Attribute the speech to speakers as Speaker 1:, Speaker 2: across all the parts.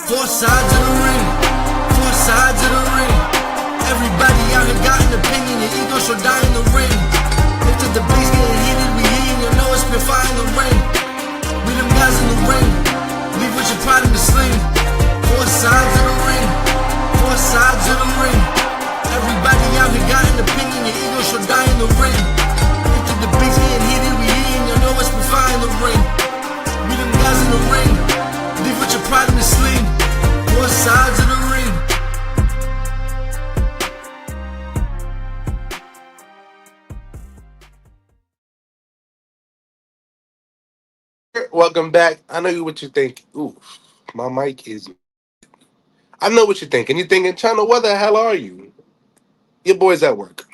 Speaker 1: Four sides of the ring. Four sides of the ring. Everybody out here got an opinion. Your ego shall die in the ring. If the debate's getting heated, we heating. You know it's been fire in the ring. We them guys in the ring. Leave with your pride in the sling. Four sides of the ring. Four sides of the ring. Everybody out here got an opinion. Your ego shall die in the ring. If the debate's getting heated, we heating. You know it's been fire in the ring. We them guys in the ring. Leave with your pride in the sling. Four sides of the ring.
Speaker 2: Welcome back. I know what you think. Ooh, my mic is. I know what you're thinking. You're thinking, China, where the hell are you? Your boy's at work.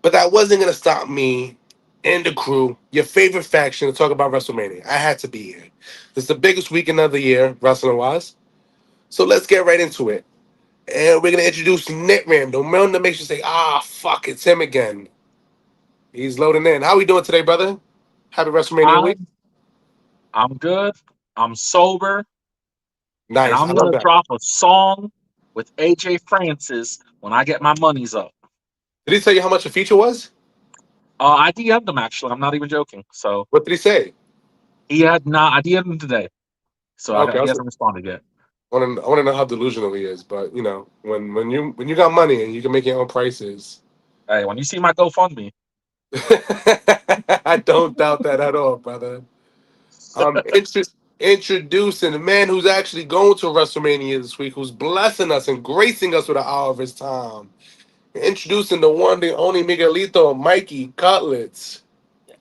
Speaker 2: But that wasn't going to stop me and the crew, your favorite faction, to talk about WrestleMania. I had to be here. It's the biggest weekend of the year, wrestling-wise. So let's get right into it. And we're going to introduce Nitram, the man that makes you say, fuck, it's him again. He's loading in. How we doing today, brother? Happy WrestleMania week.
Speaker 3: I'm good. I'm sober.
Speaker 2: Nice.
Speaker 3: And I'm going to drop a song with AJ Francis when I get my monies up.
Speaker 2: Did he tell you how much the feature was?
Speaker 3: I DM'd him, actually. I'm not even joking. So
Speaker 2: What did he say?
Speaker 3: he had not. I DM'd him today. So
Speaker 2: Okay,
Speaker 3: he hasn't responded yet.
Speaker 2: I want to know how delusional he is, but you know, when you got money and you can make your own prices.
Speaker 3: Hey, when you see my GoFundMe.
Speaker 2: I don't doubt that at all, brother. Introducing the man who's actually going to WrestleMania this week, who's blessing us and gracing us with an hour of his time. Introducing the one, the only Miguelito, Mikey Cutlets.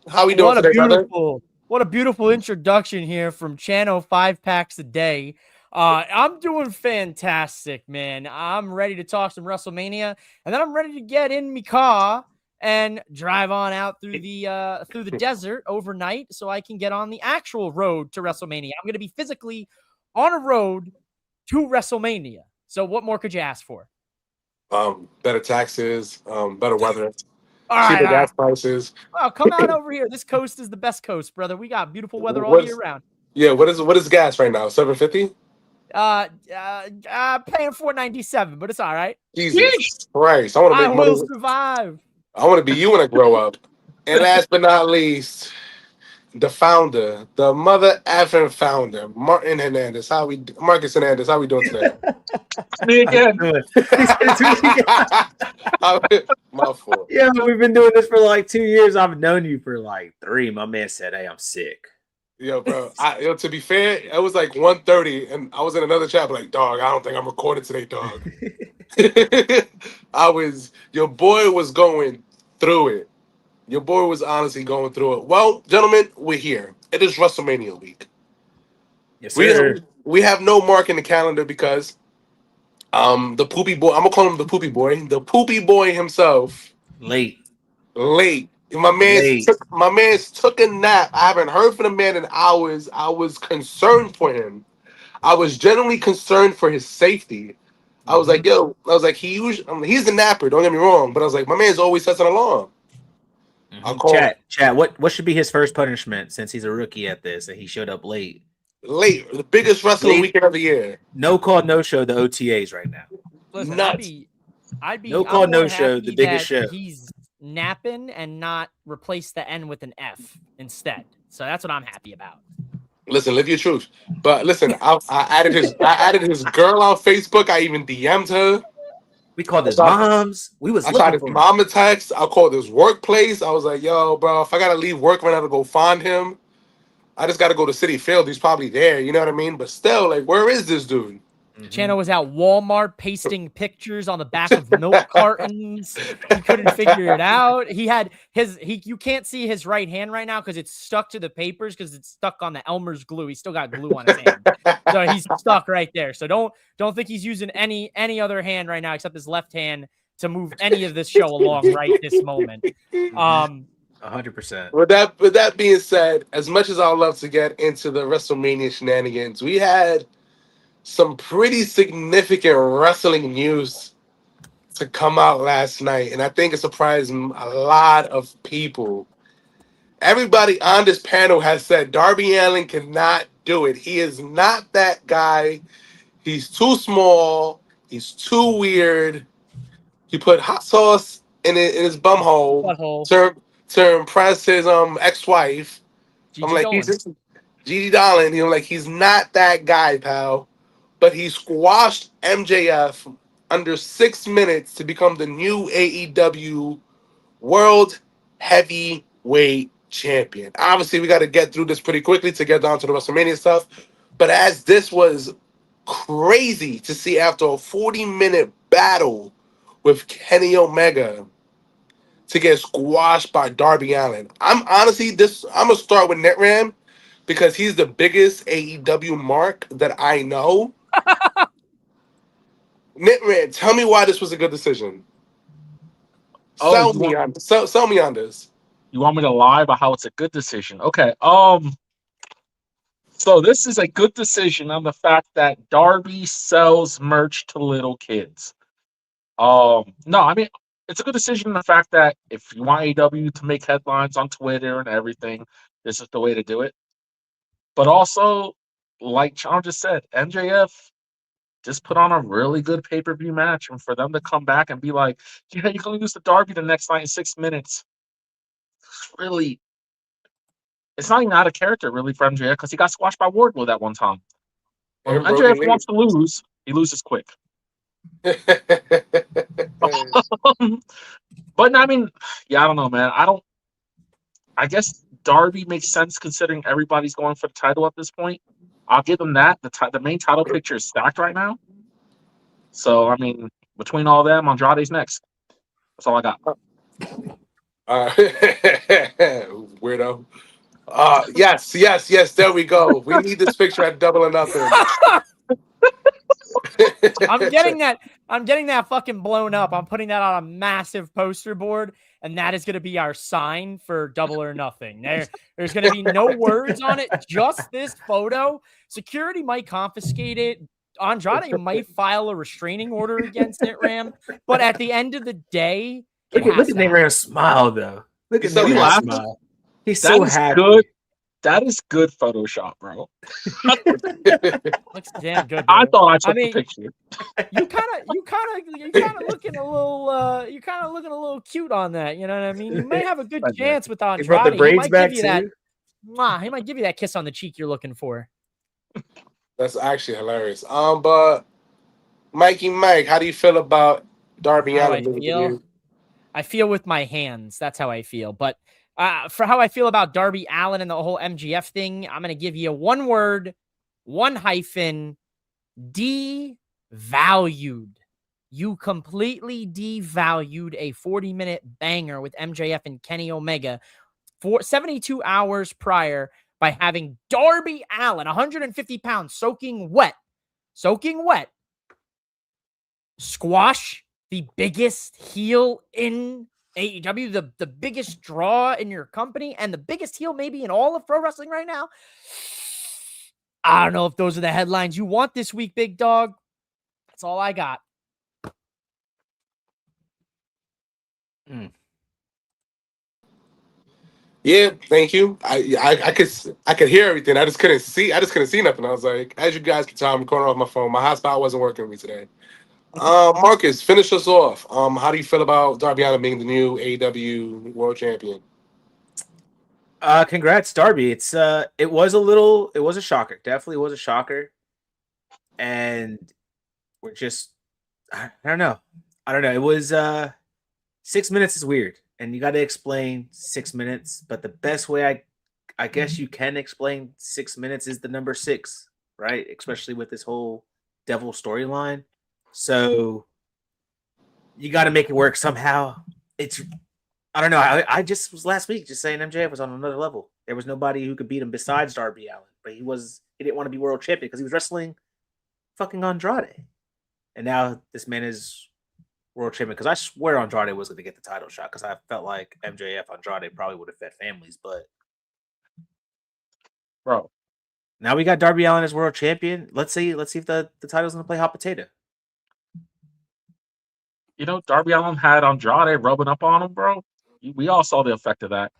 Speaker 2: How we doing today, brother?
Speaker 4: What a beautiful introduction here from Chano 5 Packs a Day. I'm doing fantastic, man. I'm ready to talk some WrestleMania, and then I'm ready to get in my car and drive on out through the desert overnight so I can get on the actual road to WrestleMania. I'm going to be physically on a road to WrestleMania. So what more could you ask for?
Speaker 2: Better taxes, better weather,
Speaker 4: cheaper
Speaker 2: gas prices.
Speaker 4: Well, come out over here. This coast is the best coast, brother. We got beautiful weather all year round.
Speaker 2: Yeah, what is gas right now? $7.50?
Speaker 4: Paying $4.97, but it's all right.
Speaker 2: Jesus Christ. I want to make money.
Speaker 4: I will survive.
Speaker 2: I want to be you when I grow up. And last but not least, the founder, the mother effing founder, Marcus Hernandez. How we doing today?
Speaker 3: Me again.
Speaker 2: My fault.
Speaker 5: Yeah, we've been doing this for like 2 years. I've known you for like 3. My man said, "Hey, I'm sick."
Speaker 2: Yo, bro. To be fair, it was like 1:30, and I was in another chat, like, dog, I don't think I'm recording today, dog. Your boy was going through it. Your boy was honestly going through it. Well, gentlemen, we're here. It is WrestleMania week.
Speaker 5: Yes, sir.
Speaker 2: We have no mark in the calendar because the poopy boy, I'm gonna call him the poopy boy himself.
Speaker 5: Late.
Speaker 2: My man's took a nap. I haven't heard from the man in hours. I was concerned for him. I was genuinely concerned for his safety. I was like, he's the napper, don't get me wrong, but I was like, my man's always sets an alarm.
Speaker 5: Chat. What should be his first punishment since he's a rookie at this and he showed up late?
Speaker 2: The biggest wrestling weekend of the year.
Speaker 5: No call, no show. The OTAs right now.
Speaker 4: Listen, I'd be
Speaker 5: no call, no show. The biggest show.
Speaker 4: He's napping and not replace the N with an F instead. So that's what I'm happy about.
Speaker 2: Listen, live your truth. But listen, I added his girl on Facebook. I even DM'd her.
Speaker 5: We called his moms.
Speaker 2: I tried his mom a text. I called his workplace. I was like, yo, bro, if I gotta leave work right now to go find him, I just gotta go to City Field. He's probably there, you know what I mean? But still, like, where is this dude?
Speaker 4: Chano was at Walmart pasting pictures on the back of milk cartons. He couldn't figure it out. He had you can't see his right hand right now because it's stuck to the papers because it's stuck on the Elmer's glue. He's still got glue on his hand. So he's stuck right there. So don't think he's using any other hand right now except his left hand to move any of this show along right this moment.
Speaker 5: 100%.
Speaker 2: With that being said, as much as I would love to get into the WrestleMania shenanigans, we had some pretty significant wrestling news to come out last night, and I think it surprised a lot of people. Everybody on this panel has said Darby Allin cannot do it. He is not that guy. He's too small. He's too weird. He put hot sauce in his bum hole
Speaker 4: Butthole.
Speaker 2: to impress his ex-wife. I'm
Speaker 4: Gigi
Speaker 2: like,
Speaker 4: Dolan.
Speaker 2: he's just Gigi Dolan. You know, like he's not that guy, pal. But he squashed MJF under 6 minutes to become the new AEW World Heavyweight Champion. Obviously, we got to get through this pretty quickly to get down to the WrestleMania stuff. But as this was crazy to see after a 40-minute battle with Kenny Omega to get squashed by Darby Allin. I'm gonna start with Netram because he's the biggest AEW mark that I know. Netram, tell me why this was a good decision.
Speaker 3: Oh,
Speaker 2: Sell me on this.
Speaker 3: you want me to lie about how it's a good decision? Okay. So this is a good decision on the fact that Darby sells merch to little kids. No, I mean it's a good decision in the fact that if you want AEW to make headlines on Twitter and everything, this is the way to do it. But also, like John just said, MJF just put on a really good pay-per-view match, and for them to come back and be like, "Yeah, you can lose to Darby the next night in 6 minutes," really, it's not even out of character really for MJF because he got squashed by Wardlow that one time. When
Speaker 2: And broken
Speaker 3: MJF wants to lose, he loses quick. But I mean, yeah, I don't know, man. I guess Darby makes sense considering everybody's going for the title at this point. I'll give them that. The main title picture is stacked right now. So I mean, between all them, Andrade's next. That's all I got.
Speaker 2: Weirdo. Yes. There we go. We need this picture at Double or Nothing.
Speaker 4: I'm getting that fucking blown up. I'm putting that on a massive poster board, and that is going to be our sign for Double or Nothing. There's going to be no words on it, just this photo. Security might confiscate it. Andrade might file a restraining order against it, Ram. But at the end of the day,
Speaker 5: look at Ram's smile though. Look at
Speaker 2: so
Speaker 5: Ram's
Speaker 3: laughing.
Speaker 5: smile. He's so happy.
Speaker 3: Good. That is good Photoshop, bro.
Speaker 4: Looks damn good. Bro.
Speaker 3: I thought I took the picture.
Speaker 4: You kind of looking a little cute on that. You know what I mean? You may have a good chance with Andrade.
Speaker 5: He brought the braids back too.
Speaker 4: He might give you that kiss on the cheek you're looking for.
Speaker 2: That's actually hilarious. But Mikey Mike, how do you feel about Darby Allin?
Speaker 4: I feel with my hands. That's how I feel. But for how I feel about Darby Allin and the whole MGF thing, I'm going to give you one word, one hyphen, devalued. You completely devalued a 40-minute banger with MJF and Kenny Omega for 72 hours prior by having Darby Allin, 150 pounds, soaking wet, squash the biggest heel in AEW, the biggest draw in your company, and the biggest heel maybe in all of pro wrestling right now. I don't know if those are the headlines you want this week, big dog. That's all I got.
Speaker 2: Yeah, thank you. I could hear everything. I just couldn't see nothing. I was like, as you guys can tell, I'm going off my phone. My hotspot wasn't working with me today. Marcus, finish us off. How do you feel about Darby Allin being the new AEW World Champion?
Speaker 5: Congrats, Darby. It was a shocker. Definitely was a shocker. And we're just, I don't know. It was 6 minutes is weird. And you got to explain 6 minutes. But the best way I guess you can explain 6 minutes is the number 6, right? Especially with this whole devil storyline. So you got to make it work somehow. I don't know. I just was last week just saying MJF was on another level. There was nobody who could beat him besides Darby Allin, but he didn't want to be world champion because he was wrestling fucking Andrade. And now this man is world champion because I swear Andrade was going to get the title shot because I felt like MJF Andrade probably would have fed families, but
Speaker 3: bro,
Speaker 5: now we got Darby Allin as world champion. Let's see if the title's going to play hot potato.
Speaker 3: You know, Darby Allin had Andrade rubbing up on him, bro. We all saw the effect of that.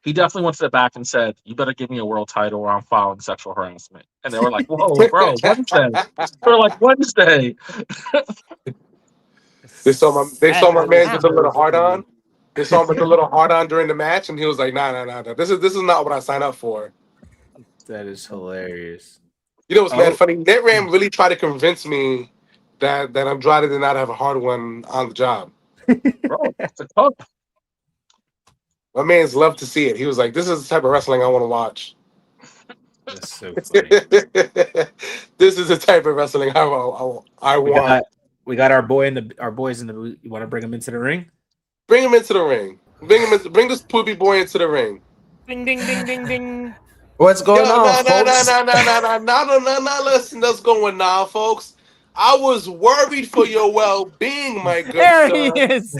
Speaker 3: he definitely went to the back and said, "You better give me a world title, or I'm filing sexual harassment." And they were like, "Whoa, bro, Wednesday." They're like, "Wednesday."
Speaker 2: They saw my man with a little hard
Speaker 5: Crazy.
Speaker 2: on. They saw him with a little hard on during the match, and he was like, nah. This is not what I signed up for.
Speaker 5: That is hilarious.
Speaker 2: You know what's mad
Speaker 3: Oh.
Speaker 2: funny? NetRam really tried to convince me that Andrade did not have a hard one on the job.
Speaker 3: Bro, it's a tough.
Speaker 2: My man's loved to see it. He was like, "This is the type of wrestling I want to watch."
Speaker 5: That's so funny.
Speaker 2: This is the type of wrestling I want.
Speaker 5: We got our boys in the. You want to bring them into the ring?
Speaker 2: Bring him into the ring. Bring this poopy boy into the ring.
Speaker 4: Ding, ding, ding, ding, ding.
Speaker 6: What's going on,
Speaker 2: No. Listen, that's going on, folks. I was worried for your well-being, my good
Speaker 4: There
Speaker 2: sir.
Speaker 4: he is.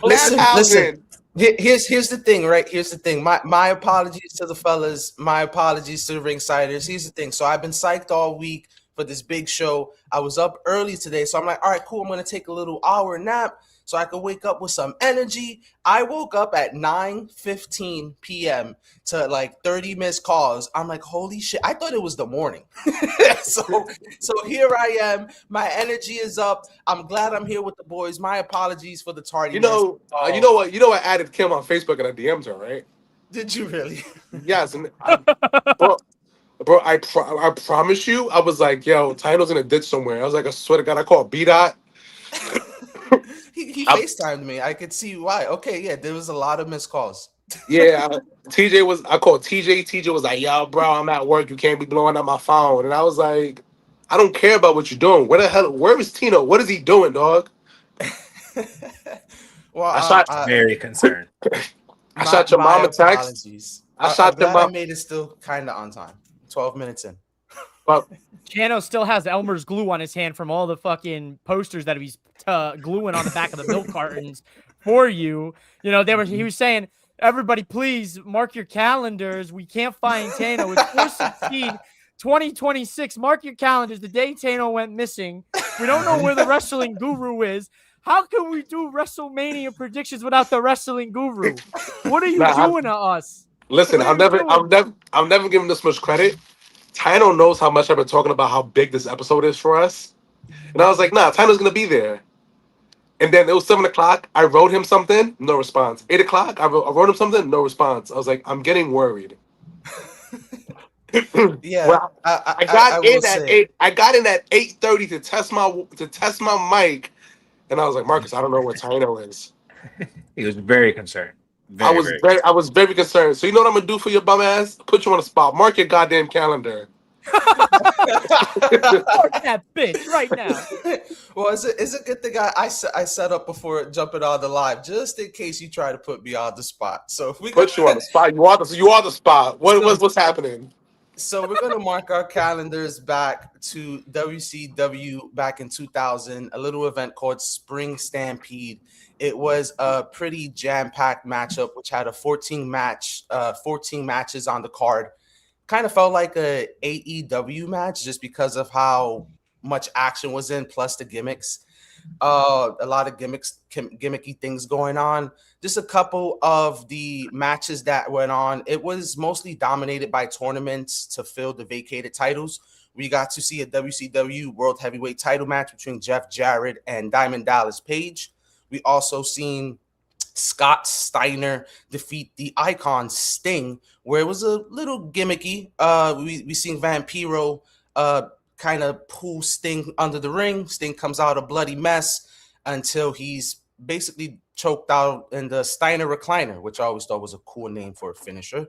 Speaker 6: Listen. Here's the thing, right? Here's the thing. My apologies to the fellas. My apologies to the ringsiders. Here's the thing. So I've been psyched all week for this big show. I was up early today, so I'm like, all right, cool. I'm gonna take a little hour nap so I could wake up with some energy. I woke up at 9:15 p.m. to like 30 missed calls. I'm like, holy shit! I thought it was the morning. so here I am. My energy is up. I'm glad I'm here with the boys. My apologies for the tardiness.
Speaker 2: You know what? I added Kim on Facebook and I DM'd her, right?
Speaker 6: Did you really?
Speaker 2: Yes, and bro, I promise you, I was like, yo, Tino's in a ditch somewhere. I was like, I swear to God, I called B-Dot.
Speaker 6: He FaceTimed me. I could see why. Okay, yeah, there was a lot of missed calls.
Speaker 2: Yeah, I called TJ. TJ was like, yo, bro, I'm at work. You can't be blowing up my phone. And I was like, I don't care about what you're doing. Where is Tino? What is he doing, dog?
Speaker 6: Well,
Speaker 5: Very concerned.
Speaker 2: I shot your mom a text.
Speaker 6: Apologies.
Speaker 2: I shot your mom.
Speaker 6: I made it still kind of on time. 12 minutes in.
Speaker 2: But
Speaker 4: Chano still has Elmer's glue on his hand from all the fucking posters that he's gluing on the back of the milk cartons for you. You know, he was saying, everybody, please mark your calendars. We can't find Tano. It's 4/16, 2026. Mark your calendars. The day Tano went missing. We don't know where the wrestling guru is. How can we do WrestleMania predictions without the wrestling guru? What are you doing to us?
Speaker 2: Listen, I'm never giving this much credit. Tino knows how much I've been talking about how big this episode is for us. And I was like, nah, Tino's going to be there. And then it was 7 o'clock. I wrote him something, no response. 8 o'clock, I wrote him something, no response. I was like, I'm getting worried.
Speaker 6: Yeah,
Speaker 2: well, I got in at 8:30 to test my mic, and I was like, Marcus, I don't know where Tino is.
Speaker 5: He was very concerned.
Speaker 2: I was very concerned. So you know what I'm gonna do for your bum ass? Put you on the spot. Mark your goddamn calendar.
Speaker 4: Mark that bitch right now.
Speaker 6: Well, it's a good thing I set up before jumping on the live, just in case you try to put me on the spot. So if we
Speaker 2: put you on the spot, you are the spot. What's happening?
Speaker 6: So we're gonna mark our calendars back to WCW back in 2000, a little event called Spring Stampede. It was a pretty jam-packed matchup, which had a 14 matches on the card. Kind of felt like a AEW match just because of how much action was in, plus the gimmicks. A lot of gimmicky things going on. Just a couple of the matches that went on. It was mostly dominated by tournaments to fill the vacated titles. We got to see a WCW World Heavyweight title match between Jeff Jarrett and Diamond Dallas Page. We also seen Scott Steiner defeat the Icon Sting, where it was a little gimmicky. We seen Vampiro kind of pull Sting under the ring. Sting comes out a bloody mess until he's basically choked out in the Steiner recliner, which I always thought was a cool name for a finisher.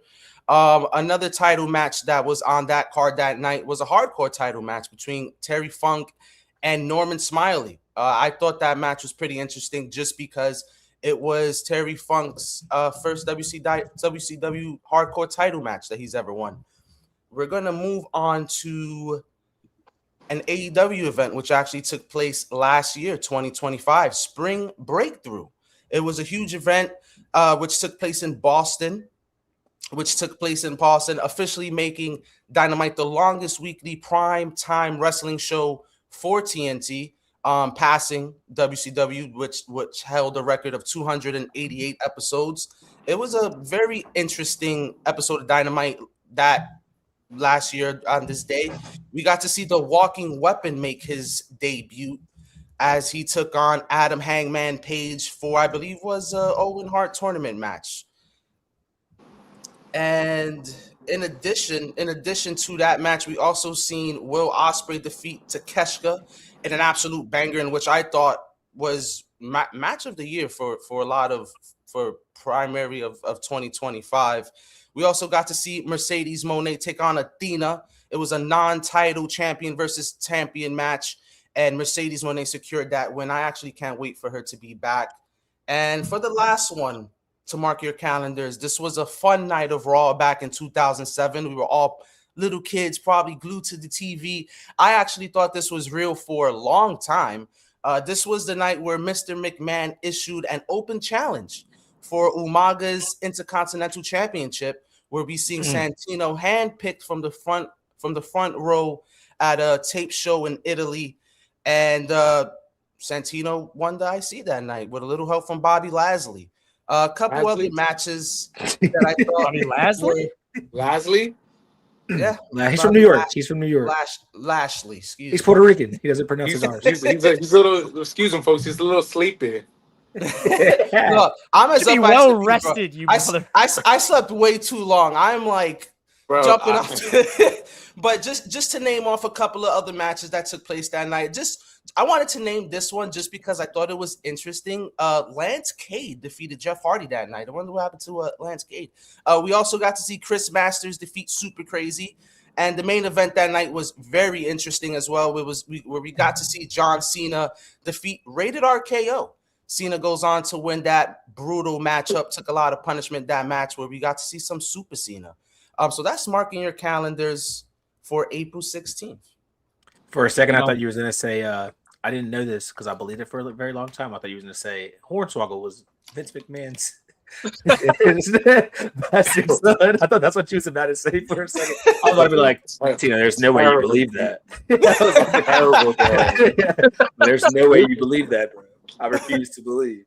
Speaker 6: Another title match that was on that card that night was a hardcore title match between Terry Funk and Norman Smiley. I thought that match was pretty interesting just because it was Terry Funk's first WCW hardcore title match that he's ever won. We're going to move on to an AEW event, which actually took place last year, 2025, Spring Breakthrough. It was a huge event which took place in Boston, officially making Dynamite the longest weekly prime time wrestling show for TNT. passing WCW, which held a record of 288 episodes. It was a very interesting episode of Dynamite that last year on this day. We got to see the Walking Weapon make his debut as he took on Adam Hangman Page for, I believe, was a Owen Hart tournament match. And in addition to that match, we also seen Will Ospreay defeat Takeshita in an absolute banger, in which I thought was match of the year for primary of 2025. We also got to see Mercedes Moné take on Athena. It was a non-title champion versus champion match, and Mercedes Moné secured that win. I actually can't wait for her to be back. And for the last one, to mark your calendars, this was a fun night of Raw back in 2007. We were all little kids, probably glued to the TV. I actually thought this was real for a long time. This was the night where Mr. McMahon issued an open challenge for Umaga's Intercontinental Championship, where we seen Santino handpicked from the front row at a tape show in Italy, and Santino won the IC that night with a little help from Bobby Lashley. A couple other matches that I thought
Speaker 4: Bobby Lashley?
Speaker 2: Lashley?
Speaker 6: Yeah.
Speaker 5: Nah, he's from New York. He's from New York.
Speaker 6: Lashley, excuse me.
Speaker 5: He's Puerto Rican. He doesn't pronounce his R's.
Speaker 2: He's a little, excuse him, folks. He's a little sleepy.
Speaker 6: Look, I'm as
Speaker 4: be
Speaker 6: up
Speaker 4: well
Speaker 6: as
Speaker 4: rested, you mother.
Speaker 6: I slept way too long. I'm like jumping up. But just to name off a couple of other matches that took place that night, I wanted to name this one just because I thought it was interesting. Lance Cade defeated Jeff Hardy that night. I wonder what happened to Lance Cade. We also got to see Chris Masters defeat Super Crazy. And the main event that night was very interesting as well. Where we got to see John Cena defeat Rated RKO. Cena goes on to win that brutal matchup, took a lot of punishment that match, where we got to see some Super Cena. So that's marking your calendars for April 16th.
Speaker 5: For a second, I thought you was going to say, I didn't know this because I believed it for a very long time. I thought you was going to say Hornswoggle was Vince McMahon's bastard son. I thought that's what you was about to say for a second. I was about to be like, Tina, there's no way you believe that. There's no way you believe that, bro. I refuse to believe.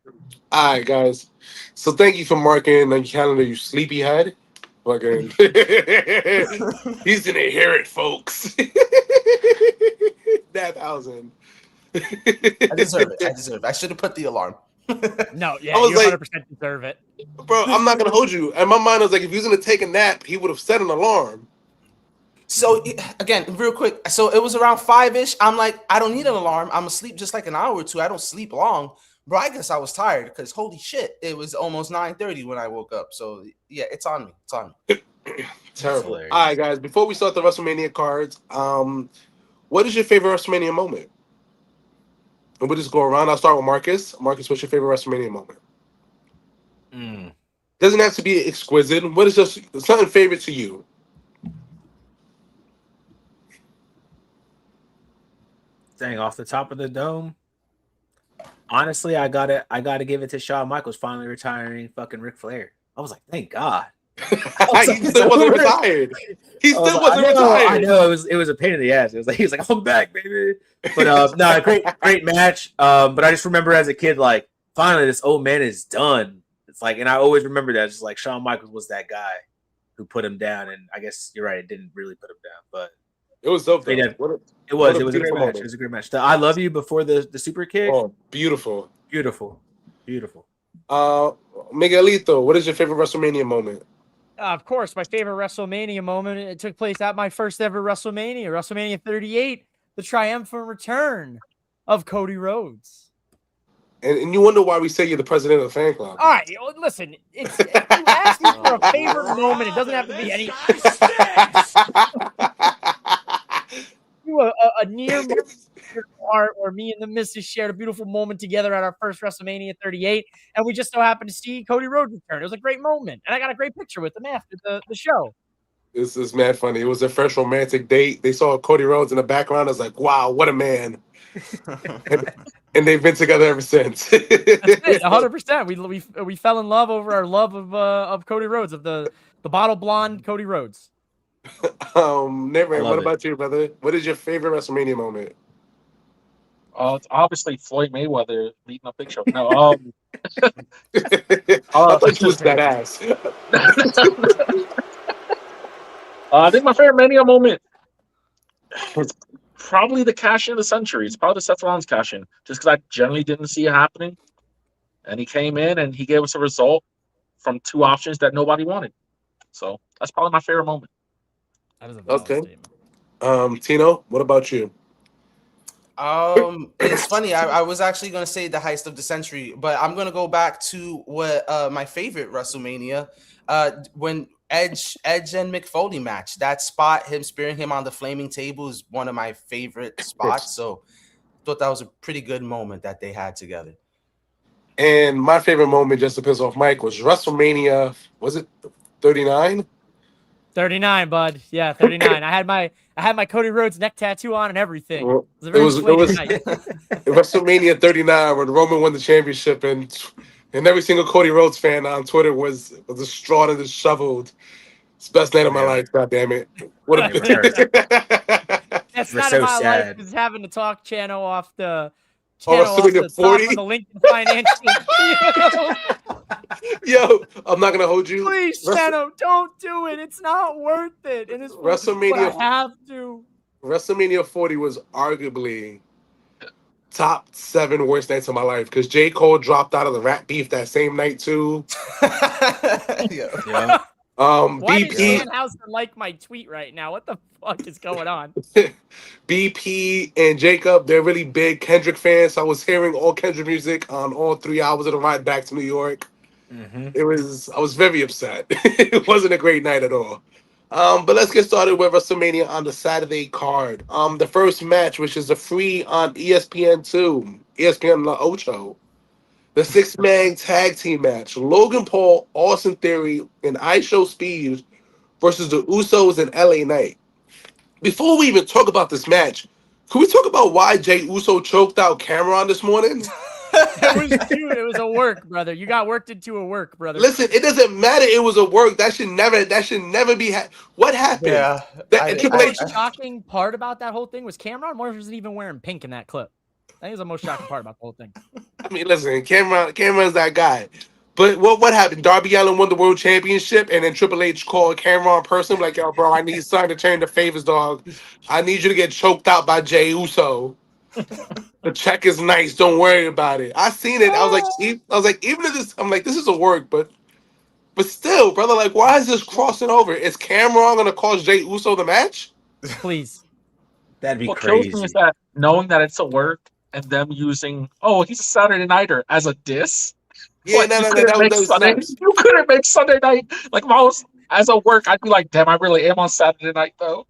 Speaker 2: All right, guys. So thank you for marking on your calendar, you sleepyhead. Fucking, he's gonna hear it, folks. That 1,000.
Speaker 6: I deserve it. I should have put the alarm.
Speaker 4: No, yeah,
Speaker 2: I was
Speaker 4: you
Speaker 2: like,
Speaker 4: 100% deserve it.
Speaker 2: Bro, I'm not gonna hold you. And my mind was like, if he was gonna take a nap, he would have set an alarm.
Speaker 6: So again, real quick. So it was around 5-ish. I'm like, I don't need an alarm. I'm asleep just like an hour or two. I don't sleep long. Bro, I guess I was tired because holy shit, it was almost 9:30 when I woke up. So yeah, it's on me. It's on me.
Speaker 2: Terrible. All right, guys. Before we start the WrestleMania cards, what is your favorite WrestleMania moment? And we'll just go around. I'll start with Marcus. Marcus, what's your favorite WrestleMania moment? Doesn't have to be exquisite. What is just something favorite to you?
Speaker 5: Dang, off the top of the dome. Honestly, I gotta give it to Shawn Michaels finally retiring fucking Ric Flair. I was like, thank God.
Speaker 2: He still wasn't retired. He still wasn't retired.
Speaker 5: I know it was a pain in the ass. It was like he was like, I'm back, baby. But no, great match. But I just remember as a kid, like, finally this old man is done. It's like, and I always remember that, just like Shawn Michaels was that guy who put him down. And I guess you're right, it didn't really put him down, but
Speaker 2: it was dope.
Speaker 5: It was a great match. It was a great match. The I love you before the super kick.
Speaker 2: Oh, beautiful.
Speaker 5: Miguelito,
Speaker 2: what is your favorite WrestleMania moment?
Speaker 4: Of course, my favorite WrestleMania moment. It took place at my first ever WrestleMania 38, the triumphant return of Cody Rhodes.
Speaker 2: And you wonder why we say you're the president of the fan club.
Speaker 4: All right, listen, if you ask me for a favorite moment, it doesn't have to be any. A near art where me and the missus shared a beautiful moment together at our first WrestleMania 38, and we just so happened to see Cody Rhodes return. It was a great moment, and I got a great picture with him after the show.
Speaker 2: This is mad funny. It was their first romantic date. They saw Cody Rhodes in the background. I was like, wow, what a man. and they've been together ever sinst.
Speaker 4: That's it, 100%. We fell in love over our love of Cody Rhodes, of the bottle blonde Cody Rhodes.
Speaker 2: Never. What about you, brother? What is your favorite WrestleMania moment?
Speaker 3: It's obviously Floyd Mayweather beating up Big Show. No,
Speaker 2: I thought you was that ass.
Speaker 3: I think my favorite Mania moment was probably the cash in of the century. It's probably the Seth Rollins cash in, just because I generally didn't see it happening, and he came in and he gave us a result from two options that nobody wanted. So that's probably my favorite moment.
Speaker 4: That is a valid
Speaker 2: Okay.
Speaker 4: statement.
Speaker 2: Tino, what about you?
Speaker 6: It's funny. I was actually going to say the heist of the century, but I'm going to go back to what my favorite WrestleMania, when Edge and Mick Foley match. That spot, him spearing him on the flaming table, is one of my favorite spots. So I thought that was a pretty good moment that they had together.
Speaker 2: And my favorite moment, just to piss off Mike, was WrestleMania. Was it 39?
Speaker 4: 39, bud. Yeah, 39. I had my Cody Rhodes neck tattoo on and everything.
Speaker 2: Well,
Speaker 4: It was a very
Speaker 2: it was
Speaker 4: night.
Speaker 2: WrestleMania 39 when Roman won the championship, and every single Cody Rhodes fan on Twitter was distraught and disheveled. It's the best night of my life. God damn it! What a
Speaker 4: That's
Speaker 5: We're
Speaker 4: not
Speaker 5: so
Speaker 4: in my life,
Speaker 5: sad.
Speaker 4: is having to talk Chano off the
Speaker 2: WrestleMania
Speaker 4: top
Speaker 2: 40?
Speaker 4: of the Lincoln Financial.
Speaker 2: Yo, I'm not gonna hold you.
Speaker 4: Please, Chano, don't do it. It's not worth it. And it's
Speaker 2: WrestleMania-
Speaker 4: but I have to.
Speaker 2: WrestleMania 40 was arguably top 7 worst nights of my life because J. Cole dropped out of the rap beef that same night too.
Speaker 6: Yeah.
Speaker 4: Why did
Speaker 2: BP
Speaker 4: Dan Houser like my tweet right now? What the fuck is going on?
Speaker 2: BP and Jacob, they're really big Kendrick fans. So I was hearing all Kendrick music on all 3 hours of the ride back to New York. I was very upset. It wasn't a great night at all. But let's get started with WrestleMania on the Saturday card. The first match, which is a free on ESPN2, ESPN La Ocho. The 6-man tag team match. Logan Paul, Austin Theory, and IShowSpeed versus the Usos and LA Knight. Before we even talk about this match, can we talk about why Jay Uso choked out Cameron this morning?
Speaker 4: It was a work, brother. You got worked into a work, brother.
Speaker 2: Listen, it doesn't matter. It was a work. That should never be. What happened?
Speaker 6: Yeah.
Speaker 4: The shocking part about that whole thing was Cameron wasn't even wearing pink in that clip. I think was the most shocking part about the whole thing.
Speaker 2: I mean, listen, Cameron's that guy. But what happened? Darby Allin won the world championship, and then Triple H called Cameron person like, "Yo, bro, I need something to turn the favors, dog. I need you to get choked out by Jey Uso. The check is nice. Don't worry about it." I seen it. I was like, even if this, I'm like, this is a work, but still, brother, like, why is this crossing over? Is Cameron gonna cause Jey Uso the match?
Speaker 4: Please.
Speaker 5: That'd be
Speaker 3: What kills
Speaker 5: crazy.
Speaker 3: me is that knowing that it's a work and them using, he's a Saturday Nighter as a diss.
Speaker 2: Yeah,
Speaker 3: Like,
Speaker 2: no,
Speaker 3: you couldn't make Sunday night. Like, if I was as a work, I'd be like, damn, I really am on Saturday night though.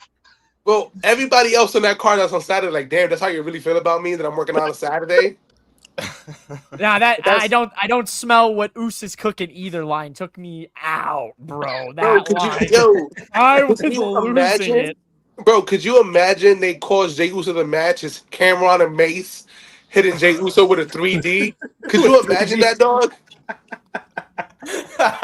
Speaker 2: Well, everybody else in that car that's on Saturday, like, damn, that's how you really feel about me that I'm working on a Saturday.
Speaker 4: Nah, I don't smell what Oos is cooking either line took me out, bro. I was losing it.
Speaker 2: Bro, could you imagine they caused Jey Uso the match as Cameron and Mace hitting Jey Uso with a 3D? Could you imagine that, dog?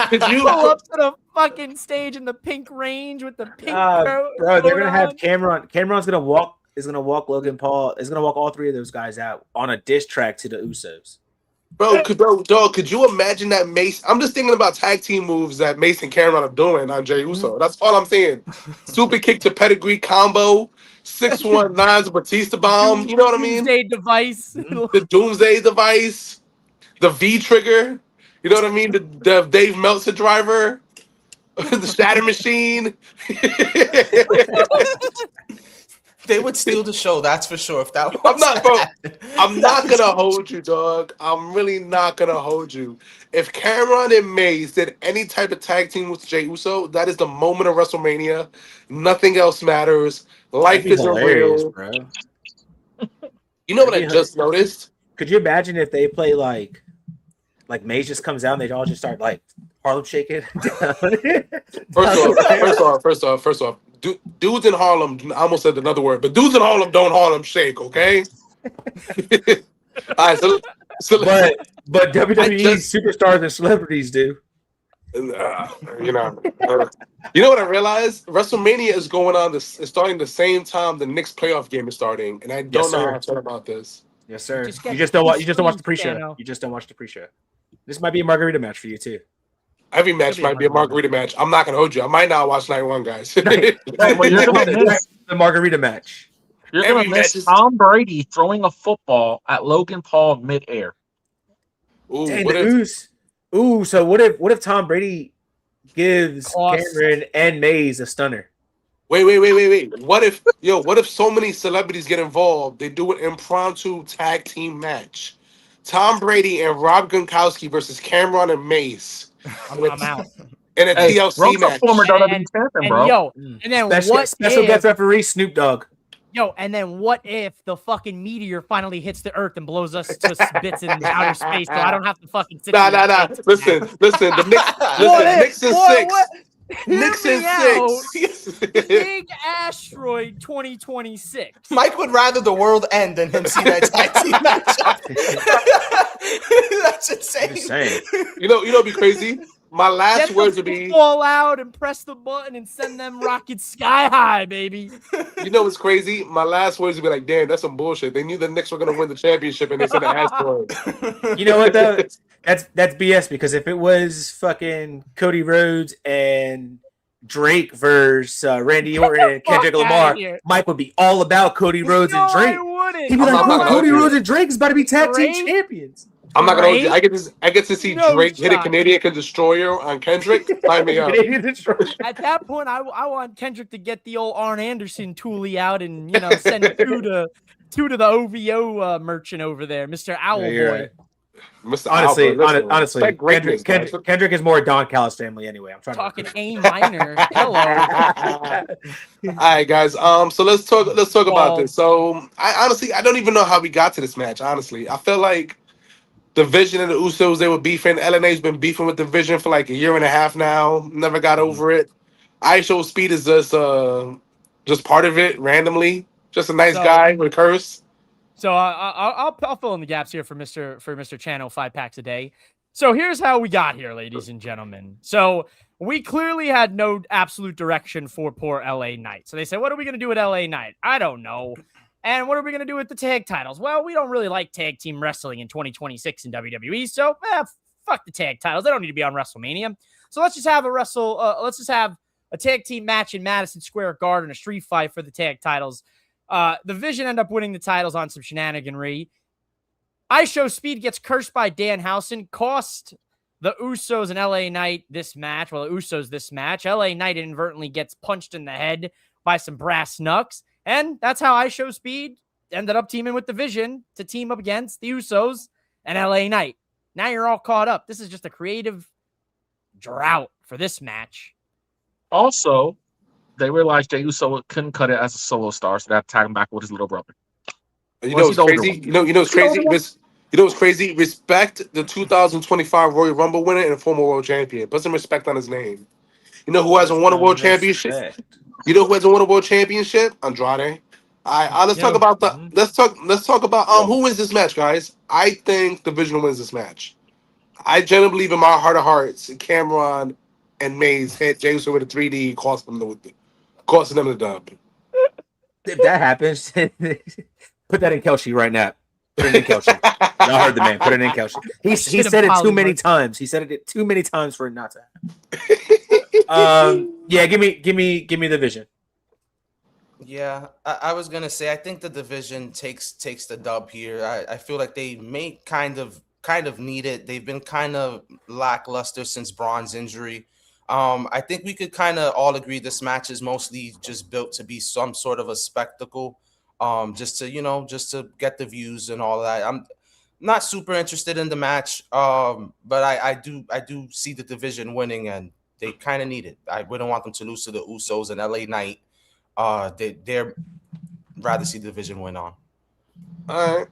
Speaker 2: Could you
Speaker 4: pull up to the fucking stage in the pink range with the pink
Speaker 5: bro, they're gonna have Cameron. Cameron's gonna walk. Is gonna walk Logan Paul. Is gonna walk all 3 of those guys out on a diss track to the Usos.
Speaker 2: Bro, could you imagine that Mace? I'm just thinking about tag team moves that Mace and Cameron are doing on Jey Uso. That's all I'm saying. Super kick to pedigree combo, 619 Batista bomb. You know what I mean?
Speaker 4: Doomsday device.
Speaker 2: The Doomsday device, the V trigger. You know what I mean? The Dave Meltzer driver, the Shatter Machine.
Speaker 6: They would steal the show, that's for sure. If that was
Speaker 2: I'm not gonna hold you, dog. I'm really not gonna hold you. If Cameron and Mace did any type of tag team with Jey Uso, that is the moment of WrestleMania. Nothing else matters. Life isn't real,
Speaker 5: bro.
Speaker 2: You know what I just noticed?
Speaker 5: Could you imagine if they play like Mace just comes out and they all just start like Harlem shaking?
Speaker 2: First off. Dudes in Harlem, I almost said another word, but dudes in Harlem don't Harlem shake, okay? All right,
Speaker 5: but WWE superstars and celebrities do.
Speaker 2: You know what I realized? WrestleMania is starting the same time the Knicks playoff game is starting, and I don't know how I feel about this.
Speaker 5: Yes, sir.
Speaker 4: Just get
Speaker 5: You just don't watch. You
Speaker 4: these
Speaker 5: just don't watch the
Speaker 4: streams,
Speaker 5: pre-show.
Speaker 4: Dano.
Speaker 5: You just don't watch the pre-show. This might be a margarita match for you too.
Speaker 2: Every match
Speaker 4: Could be a
Speaker 2: might be a margarita match. I'm not gonna hold you. I might not watch night one, guys.
Speaker 5: Right.
Speaker 3: Well, you're gonna miss.
Speaker 5: The margarita match.
Speaker 3: You're
Speaker 2: Every
Speaker 3: gonna
Speaker 2: match
Speaker 3: miss
Speaker 2: is-
Speaker 3: Tom Brady throwing a football at Logan Paul midair.
Speaker 2: Ooh,
Speaker 5: Dang,
Speaker 2: what
Speaker 5: the
Speaker 2: if,
Speaker 5: ooze. Ooh, so what if Tom Brady gives
Speaker 4: Cost.
Speaker 5: Cameron and Mays a stunner?
Speaker 2: wait. What if so many celebrities get involved? They do an impromptu tag team match. Tom Brady and Rob Gronkowski versus Cameron and Mace
Speaker 4: I'm out.
Speaker 2: in a
Speaker 3: Hey,
Speaker 2: TLC
Speaker 3: Ronk's a
Speaker 2: match.
Speaker 3: former WWE
Speaker 4: And
Speaker 3: champion, bro.
Speaker 4: yo, and then what
Speaker 5: Special
Speaker 4: if,
Speaker 5: guest referee Snoop Dogg.
Speaker 4: and then what if the fucking meteor finally hits the Earth and blows us to bits in outer space, so I don't have to fucking sit
Speaker 2: Nah.
Speaker 4: here and take
Speaker 2: Listen. The Knicks in
Speaker 4: What
Speaker 2: six.
Speaker 4: if?
Speaker 2: Knicks
Speaker 4: Hear
Speaker 2: in
Speaker 4: me out.
Speaker 2: six.
Speaker 4: Big asteroid 2026.
Speaker 6: Mike would rather the world end than him see that tag team matchup. That's insane.
Speaker 5: I'm just saying.
Speaker 2: You know, it'd be crazy. My last
Speaker 4: Get
Speaker 2: words
Speaker 4: the
Speaker 2: would be,
Speaker 4: fall out and press the button and send them rockets sky high, baby.
Speaker 2: you know what's crazy? My last words would be like, damn, that's some bullshit. They knew the Knicks were gonna win the championship and they said an asteroid.
Speaker 5: You know what though? That's BS because if it was fucking Cody Rhodes and Drake versus Randy Orton and
Speaker 4: fuck
Speaker 5: Kendrick
Speaker 4: outta
Speaker 5: Lamar,
Speaker 4: here.
Speaker 5: Mike would be all about Cody Rhodes
Speaker 4: No,
Speaker 5: and Drake.
Speaker 4: I wouldn't.
Speaker 5: He'd be
Speaker 2: I'm
Speaker 5: like,
Speaker 2: not
Speaker 5: "Bro,
Speaker 2: gonna
Speaker 5: Cody
Speaker 2: hold you.
Speaker 5: Rhodes and Drake is about to be tag team
Speaker 4: Drake?
Speaker 5: champions."
Speaker 2: I'm not gonna hold you.
Speaker 4: Drake?
Speaker 2: I get to see
Speaker 4: No
Speaker 2: Drake hit a
Speaker 4: shot.
Speaker 2: Canadian Destroyer on Kendrick. Sign me up.
Speaker 5: Canadian Destroyer.
Speaker 4: At that point, I want Kendrick to get the old Arn Anderson toolie out and send two to the OVO merchant over there, Mr. Owl
Speaker 5: you're
Speaker 4: Boy.
Speaker 5: right.
Speaker 2: Mr.
Speaker 5: Honestly,
Speaker 2: Alfred, listen,
Speaker 5: honestly,
Speaker 2: respect greatness,
Speaker 5: Kendrick is more Don Callis family anyway. I'm trying
Speaker 4: Talking
Speaker 5: to
Speaker 4: A minor. Hello.
Speaker 2: All right, guys. So let's talk about this. So I don't even know how we got to this match. Honestly, I feel like the Vision and the Usos, they were beefing. LNA's been beefing with the Vision for like a year and a half now. Never got over it. IShowSpeed is just part of it randomly. Just a nice guy with a curse.
Speaker 4: So I'll fill in the gaps here for Mr. Channel 5 packs a day. So here's how we got here, ladies and gentlemen. So we clearly had no absolute direction for poor LA Knight. So they said, what are we going to do with LA Knight? I don't know. And what are we going to do with the tag titles? Well, we don't really like tag team wrestling in 2026 in WWE. So fuck the tag titles. They don't need to be on WrestleMania. So let's just have a tag team match in Madison Square Garden, a street fight for the tag titles. The Vision end up winning the titles on some shenaniganry. IShowSpeed gets cursed by Danhausen, cost the Usos and LA Knight this match. Well, the Usos this match. LA Knight inadvertently gets punched in the head by some brass knucks. And that's how IShowSpeed ended up teaming with the Vision to team up against the Usos and LA Knight. Now you're all caught up. This is just a creative drought for this match.
Speaker 3: Also, they realized Jey Uso couldn't cut it as a solo star, so they had to tag him back with his little brother.
Speaker 2: You know what's crazy? You know what's crazy? You know what's crazy? Respect the 2025 Royal Rumble winner and former world champion. Put some respect on his name. You know who hasn't won a world championship? You know who hasn't won a world championship? Andrade. All right, let's talk about who wins this match, guys. I think the Vision wins this match. I genuinely believe in my heart of hearts, Cameron and Mays hit Jey Uso with a 3D, costing them the dub.
Speaker 5: If that happens, put that in Kelce right now. Put it in Kelce. Y'all heard the man. Put it in Kelce. He said it too many times. He said it too many times for it not to happen. Yeah, give me the Vision.
Speaker 6: Yeah, I was gonna say I think the Division takes the dub here. I feel like they may kind of need it. They've been kind of lackluster since Braun's injury. I think we could kind of all agree this match is mostly just built to be some sort of a spectacle, just to get the views and all that. I'm not super interested in the match, but I do see the Division winning, and they kind of need it. I wouldn't want them to lose to the Usos and LA Knight. They're rather see the Division win on.
Speaker 2: All right.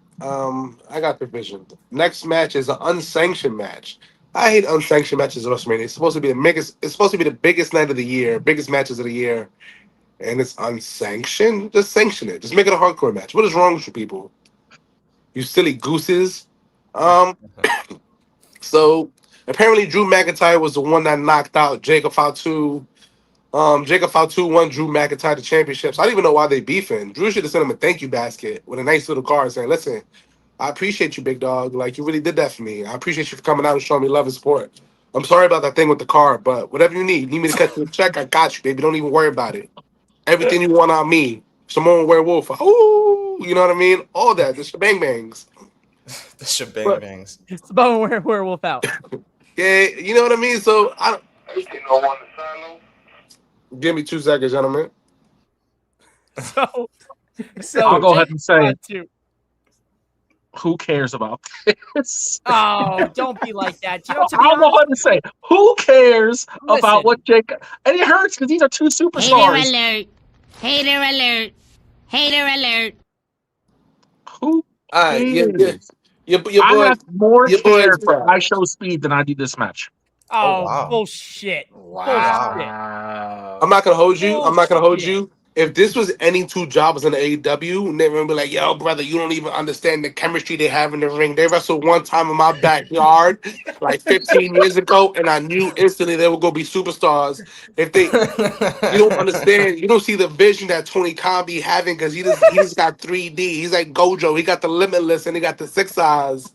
Speaker 2: I got the Vision. Next match is an unsanctioned match. I hate unsanctioned matches at WrestleMania. It's supposed to be the biggest night of the year, biggest matches of the year, and it's unsanctioned. Just sanction it. Just make it a hardcore match. What is wrong with you people? You silly gooses. So apparently Drew McIntyre was the one that knocked out Jacob Fatu. Jacob Fatu won Drew McIntyre the championship. So I don't even know why they beefing. Drew should have sent him a thank you basket with a nice little card saying, listen, I appreciate you, big dog. Like, you really did that for me. I appreciate you for coming out and showing me love and support. I'm sorry about that thing with the car, but whatever you need me to cut you a check, I got you, baby. Don't even worry about it. Everything you want on me. Simone Werewolf. Ooh, you know what I mean? All that. The shebang bangs.
Speaker 6: The shebang bangs.
Speaker 4: It's the bone werewolf out.
Speaker 2: Yeah, you know what I mean? So, give me 2 seconds, gentlemen.
Speaker 4: So
Speaker 3: I'll go ahead and say it.
Speaker 4: Too.
Speaker 3: Who cares about this?
Speaker 4: Oh, don't be like that. You know, to be
Speaker 3: I'll go ahead and say, who cares about what Jake? And it hurts because these are two superstars.
Speaker 7: Hater alert! Hater alert! Hater alert!
Speaker 3: Who?
Speaker 2: All right, your boy.
Speaker 3: I have more
Speaker 2: your
Speaker 3: care
Speaker 2: boy's
Speaker 3: for
Speaker 2: proud.
Speaker 3: IShowSpeed than I do this match.
Speaker 4: Oh,
Speaker 6: wow.
Speaker 4: bullshit.
Speaker 5: Wow.
Speaker 2: I'm not gonna hold you. I'm not gonna hold
Speaker 4: Bullshit.
Speaker 2: you. If this was any two jobbers in the AEW, they would be like, "Yo, brother, you don't even understand the chemistry they have in the ring. They wrestled one time in my backyard, like 15 years ago, and I knew instantly they were gonna be superstars. If they, you don't understand, you don't see the vision that Tony Khan be having because he just got 3D. He's like Gojo. He got the Limitless and he got the 6 eyes.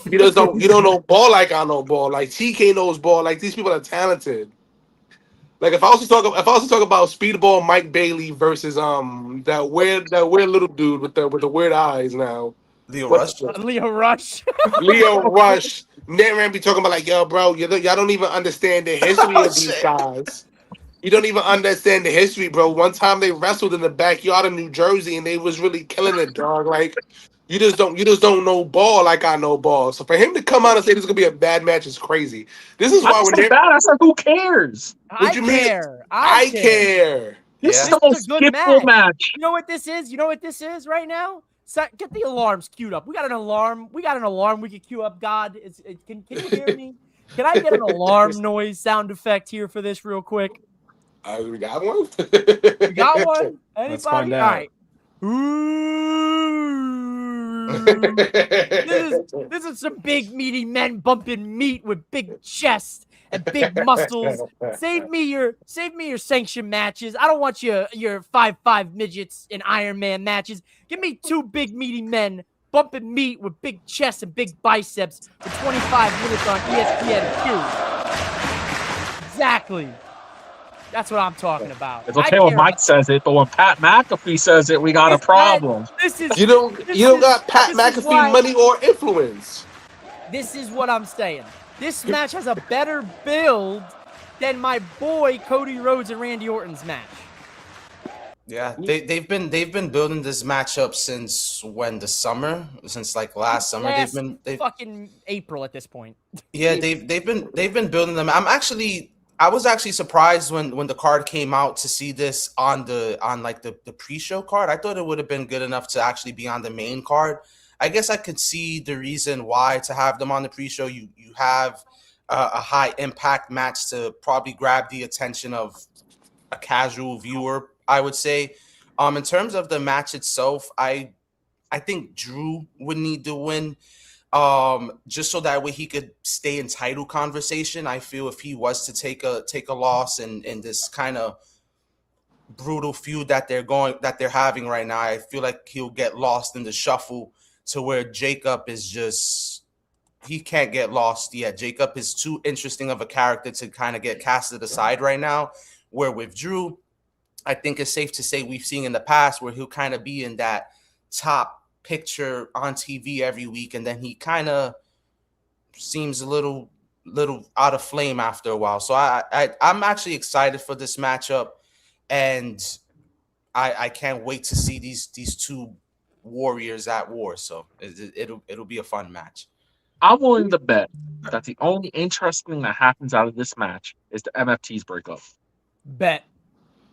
Speaker 2: You don't know ball like I know ball. Like TK knows ball. Like these people are talented. Like if I was to talk about Speedball Mike Bailey versus that weird little dude with the weird eyes now.
Speaker 6: Leo Rush.
Speaker 4: Leo Rush.
Speaker 2: Leo Rush. Man be talking about like, yo, bro, y'all don't even understand the history of these guys. You don't even understand the history, bro. One time they wrestled in the backyard of New Jersey and they was really killing it, dog. Like you just don't know ball like I know ball. So for him to come out and say this is gonna be a bad match is crazy. This is why
Speaker 3: I said bad. I said who cares?
Speaker 2: What you mean? I care.
Speaker 3: This is the
Speaker 4: This
Speaker 3: most
Speaker 4: is a good
Speaker 3: skippable match.
Speaker 4: You know what this is? You know what this is right now? Get the alarms queued up. We got an alarm. We can queue up. God, can you hear me? Can I get an alarm noise sound effect here for this real quick?
Speaker 2: We got one.
Speaker 4: You got one? Anybody?
Speaker 5: Let's find out.
Speaker 4: All right. This is some big meaty men bumping meat with big chests and big muscles. Save me your sanction matches. I don't want your 5'5" midgets in Iron Man matches. Give me 2 big meaty men bumping meat with big chests and big biceps for 25 minutes on ESPN2. Exactly. That's what I'm talking about.
Speaker 3: It's okay when Mike says it, but when Pat McAfee says it, we got a problem.
Speaker 2: You don't got Pat McAfee money or influence.
Speaker 4: This is what I'm saying. This match has a better build than my boy Cody Rhodes and Randy Orton's match.
Speaker 6: Yeah, they've been building this matchup since when? The summer? Since like last summer. They've
Speaker 4: fucking April at this point.
Speaker 6: Yeah, they've been building them. I was actually surprised when the card came out to see this on the pre-show card. I thought it would have been good enough to actually be on the main card. I guess I could see the reason why to have them on the pre-show. You have a high impact match to probably grab the attention of a casual viewer, I would say. In terms of the match itself, I think Drew would need to win. Just so that way he could stay in title conversation. I feel if he was to take a loss in this kind of brutal feud that they're having right now, I feel like he'll get lost in the shuffle to where Jacob is just, he can't get lost yet. Jacob is too interesting of a character to kind of get casted aside right now. Where with Drew, I think it's safe to say we've seen in the past where he'll kind of be in that top picture on TV every week, and then he kind of seems a little out of flame after a while. So I'm actually excited for this matchup, and I can't wait to see these two warriors at war. So it'll be a fun match.
Speaker 3: I'm willing to bet that the only interesting thing that happens out of this match is the MFTs break up.
Speaker 4: Bet.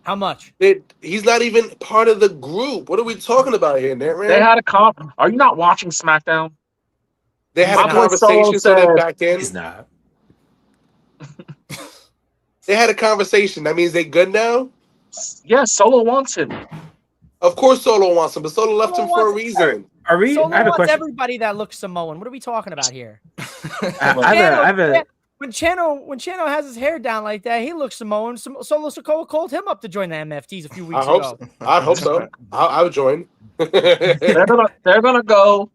Speaker 4: How much?
Speaker 2: He's not even part of the group. What are we talking about here, man?
Speaker 3: They had a Are you not watching SmackDown?
Speaker 2: They had a conversation, so they're back in.
Speaker 5: He's not.
Speaker 2: They had a conversation. That means they good now?
Speaker 3: Yeah, Solo wants him.
Speaker 2: Of course Solo wants him, but Solo left him for a reason.
Speaker 5: Are we?
Speaker 4: Solo
Speaker 5: I have a
Speaker 4: wants
Speaker 5: question.
Speaker 4: everybody that looks Samoan. What are we talking about here? When Chano has his hair down like that, he looks Samoan. Solo Sikoa called him up to join the MFTs a few weeks ago.
Speaker 2: I hope so. I would join.
Speaker 3: They're gonna go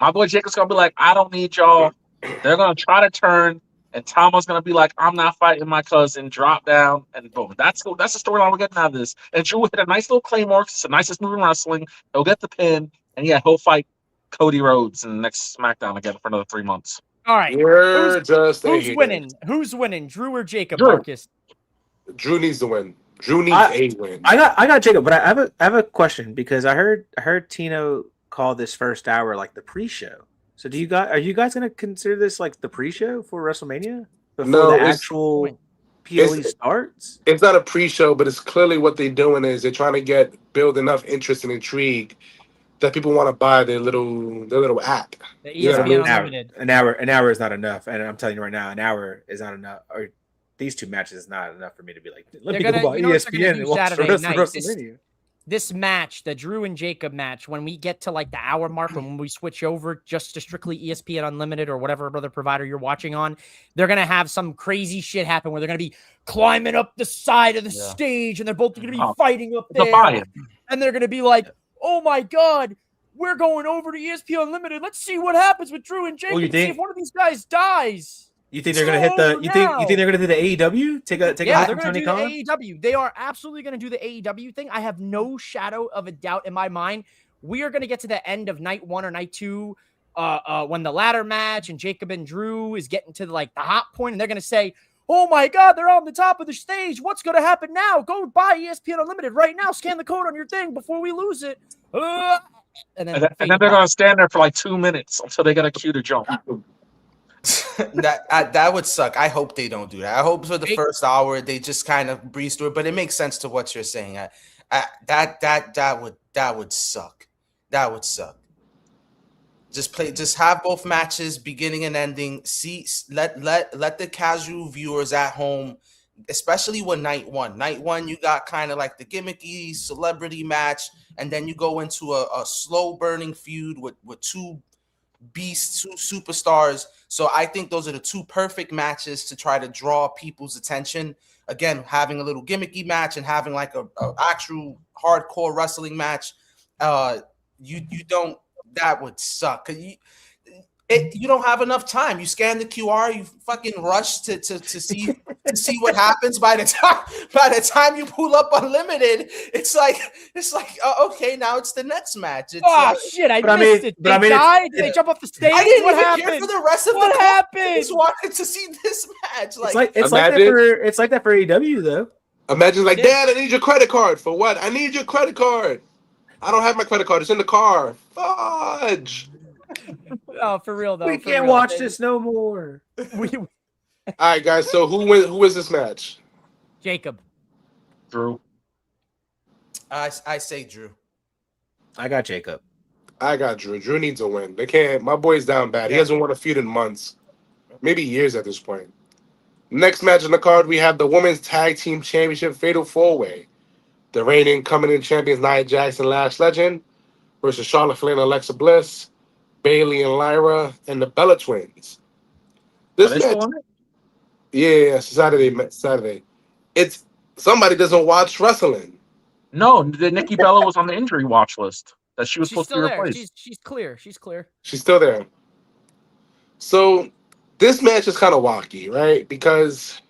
Speaker 3: My boy Jacob's gonna be like, I don't need y'all. They're gonna try to turn, and Tama's gonna be like, I'm not fighting my cousin. Drop down, and boom. That's the storyline we're getting out of this. And Drew hit a nice little claymore. It's the nicest move in wrestling. He'll get the pin, and yeah, he'll fight Cody Rhodes in the next SmackDown again for another 3 months.
Speaker 4: All right.
Speaker 2: You're just a
Speaker 4: Who's
Speaker 2: hater.
Speaker 4: winning? Who's winning? Drew or Jacob,
Speaker 3: Drew.
Speaker 4: Marcus?
Speaker 2: Drew needs to win. Drew needs a win.
Speaker 5: I got Jacob, but I have a question because I heard Tino call this first hour like the pre-show. So are you guys going to consider this like the pre-show for WrestleMania before the actual PLE starts?
Speaker 2: It's not a pre-show, but it's clearly what they're doing is they're trying to build enough interest and intrigue that people want to buy their little app.
Speaker 4: The
Speaker 2: You know what I
Speaker 4: ESPN
Speaker 2: mean?
Speaker 4: Unlimited.
Speaker 5: An hour is not enough, and I'm telling you right now, an hour is not enough. Or these two matches is not enough for me to be like, let me go buy ESPN and watch the rest of WrestleMania.
Speaker 4: This match, the Drew and Jacob match, when we get to like the hour mark, when we switch over just to strictly ESPN Unlimited or whatever other provider you're watching on, they're going to have some crazy shit happen where they're going to be climbing up the side of the stage and they're both going to be fighting up there. And they're going to be like, oh my God, we're going over to ESPN Unlimited. Let's see what happens with Drew and Jacob. See if one of these guys dies.
Speaker 5: You think they're gonna hit the? You think they're gonna do the AEW? Take a
Speaker 4: they're gonna do the AEW. They are absolutely gonna do the AEW thing. I have no shadow of a doubt in my mind. We are gonna get to the end of night 1 or night 2, when the ladder match and Jacob and Drew is getting to like the hot point, and they're gonna say, "Oh my God, they're on the top of the stage. What's gonna happen now? Go buy ESPN Unlimited right now. Scan the code on your thing before we lose it." And then
Speaker 3: they're gonna stand there for like 2 minutes until they get a cue to jump.
Speaker 6: That would suck. I hope they don't do that. I hope for the first hour they just kind of breeze through it. But it makes sense to what you're saying. That would suck. That would suck. Just have both matches beginning and ending. Let the casual viewers at home, especially with night one, you got kind of like the gimmicky celebrity match, and then you go into a slow burning feud with two beasts, two superstars. So I think those are the two perfect matches to try to draw people's attention. Again, having a little gimmicky match and having like a actual hardcore wrestling match. You don't. That would suck. You don't have enough time. You scan the QR, you fucking rush to see what happens. By the time you pull up Unlimited, it's like okay, now it's the next match.
Speaker 4: Shit, I missed it. They died. They jump off the stage.
Speaker 6: I didn't
Speaker 4: what
Speaker 6: even
Speaker 4: happened?
Speaker 6: care for the rest of
Speaker 4: what
Speaker 6: the
Speaker 4: happened?
Speaker 6: I just wanted to see this match.
Speaker 5: It's like that for AEW though.
Speaker 2: Imagine like, Dad, I need your credit card. For what? I need your credit card. I don't have my credit card. It's in the car. Fudge.
Speaker 4: Oh, for real though.
Speaker 5: We can't watch this no more.
Speaker 2: All right, guys. So who wins this match?
Speaker 4: Jacob.
Speaker 3: Drew.
Speaker 6: I say Drew.
Speaker 5: I got Jacob.
Speaker 2: I got Drew. Drew needs a win. They can't. My boy's down bad. He hasn't won a feud in months, maybe years at this point. Next match on the card, we have the Women's Tag Team Championship Fatal 4-Way. The reigning coming in champions Nia Jax and Lash Legend versus Charlotte Flair and Alexa Bliss, Bayley and Lyra, and the Bella Twins. This match, yeah, Saturday. It's somebody doesn't watch wrestling.
Speaker 3: No, Nikki Bella was on the injury watch list that she was supposed to be replaced.
Speaker 4: She's clear. She's clear.
Speaker 2: She's still there. So this match is kind of wacky, right? Because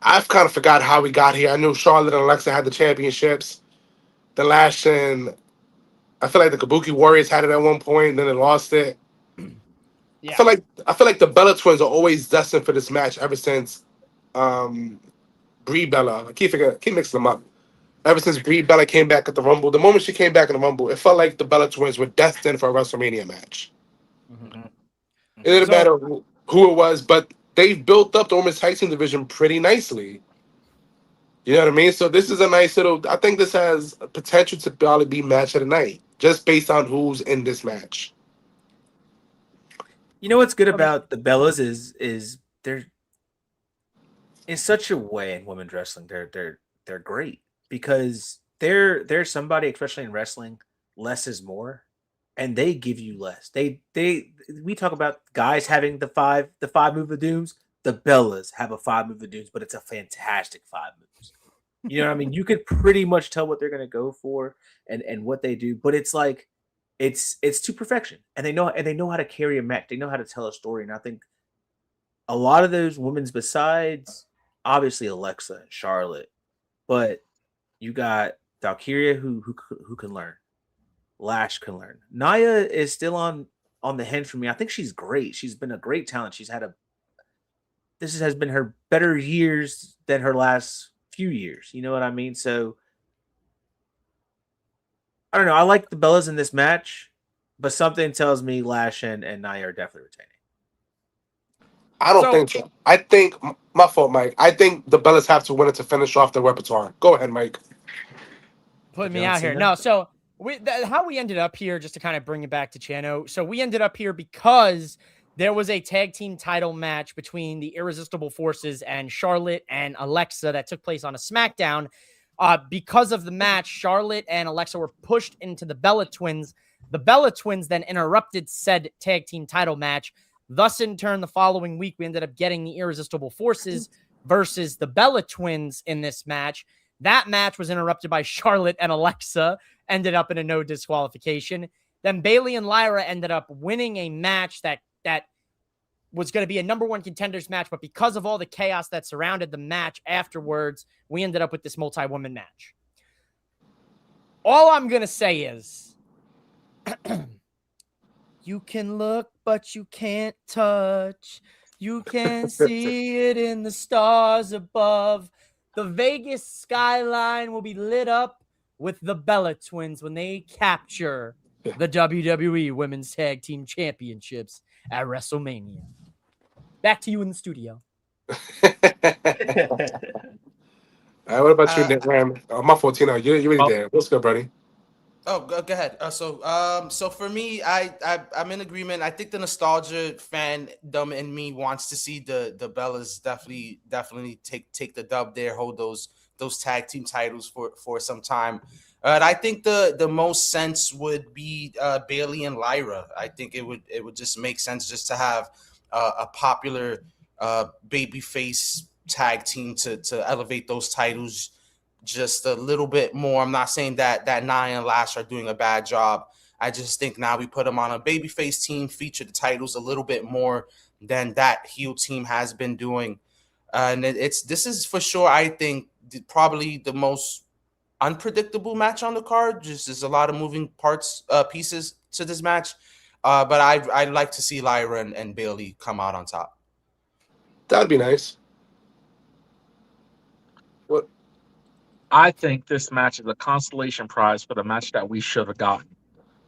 Speaker 2: I've kind of forgot how we got here. I knew Charlotte and Alexa had the championships. The Lash and I feel like the Kabuki Warriors had it at one point, then they lost it. Yeah. I feel like the Bella Twins are always destined for this match ever since Brie Bella. I keep mixing them up. Ever since Brie Bella came back at the Rumble, the moment she came back in the Rumble, it felt like the Bella Twins were destined for a WrestleMania match. Mm-hmm. It didn't matter who it was, but they've built up the Women's Tag Team division pretty nicely. You know what I mean? So this is a nice little. I think this has potential to probably be match of the night, just based on who's in this match.
Speaker 5: You know what's good about the Bellas is they're in such a way in women's wrestling. They're great because they're somebody, especially in wrestling, less is more, and they give you less. We talk about guys having the five move of dooms. The Bellas have a 5 move of dooms, but it's a fantastic 5 moves. You know what I mean? You could pretty much tell what they're going to go for and what they do, but it's like it's to perfection, and they know how to carry a match. They know how to tell a story, and I think a lot of those women's, besides obviously Alexa and Charlotte, but you got Valkyria who can learn. Lash can learn. Nia is still on the hinge for me. I think she's great. She's been a great talent. This has been her better years than her last few years. You know what I mean? So I don't know. I like the Bellas in this match, but something tells me Lash and Nia are definitely retaining.
Speaker 2: I don't think so. I think my fault, Mike. I think the Bellas have to win it to finish off their repertoire. Go ahead, Mike.
Speaker 4: Put me out here. No, so how we ended up here, just to kind of bring it back to Chano. So we ended up here because there was a tag team title match between the Irresistible Forces and Charlotte and Alexa that took place on a SmackDown. Because of the match, Charlotte and Alexa were pushed into the Bella Twins. The Bella Twins then interrupted said tag team title match. Thus, in turn, the following week, we ended up getting the Irresistible Forces versus the Bella Twins in this match. That match was interrupted by Charlotte and Alexa, ended up in a no disqualification. Then Bayley and Lyra ended up winning a match that was going to be a number one contenders match, but because of all the chaos that surrounded the match afterwards, we ended up with this multi-woman match. All I'm going to say is, you can look, but you can't touch. You can see it in the stars above. The Vegas skyline will be lit up with the Bella Twins when they capture the WWE Women's Tag Team Championships at WrestleMania. Back to you in the studio.
Speaker 2: All right, what about you, Nick Ram? My fault, Tino. You really there. What's good, buddy?
Speaker 6: Oh, go ahead. So for me, I'm in agreement. I think the nostalgia fandom in me wants to see the Bellas definitely take the dub there, hold those tag team titles for some time. I think the most sense would be Bayley and Lyra. I think it would just make sense just to have a popular babyface tag team to elevate those titles just a little bit more. I'm not saying that Nia and Lash are doing a bad job. I just think now we put them on a babyface team, feature the titles a little bit more than that heel team has been doing. And this is for sure, I think, probably the most unpredictable match on the card. Just there's a lot of moving parts, pieces to this match. But I'd like to see Lyra and Bayley come out on top.
Speaker 2: That'd be nice. What?
Speaker 3: I think this match is a consolation prize for the match that we should have gotten.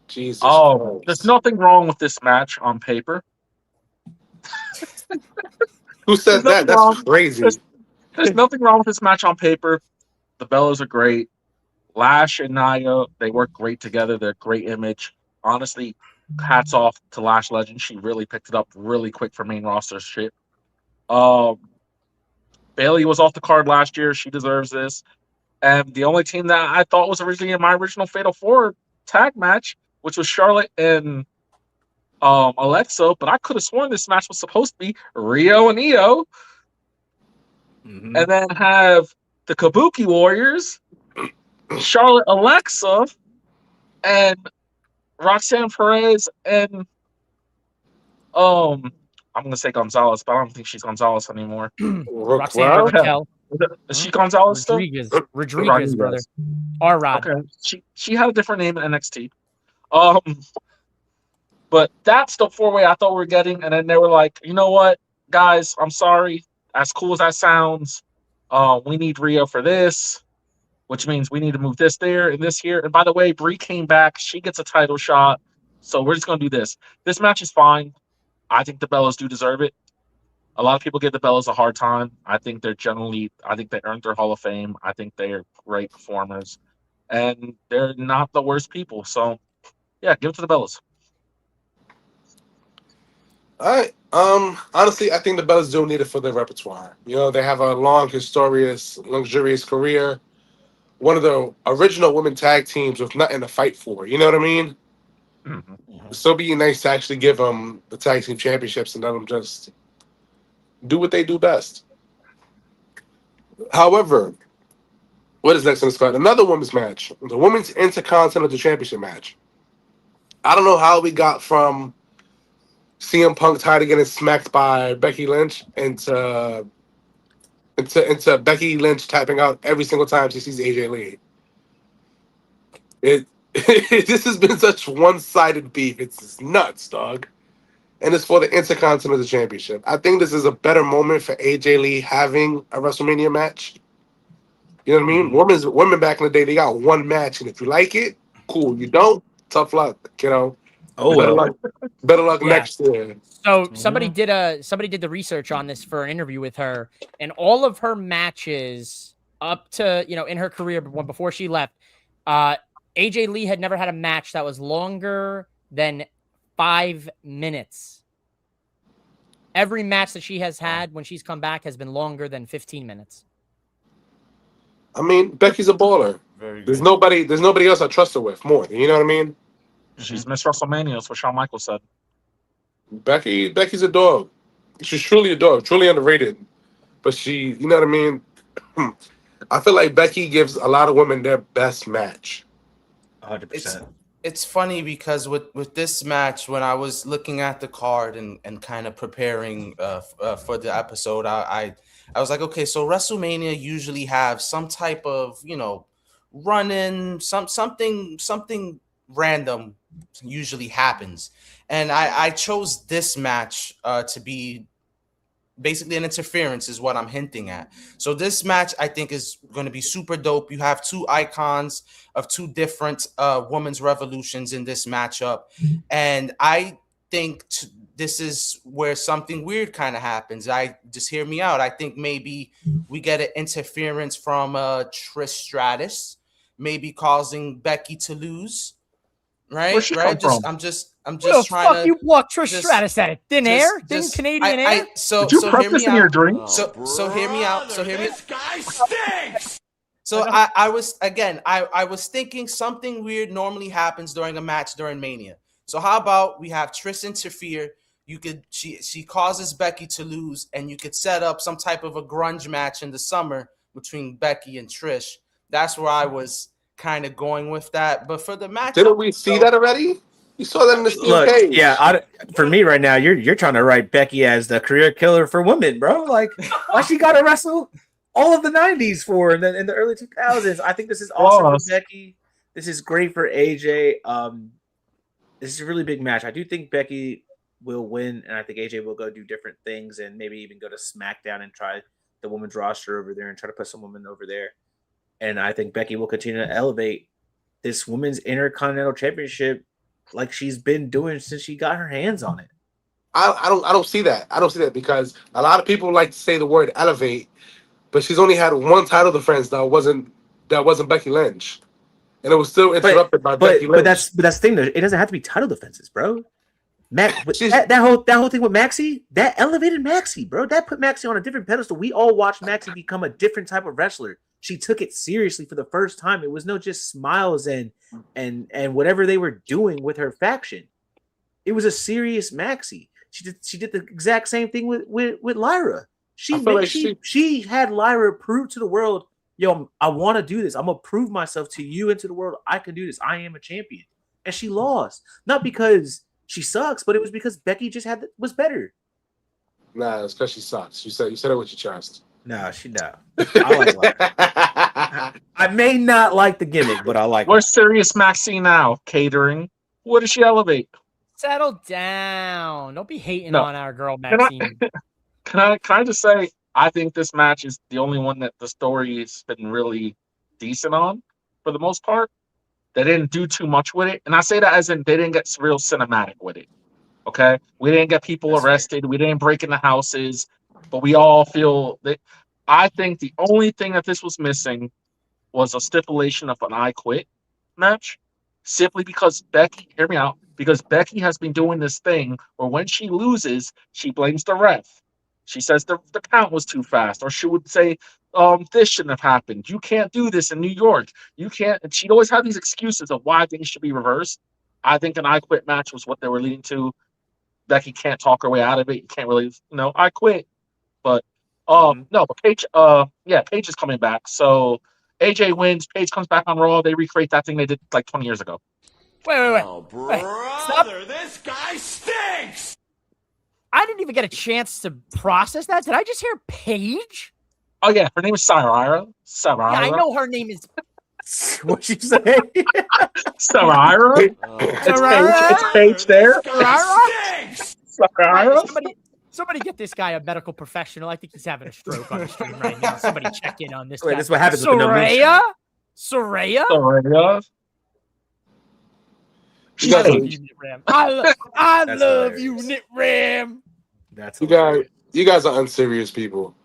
Speaker 2: Jesus
Speaker 3: Oh,
Speaker 2: Christ.
Speaker 3: there's nothing wrong with this match on paper.
Speaker 2: Who says that? That's crazy.
Speaker 3: There's nothing wrong with this match on paper. The Bellas are great. Lash and Nia, they work great together. They're a great image. Honestly, hats off to Lash Legend. She really picked it up really quick for main roster shit. Bayley was off the card last year. She deserves this. And the only team that I thought was originally in my original Fatal 4 tag match, which was Charlotte and Alexa, but I could have sworn this match was supposed to be Rio and Io. Mm-hmm. And then have the Kabuki Warriors, Charlotte, Alexa, and Roxanne Perez and I'm gonna say Gonzalez, but I don't think she's Gonzalez anymore.
Speaker 4: Roxanne Raquel.
Speaker 3: Is she Gonzalez still?
Speaker 4: Rodriguez, brother. R-Rod.
Speaker 3: Okay. She had a different name in NXT. But that's the four-way I thought we were getting, and then they were like, you know what, guys, I'm sorry. As cool as that sounds, we need Rhea for this, which means we need to move this there and this here. And by the way, Brie came back. She gets a title shot. So we're just going to do this. This match is fine. I think the Bellas do deserve it. A lot of people give the Bellas a hard time. I think they earned their Hall of Fame. I think they're great performers. And they're not the worst people. So, yeah, give it to the Bellas.
Speaker 2: All right. Honestly, I think the Bellas do need it for their repertoire. You know, they have a long, luxurious career. One of the original women tag teams with nothing to fight for. You know what I mean? Mm-hmm. So be nice to actually give them the tag team championships and let them just do what they do best. However, what is next on this card? Another women's match. The Women's Intercontinental Championship match. I don't know how we got from CM Punk tired of getting smacked by Becky Lynch into Becky Lynch tapping out every single time she sees AJ Lee. It this has been such one-sided beef. It's just nuts, dog. And it's for the Intercontinental Championship. I think this is a better moment for AJ Lee having a WrestleMania match. You know what I mean? Women back in the day, they got one match, and if you like it, cool. You don't, tough luck. You know.
Speaker 5: Oh
Speaker 2: Better
Speaker 5: well.
Speaker 2: luck. Better luck
Speaker 4: Yeah.
Speaker 2: next year.
Speaker 4: So somebody did the research on this for an interview with her, and all of her matches up to in her career before she left, AJ Lee had never had a match that was longer than 5 minutes. Every match that she has had when she's come back has been longer than 15 minutes.
Speaker 2: I mean, Becky's a baller.
Speaker 6: Very
Speaker 2: There's
Speaker 6: good.
Speaker 2: nobody else I trust her with more. You know what I mean?
Speaker 3: She's Miss WrestleMania. That's what Shawn Michaels said.
Speaker 2: Becky's a dog. She's truly a dog, truly underrated. But she, you know what I mean? I feel like Becky gives a lot of women their best match.
Speaker 5: 100%.
Speaker 6: It's funny because with this match, when I was looking at the card and kind of preparing for the episode, I was like, okay, so WrestleMania usually have some type of run-in, something random usually happens, and I chose this match to be basically an interference is what I'm hinting at. So this match I think is going to be super dope. You have two icons of two different women's revolutions in this matchup, and I think this is where something weird kind of happens. Just hear me out. I think maybe we get an interference from Trish Stratus, maybe causing Becky to lose. Right,
Speaker 3: Where's she come from?
Speaker 6: I'm just
Speaker 4: Where the
Speaker 6: trying
Speaker 4: fuck
Speaker 6: to.
Speaker 4: you block Trish Stratus at it? Thin air? Thin
Speaker 6: just-
Speaker 4: Canadian air?
Speaker 6: So
Speaker 3: Did you
Speaker 6: so
Speaker 3: prep
Speaker 6: hear me
Speaker 3: this in your
Speaker 6: out.
Speaker 3: drink?
Speaker 6: So hear me out. So hear me.
Speaker 1: This guy stinks.
Speaker 6: So I was thinking something weird normally happens during a match during Mania. So how about we have Trish interfere? She causes Becky to lose, and you could set up some type of a grunge match in the summer between Becky and Trish. That's where I was kind of going with that. But for the match,
Speaker 2: Didn't we see that already? You saw that in the Steel
Speaker 5: Look,
Speaker 2: Cage.
Speaker 5: yeah, for me right now, you're trying to write Becky as the career killer for women, bro. Like, why she got to wrestle all of the 90s for in the early 2000s? I think this is awesome for Becky. This is great for AJ. This is a really big match. I do think Becky will win, and I think AJ will go do different things and maybe even go to SmackDown and try the women's roster over there and try to put some women over there. And I think Becky will continue to elevate this women's Intercontinental Championship like she's been doing since she got her hands on it.
Speaker 2: I don't see that. I don't see that because a lot of people like to say the word elevate, but she's only had one title defense that wasn't Becky Lynch, and it was still interrupted by Becky Lynch.
Speaker 5: But that's the thing. Though. It doesn't have to be title defenses, bro. That whole thing with Maxie, that elevated Maxie, bro. That put Maxie on a different pedestal. We all watched Maxie become a different type of wrestler. She took it seriously for the first time. It was no just smiles and whatever they were doing with her faction. It was a serious Maxie. She did the exact same thing with Lyra. She had Lyra prove to the world, yo, I want to do this. I'm gonna prove myself to you and to the world. I can do this. I am a champion. And she lost. Not because she sucks, but it was because Becky just was better.
Speaker 2: Nah, it's because she sucks. You said it with your chest.
Speaker 5: No, she not. I like Lyra. I may not like the gimmick, but I like it.
Speaker 3: Where's Serious Maxine now? Catering. What does she elevate?
Speaker 4: Settle down. Don't be hating on our girl Maxine.
Speaker 3: Can I just say, I think this match is the only one that the story has been really decent on for the most part. They didn't do too much with it. And I say that as in they didn't get real cinematic with it. Okay? We didn't get people arrested. We didn't break into houses. But we all feel that. I think the only thing that this was missing was a stipulation of an I Quit match. Simply because Becky, hear me out, because Becky has been doing this thing where when she loses, she blames the ref. She says the count was too fast. Or she would say, this shouldn't have happened. You can't do this in New York. You can't. And she'd always have these excuses of why things should be reversed. I think an I Quit match was what they were leading to. Becky can't talk her way out of it. You can't really, I quit. But no, but Paige, Paige is coming back. So AJ wins. Paige comes back on Raw. They recreate that thing they did like 20 years ago.
Speaker 4: Wait.
Speaker 8: Oh,
Speaker 4: Wait, stop.
Speaker 8: brother, this guy stinks!
Speaker 4: I didn't even get a chance to process that. Did I just hear Paige?
Speaker 3: Oh yeah, her name is Sarah. Sarah.
Speaker 4: Yeah, I know her name is
Speaker 5: What you say?
Speaker 3: Sarah. It's Paige there.
Speaker 8: This guy stinks!
Speaker 3: Sarah.
Speaker 4: Somebody get this guy a medical professional. I think he's having a stroke on the stream right now. Somebody check in on this
Speaker 5: Wait,
Speaker 4: guy.
Speaker 5: this is what happens with the no moonshine.
Speaker 4: Soraya?
Speaker 3: Sarah.
Speaker 2: You guys,
Speaker 4: I love you, Nit Ram. I
Speaker 5: That's
Speaker 4: love you,
Speaker 5: hilarious.
Speaker 4: Nit Ram.
Speaker 5: That's
Speaker 2: you guys are unserious people.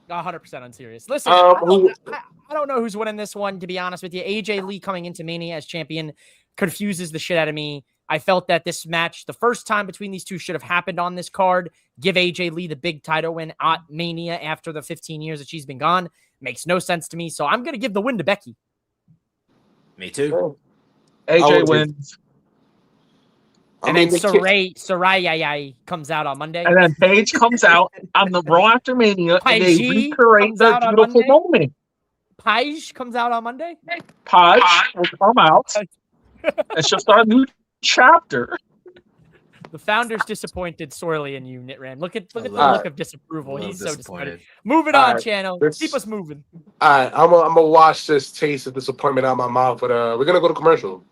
Speaker 4: 100% unserious. Listen,
Speaker 2: Who-
Speaker 4: I don't know who's winning this one, to be honest with you. AJ Lee coming into Mania as champion confuses the shit out of me. I felt that this match, the first time between these two, should have happened on this card. Give AJ Lee the big title win at Mania after the 15 years that she's been gone. Makes no sense to me. So I'm going to give the win to Becky.
Speaker 5: Me too.
Speaker 3: AJ wins.
Speaker 4: And then Saraya comes out on Monday.
Speaker 3: And then Paige comes out on the Raw after Mania and they
Speaker 4: Paige
Speaker 3: recreate
Speaker 4: comes
Speaker 3: their
Speaker 4: out on
Speaker 3: beautiful
Speaker 4: Monday?
Speaker 3: moment.
Speaker 4: Paige comes out on Monday.
Speaker 3: Paige will come out and she'll start a new chapter.
Speaker 4: The founder's disappointed sorely in you, Nitram. Look at the
Speaker 2: love
Speaker 4: look of disapproval.
Speaker 5: it.
Speaker 4: He's so disappointed.
Speaker 5: Disappointed.
Speaker 4: Moving
Speaker 2: All
Speaker 4: on,
Speaker 2: right,
Speaker 4: channel.
Speaker 2: let's-
Speaker 4: Keep us moving.
Speaker 2: All right, I'm gonna wash this taste of disappointment out of my mouth, but we're gonna go to commercial.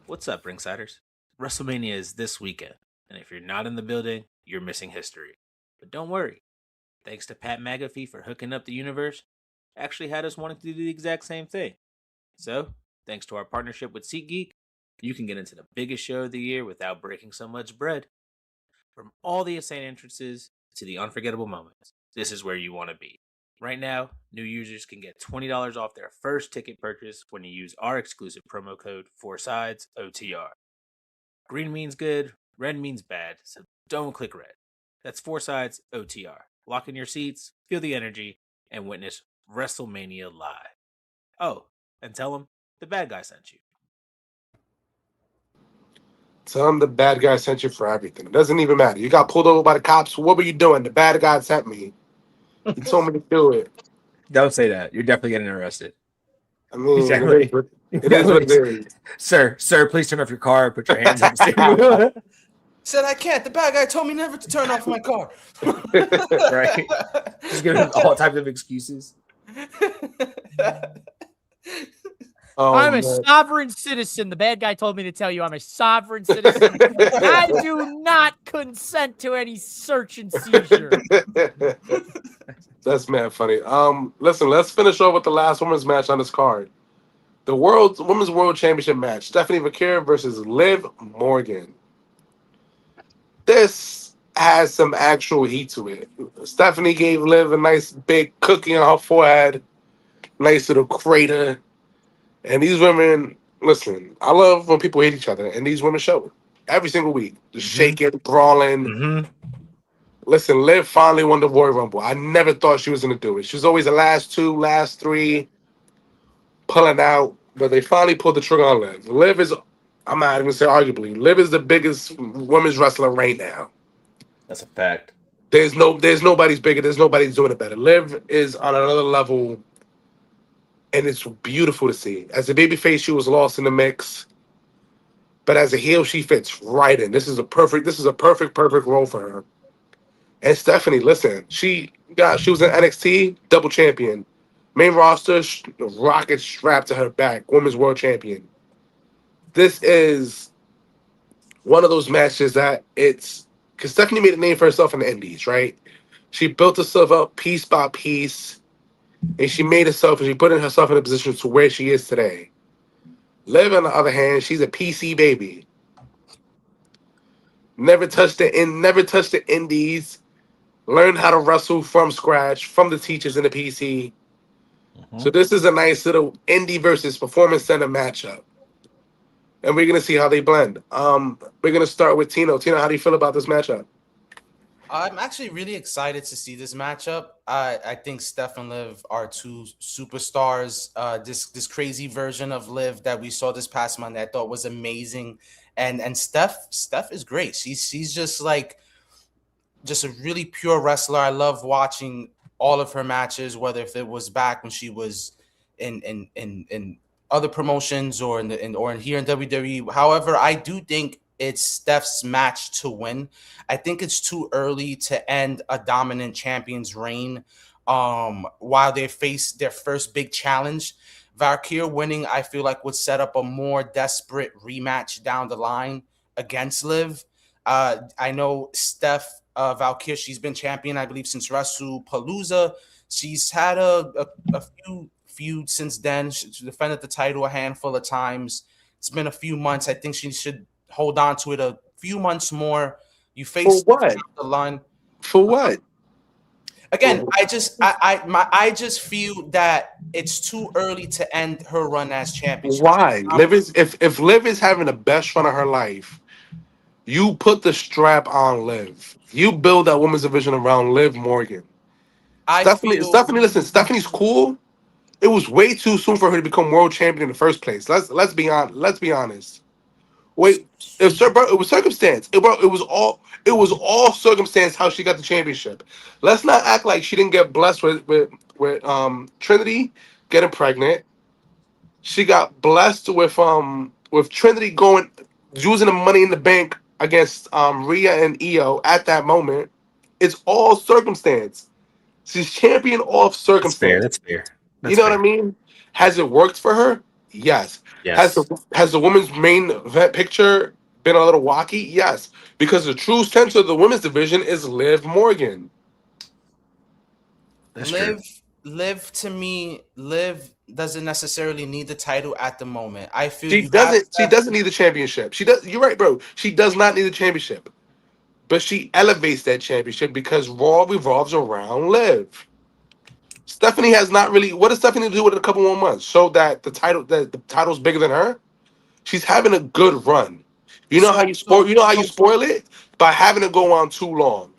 Speaker 5: What's up, Ringsiders? WrestleMania is this weekend, and if you're not in the building, you're missing history. But don't worry. Thanks to Pat McAfee for hooking up the universe, actually had us wanting to do the exact same thing. So, thanks to our partnership with SeatGeek, you can get into the biggest show of the year without breaking so much bread. From all the insane entrances to the unforgettable moments, this is where you want to be. Right now, new users can get $20 off their first ticket purchase when you use our exclusive promo code 4SIDESOTR. Green means good, red means bad, so don't click red. That's 4SIDESOTR. Lock in your seats, feel the energy, and witness WrestleMania live. Oh, and tell them the bad guy sent you.
Speaker 2: Tell him the bad guy sent you for everything. It doesn't even matter. You got pulled over by the cops. What were you doing? The bad guy sent me. He told me to do it.
Speaker 5: Don't say that. You're definitely getting arrested.
Speaker 2: I mean,
Speaker 5: Exactly.
Speaker 2: it is what it is.
Speaker 5: Sir, please turn off your car. Put your hands on the steering wheel.
Speaker 6: Said I can't. The bad guy told me never to turn off my car.
Speaker 5: Right? Just giving him all types of excuses.
Speaker 2: Oh,
Speaker 4: I'm a
Speaker 2: man.
Speaker 4: sovereign citizen. The bad guy told me to tell you I'm a sovereign citizen. I do not consent to any search and seizure.
Speaker 2: That's mad funny. Listen, let's finish off with the last women's match on this card. The Women's World Championship match. Stephanie Vaquer versus Liv Morgan. This has some actual heat to it. Stephanie gave Liv a nice big cookie on her forehead. Nice little crater. And these women, listen, I love when people hate each other, and these women show it every single week. Just shaking, brawling.
Speaker 5: Mm-hmm.
Speaker 2: Listen, Liv finally won the Royal Rumble. I never thought she was going to do it. She was always the last two, last three, pulling out, but they finally pulled the trigger on Liv. Liv is, I'm not even going to say arguably, Liv is the biggest women's wrestler right now.
Speaker 5: That's a fact.
Speaker 2: There's nobody's bigger. There's nobody's doing it better. Liv is on another level. And it's beautiful to see. As a babyface, she was lost in the mix. But as a heel, she fits right in. This is a perfect role for her. And Stephanie, listen, she was in NXT, double champion. Main roster, rocket strapped to her back, women's world champion. This is one of those matches that because Stephanie made a name for herself in the Indies, right? She built herself up piece by piece. And she made herself, and she put herself in a position to where she is today. Liv, on the other hand, she's a PC baby. Never touched the indies. Learned how to wrestle from scratch, from the teachers in the PC.
Speaker 5: Mm-hmm.
Speaker 2: So this is a nice little indie versus performance center matchup. And we're going to see how they blend. We're going to start with Tino. Tino, how do you feel about this matchup?
Speaker 6: I'm actually really excited to see this matchup. I think Steph and Liv are two superstars. This crazy version of Liv that we saw this past Monday, I thought was amazing. And Steph is great. She's just a really pure wrestler. I love watching all of her matches, whether if it was back when she was in other promotions or in here in WWE. However, I do think it's Steph's match to win. I think it's too early to end a dominant champion's reign while they face their first big challenge. Vaquer winning, I feel like, would set up a more desperate rematch down the line against Liv. I know Steph Vaquer, she's been champion, I believe, since WrestlePalooza. She's had a few feuds since then. She defended the title a handful of times. It's been a few months. I think she should hold on to it a few months more. You face
Speaker 2: For what?
Speaker 6: the line.
Speaker 2: For what?
Speaker 6: Again, I just feel that it's too early to end her run as champion.
Speaker 2: Why? If Liv is having the best run of her life, you put the strap on Liv. You build that women's division around Liv Morgan. Stephanie, listen, Stephanie's cool. It was way too soon for her to become world champion in the first place. Let's be honest. Wait, it was circumstance. It was all circumstance how she got the championship. Let's not act like she didn't get blessed with Trinity getting pregnant. She got blessed with Trinity using the Money in the Bank against Rhea and Io at that moment. It's all circumstance. She's champion off circumstance.
Speaker 5: That's fair.
Speaker 2: You know what I mean? Has it worked for her? Yes.
Speaker 5: Yes.
Speaker 2: Has the women's main event picture been a little wacky? Yes. Because the true center of the women's division is Liv Morgan.
Speaker 5: That's true.
Speaker 6: Liv to me, Liv doesn't necessarily need the title at the moment. I feel
Speaker 2: She doesn't need the championship. You're right, bro. She does not need the championship. But she elevates that championship because Raw revolves around Liv. Stephanie has not really. What does Stephanie do with it a couple more months? Show that the title's bigger than her. She's having a good run. You know how you spoil it by having it go on too long.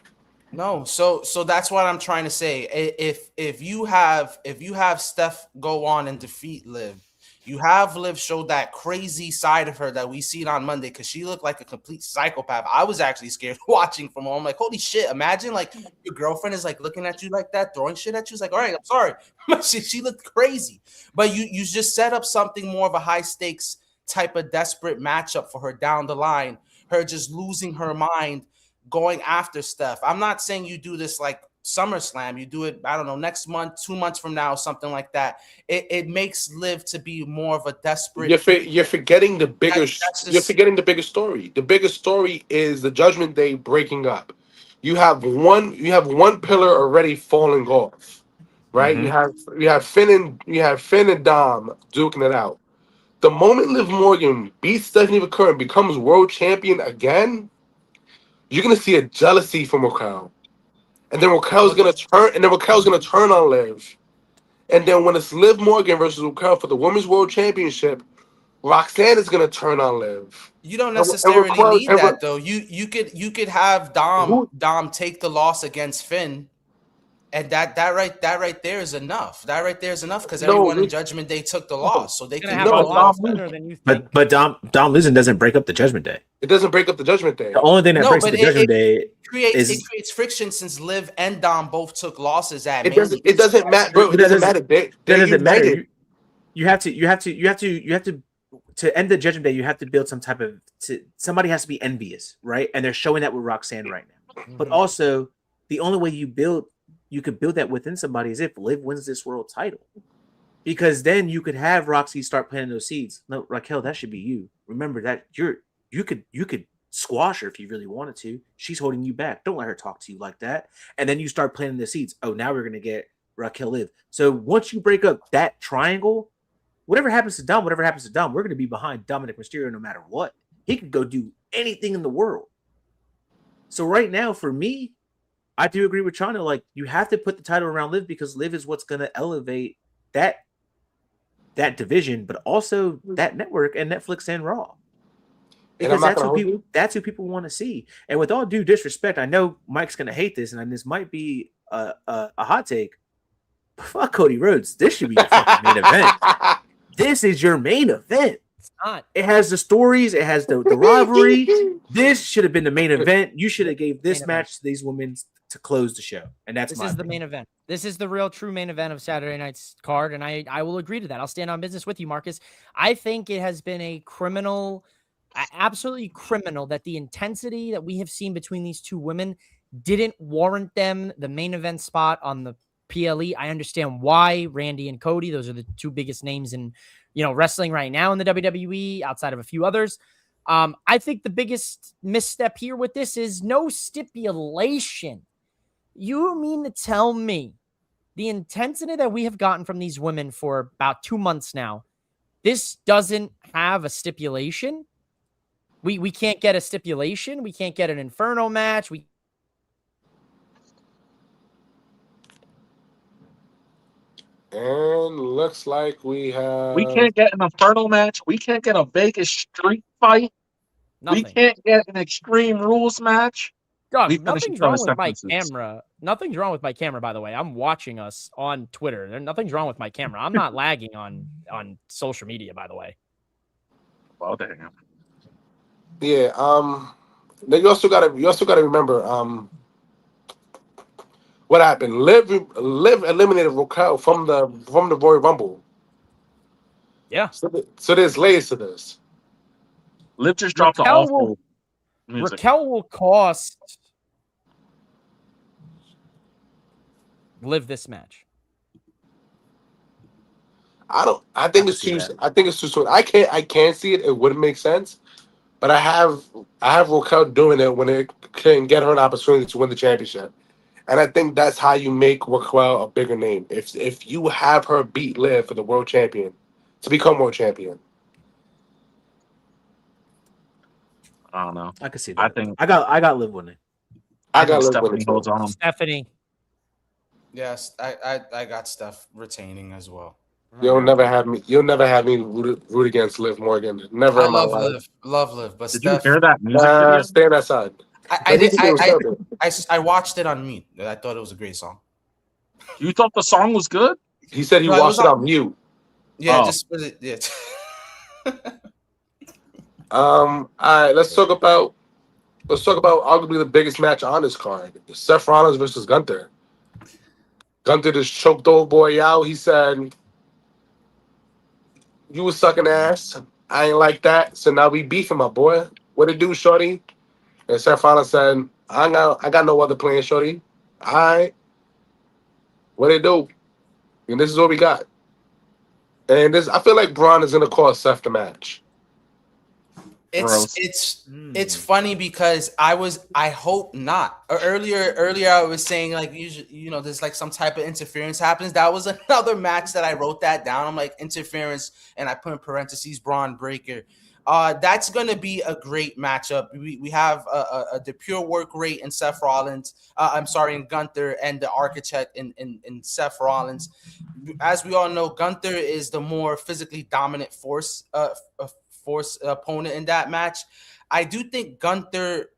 Speaker 6: No, so that's what I'm trying to say. If you have Steph go on and defeat Liv, you have Liv show that crazy side of her that we seen on Monday because she looked like a complete psychopath. I was actually scared watching from home. Like, holy shit! Imagine like your girlfriend is like looking at you like that, throwing shit at you. It's like, all right, I'm sorry. she looked crazy, but you just set up something more of a high stakes type of desperate matchup for her down the line. Her just losing her mind, going after Steph. I'm not saying you do this like SummerSlam. You do it, I don't know, next month, 2 months from now, something like that. It makes Liv to be more of a desperate.
Speaker 2: You're forgetting the bigger. You're forgetting the bigger story. The biggest story is the Judgment Day breaking up. You have one pillar already falling off, right?
Speaker 5: Mm-hmm.
Speaker 2: You have Finn and Dom duking it out. The moment Liv Morgan beats Stephanie Vaquer and becomes world champion again, you're gonna see a jealousy from Raquel. And then Raquel's gonna turn on Liv. And then when it's Liv Morgan versus Raquel for the Women's World Championship, Roxanne is gonna turn on Liv.
Speaker 6: You don't necessarily need that though. You could have Dom take the loss against Finn, and that right there is enough. That right there is enough because everyone in Judgment Day took the loss, so they can
Speaker 4: have a lot sooner than you think.
Speaker 5: But Dom losing doesn't break up the Judgment Day.
Speaker 2: It doesn't break up the Judgment Day.
Speaker 5: The only thing that breaks up the Judgment Day
Speaker 6: creates friction since Liv and Dom both took losses at
Speaker 2: It doesn't matter, bro. It doesn't matter. That
Speaker 5: doesn't matter. You have to end the Judgment Day. You have to build some type of. Somebody has to be envious, right? And they're showing that with Roxanne right now. Mm-hmm. But also, the only way you could build that within somebody is if Liv wins this world title, because then you could have Roxy start planting those seeds. No, Raquel, that should be you. Remember that you could squash her if you really wanted to. She's holding you back. Don't let her talk to you like that. And then you start planting the seeds. Oh, now we're gonna get Raquel Liv. So once you break up that triangle, whatever happens to Dom, we're gonna be behind Dominic Mysterio no matter what. He could go do anything in the world. So right now, for me, I do agree with Chana. Like, you have to put the title around Liv because Liv is what's going to elevate that division, but also that network and Netflix and Raw. Because that's who people want to see. And with all due disrespect, I know Mike's going to hate this, and this might be a hot take. But fuck Cody Rhodes. This should be your fucking main event. This is your main event.
Speaker 4: It's not.
Speaker 5: It has the stories. It has the rivalry. This should have been the main event. You should have gave this match to these women to close the show. And this is
Speaker 4: the main event. This is the real true main event of Saturday night's card, and I will agree to that. I'll stand on business with you, Marcus. I think it has been a criminal, absolutely criminal, that the intensity that we have seen between these two women didn't warrant them the main event spot on the PLE. I understand why. Randy and Cody, those are the two biggest names in, wrestling right now in the WWE, outside of a few others. I think the biggest misstep here with this is no stipulation. You mean to tell me the intensity that we have gotten from these women for about 2 months now, this doesn't have a stipulation? We can't get a stipulation. We can't get an Inferno match.
Speaker 2: And looks like we
Speaker 3: can't get an Inferno match. We can't get a Vegas street fight.
Speaker 4: Nothing.
Speaker 3: We can't get an Extreme Rules match.
Speaker 4: Doug,
Speaker 3: We finish
Speaker 4: nothing's
Speaker 3: each other's
Speaker 4: wrong with my
Speaker 3: sentences.
Speaker 4: camera. Nothing's wrong with my camera, by the way. I'm watching us on Twitter. Nothing's wrong with my camera. I'm not lagging on social media, by the way.
Speaker 3: Well, damn.
Speaker 2: Yeah. Then you also gotta remember what happened. Liv eliminated Raquel from the Royal Rumble.
Speaker 4: Yeah.
Speaker 2: So there's layers to this.
Speaker 3: Liv just dropped the awful music.
Speaker 4: Raquel will cost Liv this match.
Speaker 2: I think it's too soon. I can't see it. It wouldn't make sense. But I have Raquel doing it when it can get her an opportunity to win the championship. And I think that's how you make Raquel a bigger name. If you have her beat Liv for the world champion, to become world champion.
Speaker 3: I don't know.
Speaker 5: I can see that.
Speaker 3: I think
Speaker 5: I got Liv winning.
Speaker 2: I got Liv
Speaker 3: Stephanie
Speaker 2: winning.
Speaker 3: holds on.
Speaker 4: Stephanie.
Speaker 6: Yes, I got Steph retaining as well.
Speaker 2: You'll never have me root against Liv Morgan. Never
Speaker 6: I
Speaker 2: in my
Speaker 6: love
Speaker 2: life.
Speaker 6: Liv, but
Speaker 3: Did
Speaker 6: Steph,
Speaker 3: you hear that music video?
Speaker 2: Stay on that side.
Speaker 6: I watched it on mute. I thought it was a great song.
Speaker 3: You thought the song was good?
Speaker 2: He said he
Speaker 6: No, it
Speaker 2: watched
Speaker 6: was
Speaker 2: it on mute.
Speaker 6: Yeah,
Speaker 3: Oh.
Speaker 6: just yeah.
Speaker 2: All right, let's talk about arguably the biggest match on this card. Seth Rollins versus Gunther. Gunther just choked old boy out. He said, "You was sucking ass. I ain't like that. So now we beefing, my boy. What it do, shorty?" And Seth Rollins said, I got no other plan, shorty. All right. What it do? And this is what we got. And I feel like Braun is gonna cost Seth the match.
Speaker 6: It's funny because I hope not. Earlier I was saying like usually there's like some type of interference happens. That was another match that I wrote that down. I'm like interference and I put in parentheses Braun Breaker. That's gonna be a great matchup. We have the pure work rate in Seth Rollins. In Gunther, and the architect in Seth Rollins. As we all know, Gunther is the more physically dominant force opponent in that match. I do think Gunther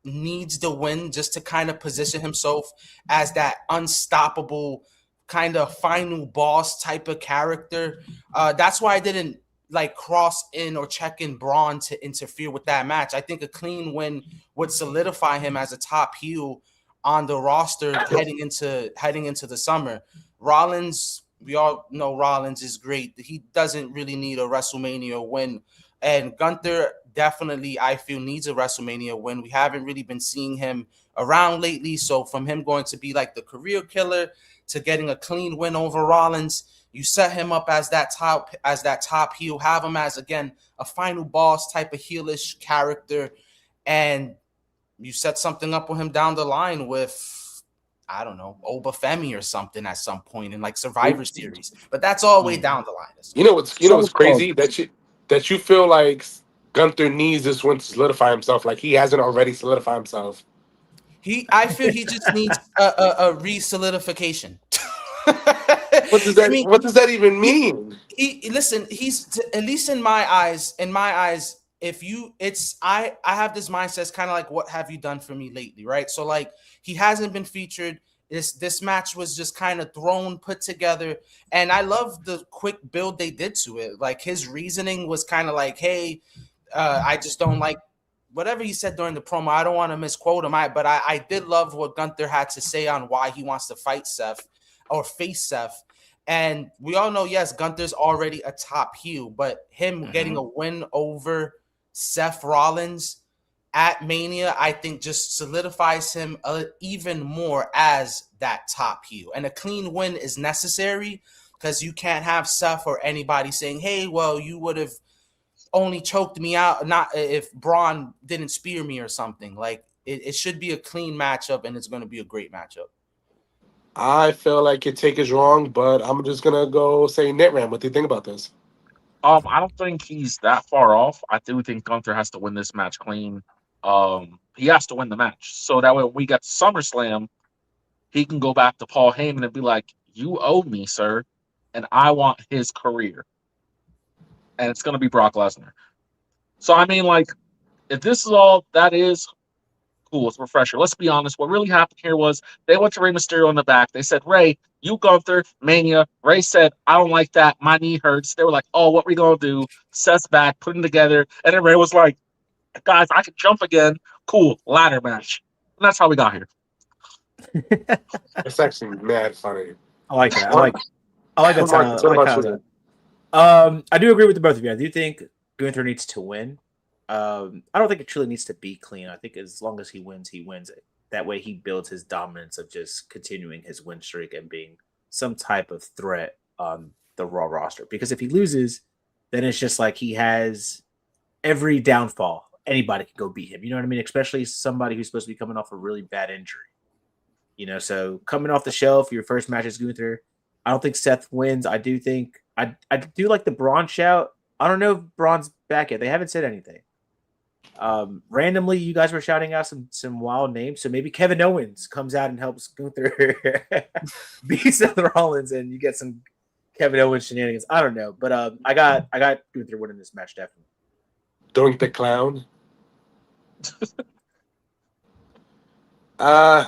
Speaker 6: needs the win just to kind of position himself as that unstoppable kind of final boss type of character. That's why I didn't like cross in or check in Braun to interfere with that match. I think a clean win would solidify him as a top heel on the roster heading into the summer. Rollins, we all know Rollins is great. He doesn't really need a WrestleMania win. And Gunther definitely, I feel, needs a WrestleMania win. We haven't really been seeing him around lately. So from him going to be like the career killer to getting a clean win over Rollins, you set him up as that top heel, have him as, again, a final boss type of heelish character. And you set something up with him down the line with, I don't know, Oba Femi or something at some point in like Survivor Series. But that's all way down the line.
Speaker 2: You know what's crazy? That you feel like Gunther needs this win to solidify himself, like he hasn't already solidified himself.
Speaker 6: I feel he just needs a re-solidification.
Speaker 2: What does that even mean?
Speaker 6: He's at least in my eyes. I have this mindset. It's kind of like, what have you done for me lately, right? So like he hasn't been featured. This match was just kind of put together, and I love the quick build they did to it. Like his reasoning was kind of like, hey, I just don't like whatever he said during the promo, I don't want to misquote him. But I did love what Gunther had to say on why he wants to fight Seth or face Seth. And we all know, yes, Gunther's already a top heel, but him getting a win over Seth Rollins at Mania, I think just solidifies him even more as that top heel. And a clean win is necessary because you can't have Seth or anybody saying, hey, well, you would have only choked me out, not if Braun didn't spear me or something. Like, it should be a clean matchup, and it's going to be a great matchup.
Speaker 2: I feel like your take is wrong, but I'm just gonna go say Nitram. What do you think about this?
Speaker 3: I don't think he's that far off. I do think Gunther has to win this match clean. He has to win the match. So that way when we get to SummerSlam, he can go back to Paul Heyman and be like, you owe me, sir, and I want his career. And it's gonna be Brock Lesnar. So I mean, like, if this is all that is, cool, it's a refresher. Let's be honest. What really happened here was they went to Rey Mysterio in the back. They said, Rey, you Gunther, Mania. Rey said, I don't like that. My knee hurts. They were like, oh, what we going to do? Seth's back, put them together. And then Rey was like, guys, I can jump again. Cool, ladder match. And that's how we got here.
Speaker 2: It's actually mad funny.
Speaker 5: I like that. I like that. I do agree with the both of you. I do think Gunther needs to win. I don't think it truly needs to be clean. I think as long as he wins it. That way he builds his dominance of just continuing his win streak and being some type of threat on the Raw roster. Because if he loses, then it's just like he has every downfall. Anybody can go beat him. You know what I mean? Especially somebody who's supposed to be coming off a really bad injury. You know, so coming off the shelf, your first match is Gunther. I don't think Seth wins. I do think I do like the Braun shout. I don't know if Braun's back yet. They haven't said anything. Randomly, you guys were shouting out some wild names, so maybe Kevin Owens comes out and helps Gunther beat Seth Rollins, and you get some Kevin Owens shenanigans. I don't know, but I got Gunther winning this match definitely.
Speaker 2: Doink the Clown. All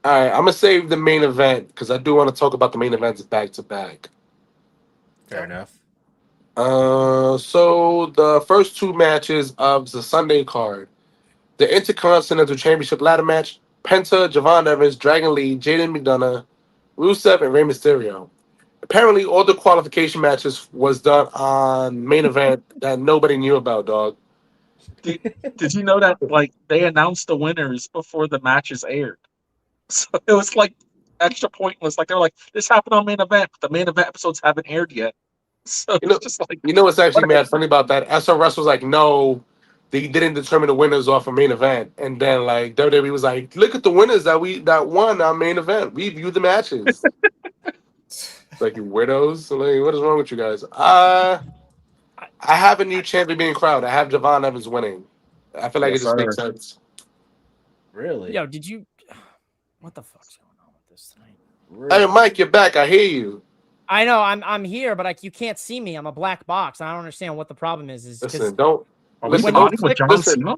Speaker 2: right, I'm gonna save the main event because I do want to talk about the main events back to back.
Speaker 5: Fair enough.
Speaker 2: So the first two matches of the Sunday card, the Intercontinental Championship ladder match, Penta, Javon Evans, Dragon Lee, Jaden McDonough, Rusev, and Rey Mysterio. Apparently, all the qualification matches was done on main event that nobody knew about, dog.
Speaker 3: Did you know that, like, they announced the winners before the matches aired? So it was like extra pointless. Like, they were like, this happened on main event, but the main event episodes haven't aired yet. So it's just like,
Speaker 2: You know what's actually mad funny about that? SRS was like, no, they didn't determine the winners off a main event, and then like WWE was like, look at the winners that won our main event. We viewed the matches. Like, you weirdos. Like, what is wrong with you guys? I have a new champion being crowned. I have Javon Evans winning. I feel like
Speaker 3: Yes,
Speaker 2: it just
Speaker 3: sir.
Speaker 2: makes sense.
Speaker 5: Really?
Speaker 4: Yo, did you? What the fuck's going on with this tonight?
Speaker 5: Really?
Speaker 2: Hey, Mike, you're back. I hear you.
Speaker 4: I know I'm here, but you can't see me. I'm a black box. I don't understand what the problem is.
Speaker 2: Listen, don't
Speaker 3: are we
Speaker 2: listen.
Speaker 3: fighting with
Speaker 2: Don't,
Speaker 3: John
Speaker 2: listen,
Speaker 3: Cena?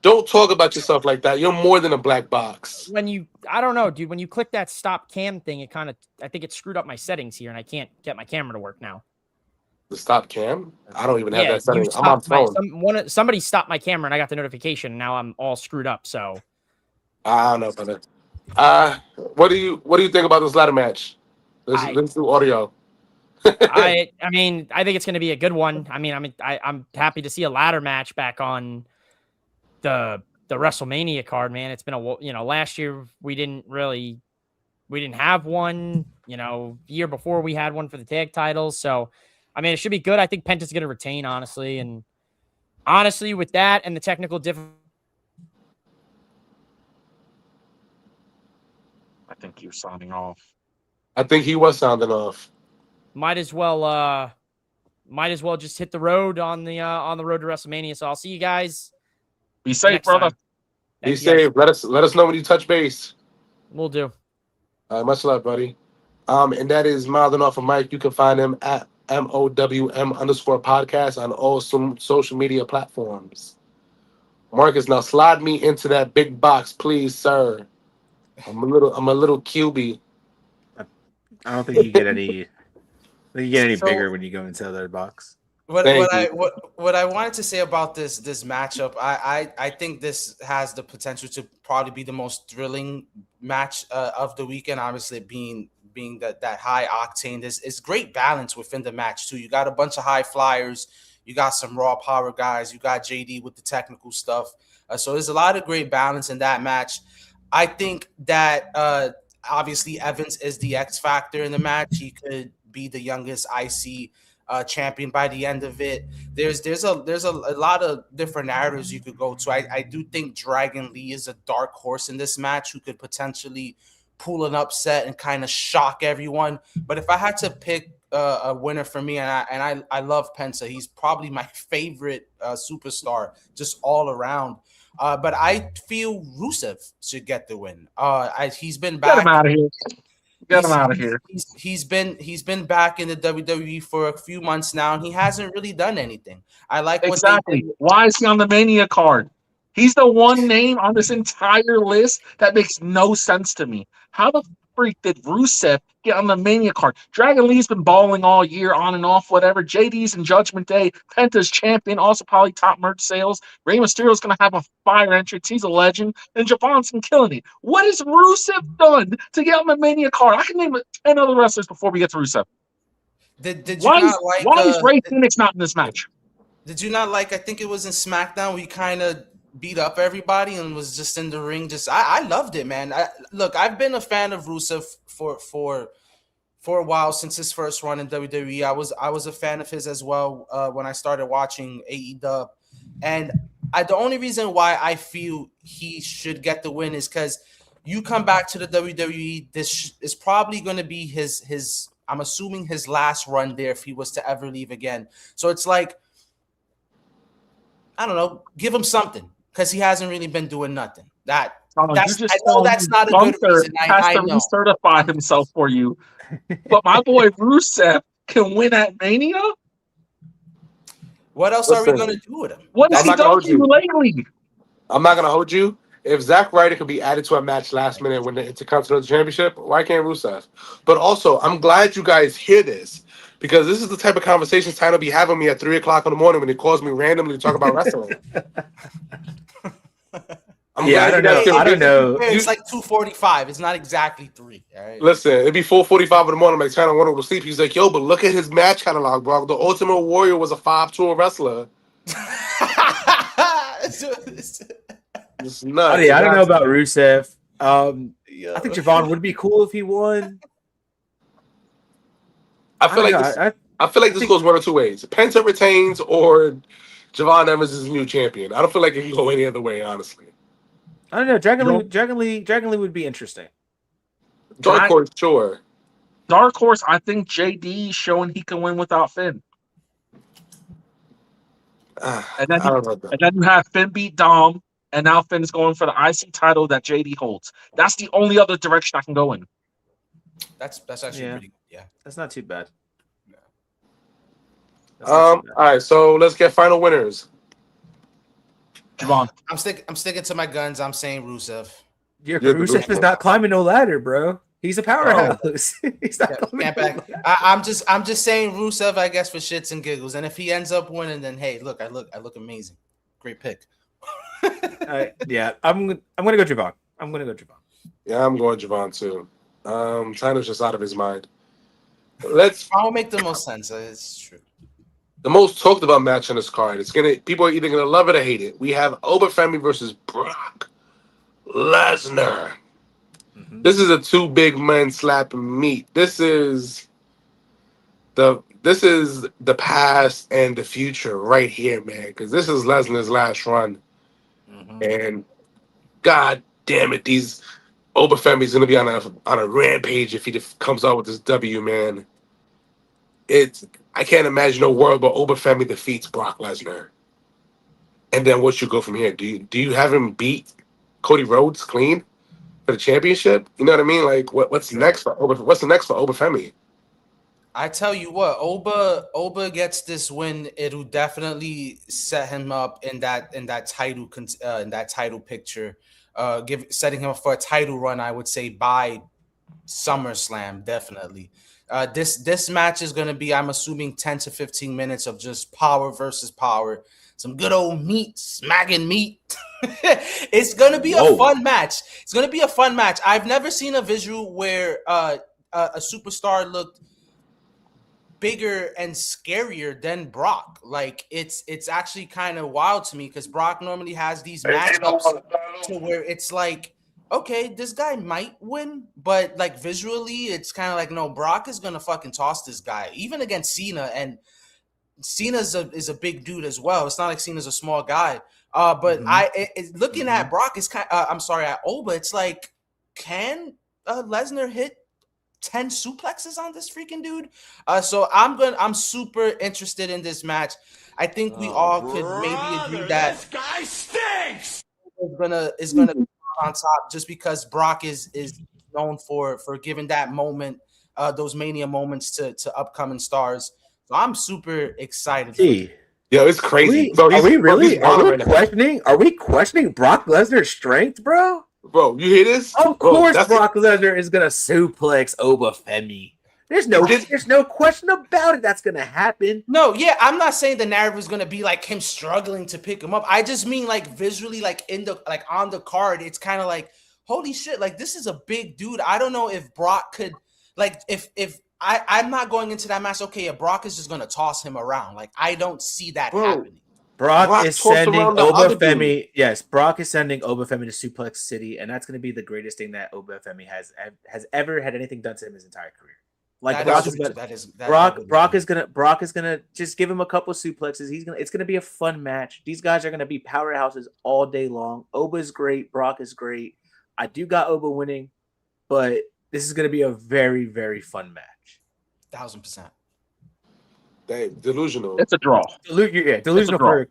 Speaker 2: don't talk about yourself like that. You're more than a black box.
Speaker 4: I don't know, dude. When you click that stop cam thing, I think it screwed up my settings here, and I can't get my camera to work now.
Speaker 2: The stop cam? I don't even have that
Speaker 4: you
Speaker 2: setting. I'm on
Speaker 4: stopped
Speaker 2: phone.
Speaker 4: somebody stopped my camera, and I got the notification. And now I'm all screwed up. So
Speaker 2: I don't know, brother. What do you think about this ladder match? Let's do audio.
Speaker 4: I mean, I think it's going to be a good one. I mean, I'm happy to see a ladder match back on the WrestleMania card, man. It's been last year we didn't have one. Year before we had one for the tag titles. So, I mean, it should be good. I think Penta's going to retain, honestly, and with that and the technical difficulty.
Speaker 3: I think you're signing off.
Speaker 2: I think he was sounding off.
Speaker 4: Might as well just hit the road on the road to WrestleMania. So I'll see you guys.
Speaker 3: Be safe,
Speaker 4: next
Speaker 3: brother.
Speaker 4: time.
Speaker 2: Be
Speaker 4: Thank you, guys.
Speaker 2: safe. Let us know when you touch base.
Speaker 4: We'll do.
Speaker 2: Much love, buddy. And that is Milding Off of Mike. You can find him at MOWM_podcast on all social media platforms. Marcus, now slide me into that big box, please, sir. I'm a little QB.
Speaker 5: I don't think you get any. I think you get any bigger when you go into the other box.
Speaker 2: Thank you.
Speaker 6: What I wanted to say about this matchup, I think this has the potential to probably be the most thrilling match of the weekend. Obviously, being that high octane, there's great balance within the match too. You got a bunch of high flyers, you got some raw power guys, you got JD with the technical stuff. So there's a lot of great balance in that match. I think that obviously Evans is the X factor in the match. He could be the youngest IC champion by the end of it. There's a lot of different narratives you could go to. I do think Dragon Lee is a dark horse in this match who could potentially pull an upset and kind of shock everyone. But if I had to pick a winner for me, and I love Penta, he's probably my favorite superstar just all around. But I feel Rusev should get the win. He's been back.
Speaker 3: Get him out of here. Get him out of here.
Speaker 6: He's been back in the WWE for a few months now, and he hasn't really done anything. I like
Speaker 3: exactly. Why is he on the Mania card? He's the one name on this entire list that makes no sense to me. How the freak did Rusev get on the Mania card? Dragon Lee's been balling all year, on and off, whatever. JD's in Judgment Day. Penta's champion, also probably top merch sales. Rey Mysterio's going to have a fire entrance. He's a legend. And Javon's been killing it. What has Rusev done to get on the Mania card? I can name 10 other wrestlers before we get to Rusev. Why is Rey Fenix not in this match?
Speaker 6: Did you not like, I think it was in SmackDown, we kind of beat up everybody and was just in the ring. I loved it, man. Look, I've been a fan of Rusev for a while, since his first run in WWE. I was a fan of his as well when I started watching AEW. And the only reason why I feel he should get the win is because you come back to the WWE, this is probably going to be his I'm assuming his last run there if he was to ever leave again. So it's like, I don't know, give him something, because he hasn't really been doing nothing. I know that's not a good reason.
Speaker 3: I know. Recertify himself for you. But my boy Rusev can win at Mania?
Speaker 6: What else are we going to do with him?
Speaker 3: What has he done to you lately?
Speaker 2: I'm not going to hold you. If Zack Ryder could be added to a match last minute when the Intercontinental Championship, why can't Rusev? But also, I'm glad you guys hear this, because this is the type of conversations Tyler be having me at 3 o'clock in the morning when he calls me randomly to talk about wrestling.
Speaker 5: I don't know.
Speaker 6: It's like 2:45. It's not exactly 3. All right?
Speaker 2: Listen, it'd be 4:45 in the morning. I'm like, trying to want to sleep. He's like, yo, but look at his match catalog, bro. The Ultimate Warrior was a 5-tour wrestler. It's nuts.
Speaker 5: I don't know about Rusev. I think Javon would be cool if he won.
Speaker 2: I feel like this goes one of two ways. Penta retains or Javon Evans is the new champion. I don't feel like it can go any other way, honestly.
Speaker 5: I don't know. Dragon Lee would be interesting.
Speaker 2: Dark Horse, sure.
Speaker 3: Dark Horse, I think JD showing he can win without Finn. And then you have Finn beat Dom, and now Finn is going for the IC title that JD holds. That's the only other direction I can go in.
Speaker 6: That's actually pretty good. Yeah.
Speaker 5: That's not too bad.
Speaker 2: All right, so let's get final winners.
Speaker 3: Javon.
Speaker 6: I'm sticking to my guns. I'm saying Rusev.
Speaker 5: Rusev is not climbing no ladder, bro. He's a powerhouse. He's not climbing no ladder.
Speaker 6: I'm just saying Rusev, I guess, for shits and giggles. And if he ends up winning, then hey, look, I look amazing. Great pick.
Speaker 5: Yeah, I'm gonna go Javon.
Speaker 2: Yeah, I'm going Javon too. Tyler's just out of his mind.
Speaker 6: I'll make the most sense. It's true.
Speaker 2: The most talked about match on this card. People are either gonna love it or hate it. We have Femi versus Brock Lesnar. Mm-hmm. This is a 2 big men slapping meat. This is the past and the future right here, man. Because this is Lesnar's last run, and God damn it, these Femi's gonna be on a rampage if he comes out with this W, man. I can't imagine a world where Femi defeats Brock Lesnar. And then what you go from here? Do you have him beat Cody Rhodes clean for the championship? You know what I mean? Like what's next for Femi?
Speaker 6: I tell you what, Oba gets this win. It'll definitely set him up in that title picture. Setting him up for a title run, I would say by SummerSlam, definitely. This match is going to be, I'm assuming, 10 to 15 minutes of just power versus power. Some good old meat, smacking meat. It's going to be a fun match. It's going to be a fun match. I've never seen a visual where a superstar looked bigger and scarier than Brock. Like, it's actually kind of wild to me because Brock normally has these matchups to where it's like, okay, this guy might win, but like visually, it's kind of like, no, Brock is gonna fucking toss this guy, even against Cena, and Cena is a big dude as well. It's not like Cena's a small guy. But looking at Brock is I'm sorry, at Oba, it's like, can Lesnar hit 10 suplexes on this freaking dude? So I'm super interested in this match. I think we all could maybe agree that
Speaker 8: this guy stinks.
Speaker 6: is gonna be on top just because Brock is known for giving that moment, those Mania moments to upcoming stars. So I'm super excited.
Speaker 2: Yo, it's crazy.
Speaker 5: Are we questioning Brock Lesnar's strength, bro?
Speaker 2: Bro, you hear this?
Speaker 5: Of course, Brock Lesnar is gonna suplex Oba Femi. There's no question about it. That's gonna happen.
Speaker 6: No, yeah, I'm not saying the narrative is gonna be like him struggling to pick him up. I just mean like visually, like on the card, it's kind of like, holy shit, like this is a big dude. I don't know if Brock could, like, if I'm not going into that match. Okay, if Brock is just gonna toss him around, like I don't see that happening.
Speaker 5: Brock is sending Oba Femi. Yes, Brock is sending Oba Femi to Suplex City, and that's going to be the greatest thing that Oba Femi has ever had anything done to him his entire career. Like Brock is gonna just give him a couple suplexes. It's gonna be a fun match. These guys are gonna be powerhouses all day long. Oba's great. Brock is great. I do got Oba winning, but this is gonna be a very, very fun match.
Speaker 6: 1000%.
Speaker 2: Delusional.
Speaker 3: It's a draw.
Speaker 5: Delusional for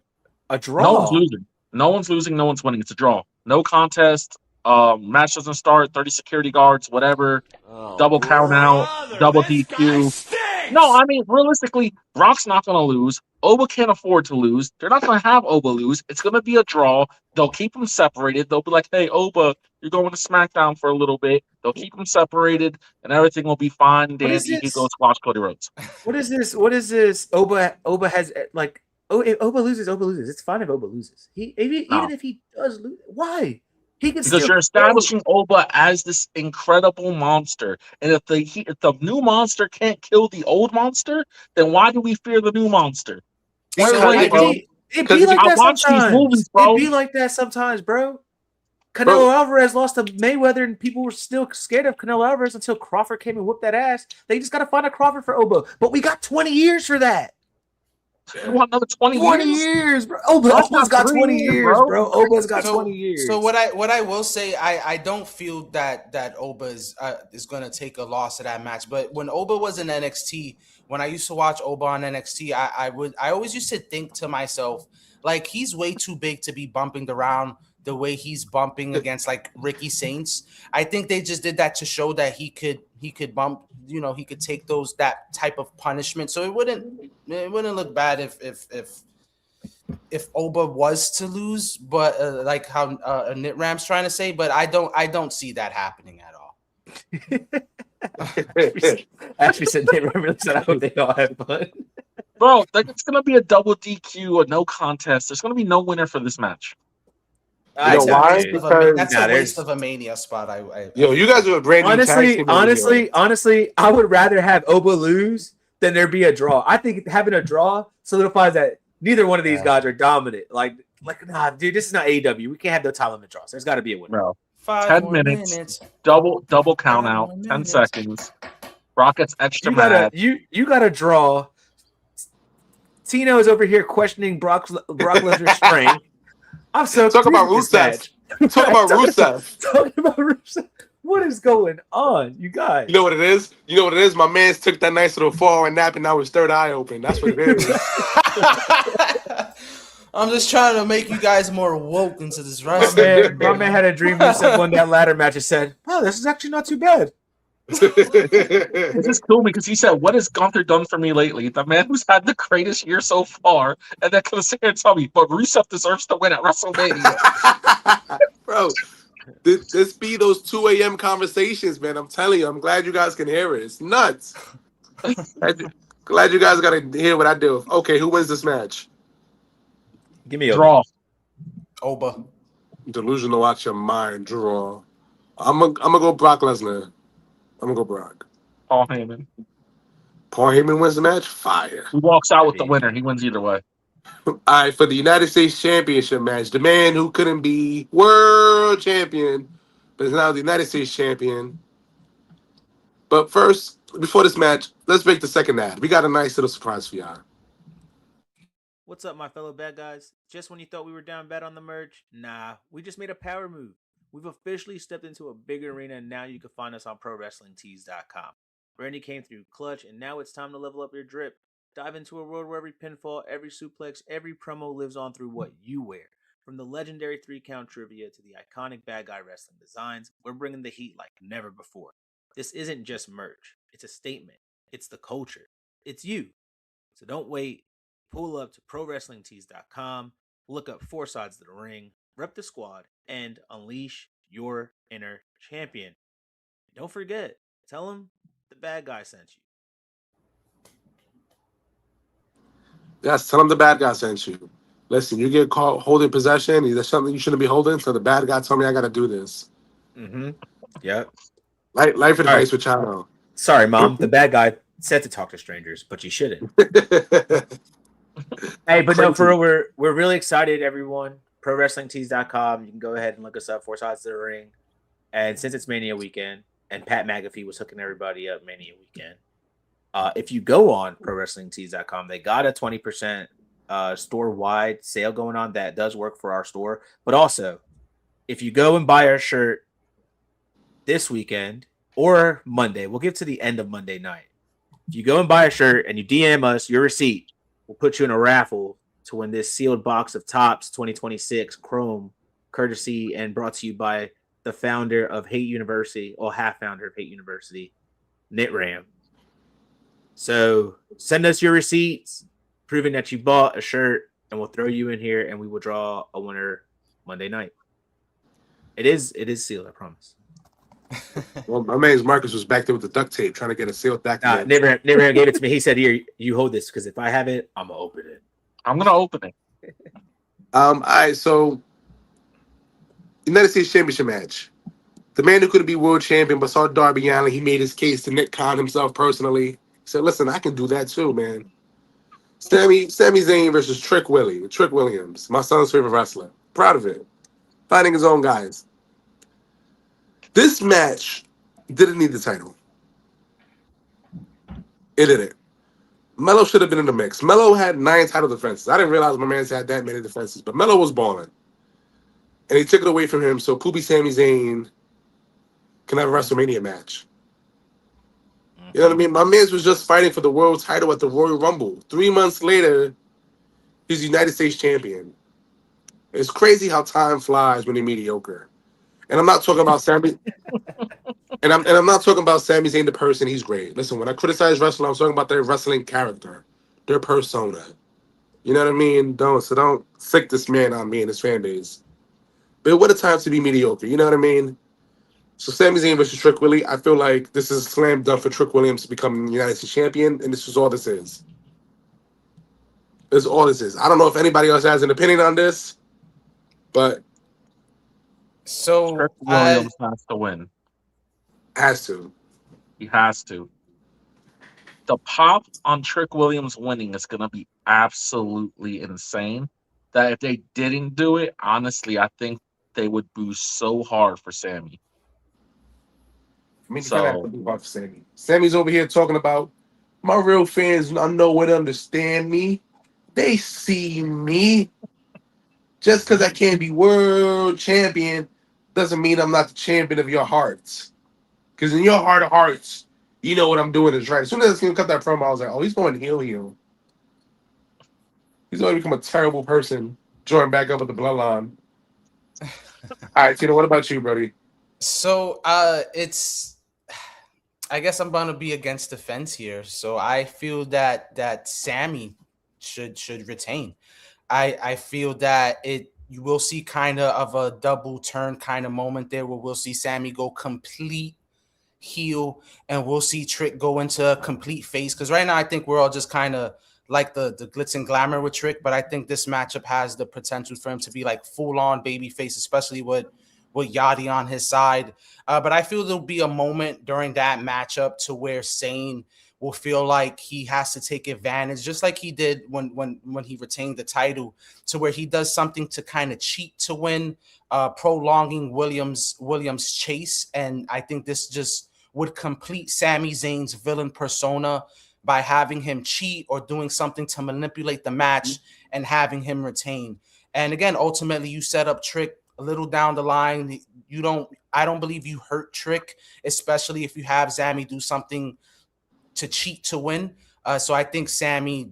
Speaker 5: a draw.
Speaker 3: No one's losing. No one's losing. No one's winning. It's a draw. No contest. Match doesn't start. 30 security guards. Whatever. Double count out. Double DQ. No, I mean, realistically, Brock's not going to lose. Oba can't afford to lose. They're not going to have Oba lose. It's going to be a draw. They'll keep them separated. They'll be like, hey, Oba, you're going to SmackDown for a little bit. They'll keep them separated, and everything will be fine. Dandy, he can go squash Cody Rhodes.
Speaker 5: What is this? Oba has, like, if Oba loses, Oba loses. It's fine if Oba loses. Even if he does lose, why?
Speaker 3: Because you're establishing Oba as this incredible monster, and if the new monster can't kill the old monster, then why do we fear the new monster?
Speaker 5: It'd be like that sometimes, bro. Canelo Alvarez lost to Mayweather, and people were still scared of Canelo Alvarez until Crawford came and whooped that ass. They just got to find a Crawford for Oba, but we got 20 years for that.
Speaker 3: You want another 20
Speaker 5: years, bro. Oba's got 20 years, bro. Oba's got 20 years.
Speaker 6: So what I will say, I don't feel that Oba is going to take a loss to that match. But when Oba was in NXT, when I used to watch Oba on NXT, I always used to think to myself, like, he's way too big to be bumping around the way he's bumping against like Ricky Saints. I think they just did that to show that he could bump, he could take that type of punishment. So it wouldn't look bad if Oba was to lose, but like how Nitram's trying to say, but I don't see that happening at all.
Speaker 5: Ashley said Nitram said I hope they all have fun.
Speaker 3: Bro, it's gonna be a double DQ, a no contest. There's gonna be no winner for this match.
Speaker 6: That's a waste of a Mania spot.
Speaker 2: You guys are a brand new
Speaker 5: honestly, I would rather have Oba lose than there be a draw. I think having a draw solidifies that neither one of these guys are dominant. Like, nah, dude, this is not AEW. We can't have no time limit draws. There's got to be a winner.
Speaker 3: Bro, 10 minutes, double count out, 10 seconds. Rockets extra mad.
Speaker 5: You got to draw. Tino is over here questioning Brock Lesnar's strength. I'm so
Speaker 2: talking about Rusev. Talking about Rusev.
Speaker 5: What is going on, you guys?
Speaker 2: You know what it is? My man's took that nice little fall and nap, and now his third eye open. That's what it is.
Speaker 6: I'm just trying to make you guys more woke into this wrestling.
Speaker 5: My man had a dream Rusev won that ladder match and said, "Oh, this is actually not too bad."
Speaker 3: It just killed me because he said, "What has Gunther done for me lately?" The man who's had the greatest year so far, and then could sit here and tell me, "But Rusev deserves to win at WrestleMania."
Speaker 2: Bro, this be those 2 a.m. conversations, man. I'm telling you, I'm glad you guys can hear it. It's nuts. Glad you guys got to hear what I do. Okay, who wins this match?
Speaker 5: Give me a
Speaker 3: Draw.
Speaker 6: Oba.
Speaker 2: Delusional out your mind, draw. I'm gonna go Brock Lesnar. I'm gonna go Brock.
Speaker 3: Paul Heyman.
Speaker 2: Paul Heyman wins the match. Fire.
Speaker 3: He walks out with the winner. He wins either way.
Speaker 2: All right, for the United States Championship match, the man who couldn't be world champion, but is now the United States champion. But first, before this match, let's break the second ad. We got a nice little surprise for y'all.
Speaker 5: What's up, my fellow bad guys? Just when you thought we were down bad on the merch? Nah, we just made a power move. We've officially stepped into a big arena, and now you can find us on ProWrestlingTees.com. Randy came through clutch, and now it's time to level up your drip. Dive into a world where every pinfall, every suplex, every promo lives on through what you wear. From the legendary 3-count trivia to the iconic bad guy wrestling designs, we're bringing the heat like never before. This isn't just merch. It's a statement. It's the culture. It's you. So don't wait. Pull up to ProWrestlingTees.com, look up 4 Sides to the Ring, rep the squad, and unleash your inner champion. Don't forget, tell them the bad guy sent you.
Speaker 2: Yes, tell him the bad guy sent you. Listen, you get caught holding possession. There's something you shouldn't be holding. So the bad guy told me I got to do this.
Speaker 5: Mm-hmm. Yep.
Speaker 2: Life advice
Speaker 5: right.
Speaker 2: with Chano.
Speaker 5: Sorry, Mom. The bad guy said to talk to strangers, but you shouldn't. Hey, but no, for real, we're really excited, everyone. ProWrestlingTees.com. You can go ahead and look us up, 4 Sides to the Ring. And since it's Mania weekend, and Pat McAfee was hooking everybody up Mania weekend, if you go on ProWrestlingTees.com, they got a 20% store-wide sale going on that does work for our store. But also, if you go and buy our shirt this weekend or Monday, we'll get to the end of Monday night. If you go and buy a shirt and you DM us your receipt, we'll put you in a raffle to win this sealed box of Topps 2026 Chrome, courtesy and brought to you by the founder of Hate University, or half founder of Hate University, Knit Ram. So send us your receipts, proving that you bought a shirt, and we'll throw you in here, and we will draw a winner Monday night. It is sealed, I promise.
Speaker 2: Well, my man's Marcus was back there with the duct tape trying to get a sealed back.
Speaker 5: Never gave it to me. He said, "Here, you hold this, because if I have it, I'm gonna open it."
Speaker 3: I'm gonna open it.
Speaker 2: All right, so United States Championship match. The man who couldn't be world champion but saw Darby Allin, he made his case to Nick Khan himself personally. He said, "Listen, I can do that too, man." Sami Zayn versus Trick Williams, my son's favorite wrestler. Proud of it. Fighting his own guys. This match didn't need the title. It didn't. Melo should have been in the mix. Melo had 9 title defenses. I didn't realize my man's had that many defenses, but Melo was balling. And he took it away from him, so Poopy Sami Zayn can have a WrestleMania match. You know what I mean? My man's was just fighting for the world title at the Royal Rumble. 3 months later, he's the United States champion. It's crazy how time flies when you're mediocre. And I'm not talking about Sami. And I'm not talking about Sami Zayn the person. He's great. Listen, when I criticize wrestling, I'm talking about their wrestling character, their persona. You know what I mean? Don't sick this man on me and his fan base. But what a time to be mediocre. You know what I mean? So Sami Zayn versus Trick Willie, I feel like this is a slam dunk for Trick Williams to become United States champion, and this is all this is. This is all this is. I don't know if anybody else has an opinion on this, but
Speaker 6: So
Speaker 3: Trick Williams has to win.
Speaker 2: has to.
Speaker 3: He has to. The pop on Trick Williams winning is going to be absolutely insane. That if they didn't do it, honestly, I think they would boo so hard for Sami.
Speaker 2: I mean, you have to do about Sami. Sami's over here talking about my real fans. I know what understand me. They see me. Just because I can't be world champion doesn't mean I'm not the champion of your hearts. Because in your heart of hearts, you know what I'm doing is right. As soon as I seen him cut that promo, I was like, oh, he's going heel. He's going to become a terrible person, join back up with the bloodline. All right, Tino, what about you, Brody?
Speaker 6: So it's, I guess I'm going to be against the fence here. So I feel that Sami should retain. I feel that you will see kind of a double turn kind of moment there where we'll see Sami go complete heel, and we'll see Trick go into a complete face. Because right now, I think we're all just kind of like the glitz and glamour with Trick, but I think this matchup has the potential for him to be like full on baby face, especially with Yachty on his side. But I feel there'll be a moment during that matchup to where Sane will feel like he has to take advantage, just like he did when he retained the title, to where he does something to kind of cheat to win, prolonging Williams' chase. And I think this just would complete Sami Zayn's villain persona by having him cheat or doing something to manipulate the match and having him retain. And again, ultimately, you set up Trick a little down the line. I don't believe you hurt Trick, especially if you have Sami do something to cheat to win. So I think Sami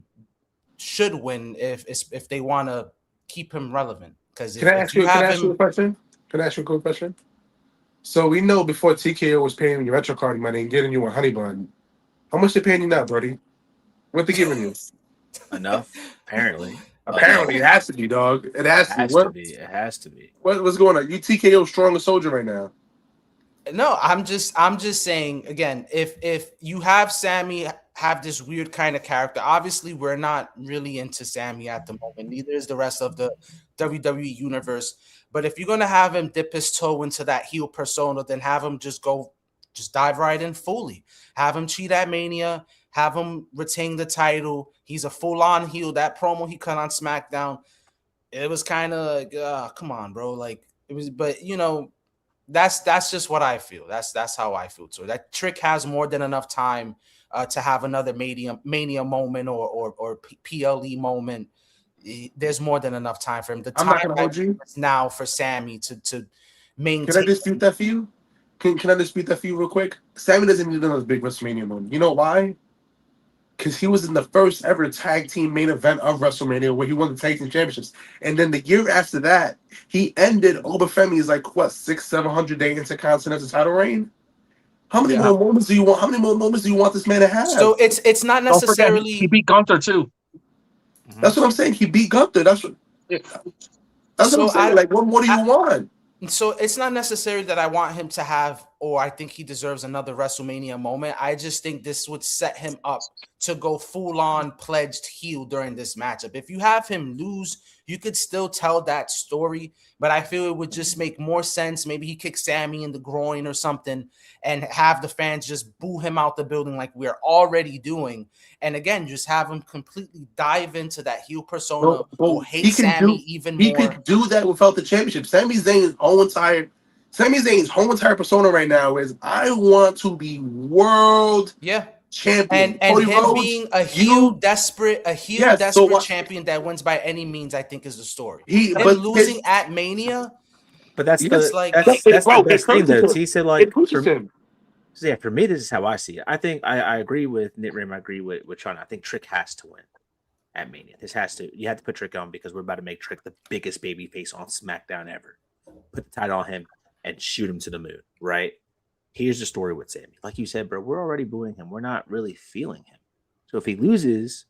Speaker 6: should win if they want to keep him relevant. Because
Speaker 2: Can I ask you a question? Can I ask you a quick question? So we know before TKO was paying you retro card money and getting you a honey bun, how much they paying you now, Brody? What they giving you?
Speaker 5: Enough, apparently.
Speaker 2: Apparently, it has to be, dog. It has to be.
Speaker 5: It has to be.
Speaker 2: What's going on? You TKO strongest soldier right now.
Speaker 6: No, I'm just saying again, if you have Sami have this weird kind of character, obviously we're not really into Sami at the moment. Neither is the rest of the WWE universe. But if you're gonna have him dip his toe into that heel persona, then have him just dive right in fully. Have him cheat at Mania. Have him retain the title. He's a full-on heel. That promo he cut on SmackDown, it was kind of like, come on, bro. Like it was, but you know, that's just what I feel. That's how I feel too. That Trick has more than enough time to have another Mania moment or PLE moment. There's more than enough time for him. The time
Speaker 2: I'm not gonna hold you
Speaker 6: now for Sami to maintain.
Speaker 2: Can I dispute that for you? Can I dispute that for you real quick? Sami doesn't need another big WrestleMania moment. You know why? Because he was in the first ever tag team main event of WrestleMania where he won the tag team championships. And then the year after that, he ended Femi's like, 600-700 day Intercontinental title reign? How many more moments do you want? How many more moments do you want this man to have?
Speaker 6: So it's not necessarily.
Speaker 3: He beat Gunther too.
Speaker 2: That's what I'm saying. He beat Gunther. That's what I'm saying. Like, what more do you want?
Speaker 6: So it's not necessarily that I want him to have, or I think he deserves another WrestleMania moment. I just think this would set him up to go full-on pledged heel during this matchup. If you have him lose, you could still tell that story, but I feel it would just make more sense. Maybe he kicks Sami in the groin or something and have the fans just boo him out the building like we're already doing. And again, just have him completely dive into that heel persona or hate Sami even more.
Speaker 2: He could do that without the championship. Sami Zayn's whole entire persona right now is, I want to be world champion.
Speaker 6: And
Speaker 2: Cody
Speaker 6: him
Speaker 2: Rhodes,
Speaker 6: being a heel desperate champion that wins by any means, I think is the story. Losing at Mania.
Speaker 5: But that's the best thing though. He said like for me, this is how I see it. I think I agree with Nit Rim. I agree with Sean. I think Trick has to win at Mania. You have to put Trick on because we're about to make Trick the biggest baby face on SmackDown ever. Put the title on him and shoot him to the moon, right? Here's the story with Sami. Like you said, bro, we're already booing him. We're not really feeling him. So if he loses,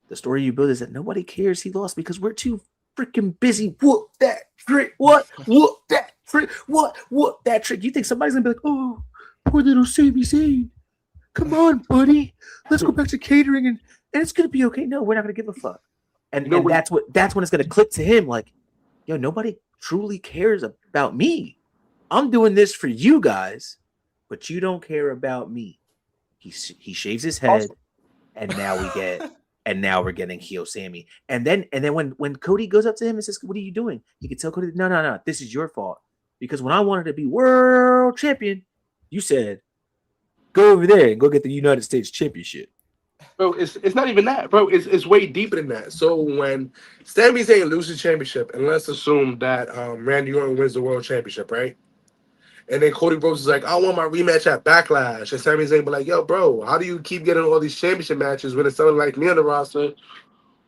Speaker 5: the story you build is that nobody cares he lost because we're too freaking busy. Whoop that Trick. What? Whoop that Trick. What? Whoop that Trick. You think somebody's going to be like, oh, poor little Sami Zayn. Come on, buddy. Let's go back to catering and it's going to be okay. No, we're not going to give a fuck. And that's when it's going to click to him like, yo, nobody truly cares about me. I'm doing this for you guys, but you don't care about me. He shaves his head, and now we're getting heel Sami. And then when Cody goes up to him and says, "What are you doing?" He can tell Cody, "No, this is your fault because when I wanted to be world champion, you said go over there and go get the United States Championship."
Speaker 2: Bro, it's not even that, bro. It's way deeper than that. So when Sami Zayn loses the championship, and let's assume that Randy Orton wins the world championship, right? And then Cody Rhodes is like, I want my rematch at Backlash. And Sami Zayn be like, yo, bro, how do you keep getting all these championship matches when it's someone like me on the roster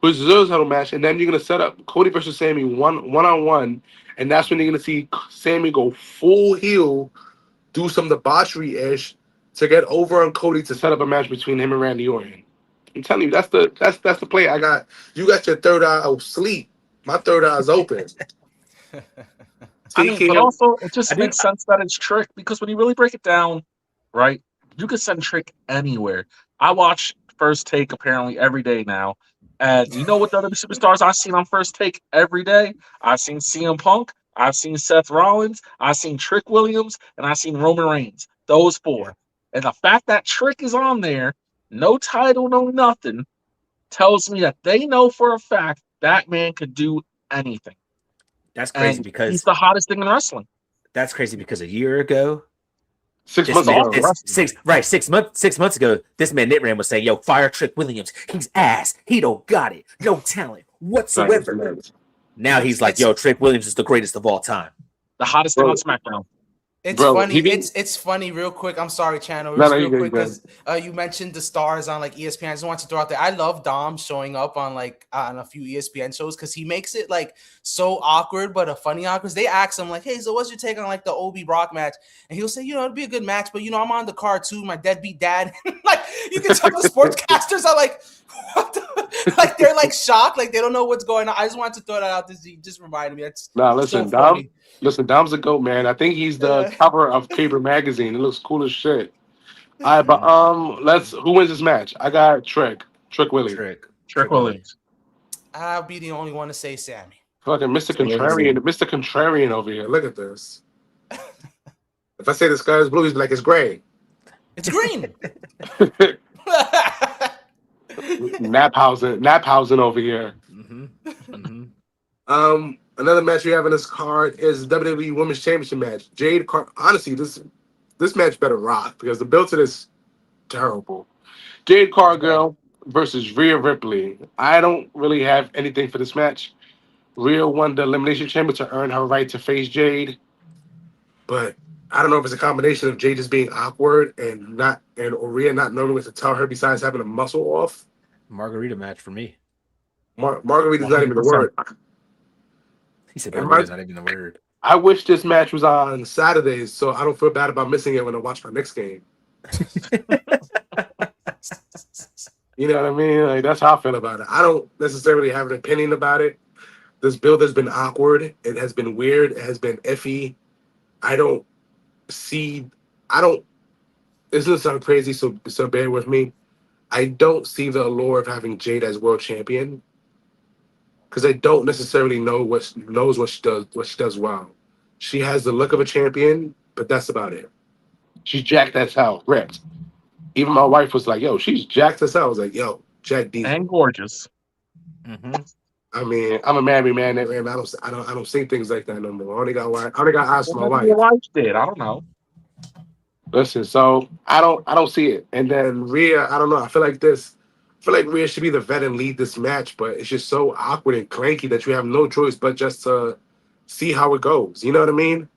Speaker 2: who deserves a title match? And then you're going to set up Cody versus Sami one-on-one. And that's when you're going to see Sami go full heel, do some debauchery-ish to get over on Cody to set up a match between him and Randy Orton. I'm telling you, that's the play I got. You got your third eye asleep. My third eye is open.
Speaker 3: But also, it just makes sense that it's Trick because when you really break it down, right? You can send Trick anywhere. I watch First Take apparently every day now. And you know what the other superstars I've seen on First Take every day? I've seen CM Punk, I've seen Seth Rollins, I've seen Trick Williams, and I've seen Roman Reigns. Those
Speaker 5: Yeah.
Speaker 3: four. And the fact that Trick is on there, no title, no nothing, tells me that they know for a fact that man could do anything.
Speaker 5: That's crazy
Speaker 3: And he's
Speaker 5: because
Speaker 3: the hottest thing in wrestling.
Speaker 5: a year ago,
Speaker 2: 6
Speaker 5: this
Speaker 2: months
Speaker 5: man,
Speaker 2: ago.
Speaker 5: this, six months ago, this man Nitram was saying, "Yo, fire Trick Williams. He's ass. He don't got it. No talent whatsoever." Now he's like, "Yo, Trick Williams is the greatest of all time."
Speaker 3: The hottest thing on SmackDown.
Speaker 6: It's
Speaker 2: Bro,
Speaker 6: funny.
Speaker 2: he be-
Speaker 6: It's funny. Real quick, I'm sorry, Channel.
Speaker 2: No,
Speaker 6: Just
Speaker 2: no,
Speaker 6: real
Speaker 2: you
Speaker 6: quick,
Speaker 2: good,
Speaker 6: because you mentioned the stars on like ESPN. I just want to throw out there. I love Dom showing up on like on a few ESPN shows because he makes it like so awkward, but a funny awkward. They ask him like, "Hey, so what's your take on like the Obi Brock match?" And he'll say, "It'd be a good match, but I'm on the card too. My deadbeat dad." Like you can tell the sportscasters are like, "What?" Like they're like shocked, like they don't know what's going on. I just wanted to throw that out. This just reminded me. That's
Speaker 2: Nah, listen,
Speaker 6: so
Speaker 2: Dom.
Speaker 6: funny.
Speaker 2: Listen, Dom's a goat, man. I think he's the cover of Paper Magazine. It looks cool as shit. All right, but who wins this match? I got Trick Willie.
Speaker 3: Trick Williams.
Speaker 6: I'll be the only one to say Sammy.
Speaker 2: Fucking Mr. Contrarian over here. Look at this. If I say the sky is blue, he's like, it's gray.
Speaker 6: It's green.
Speaker 2: Naphausen over here. Another match we have in this card is the WWE Women's Championship match. Jade, honestly, this match better rock because the build to this terrible. Jade Cargill versus Rhea Ripley. I don't really have anything for this match. Rhea won the Elimination Chamber to earn her right to face Jade, but I don't know if it's a combination of Jade just being awkward or Rhea not knowing what to tell her besides having a muscle off.
Speaker 5: Margarita match for me.
Speaker 2: Margarita's not even the word.
Speaker 5: He said Margarita's not even the word.
Speaker 2: I wish this match was on Saturdays so I don't feel bad about missing it when I watch my next game. You know what I mean? Like that's how I feel about it. I don't necessarily have an opinion about it. This build has been awkward. It has been weird. It has been iffy. This doesn't sound crazy, so bear with me. I don't see the allure of having Jade as world champion because I don't necessarily know what she does well. She has the look of a champion, but that's about it. She's jacked as hell, ripped. Even my wife was like, "Yo, she's jacked as hell." I was like, "Yo, Jack Diesel."
Speaker 3: And gorgeous.
Speaker 2: I mean, I'm a married man. I don't see things like that no more. I only got eyes for my wife.
Speaker 3: Your wife did. I don't know.
Speaker 2: Listen, so I don't see it. And then Rhea, I don't know. I feel like Rhea should be the vet and lead this match, but it's just so awkward and clanky that you have no choice but just to see how it goes. You know what I mean?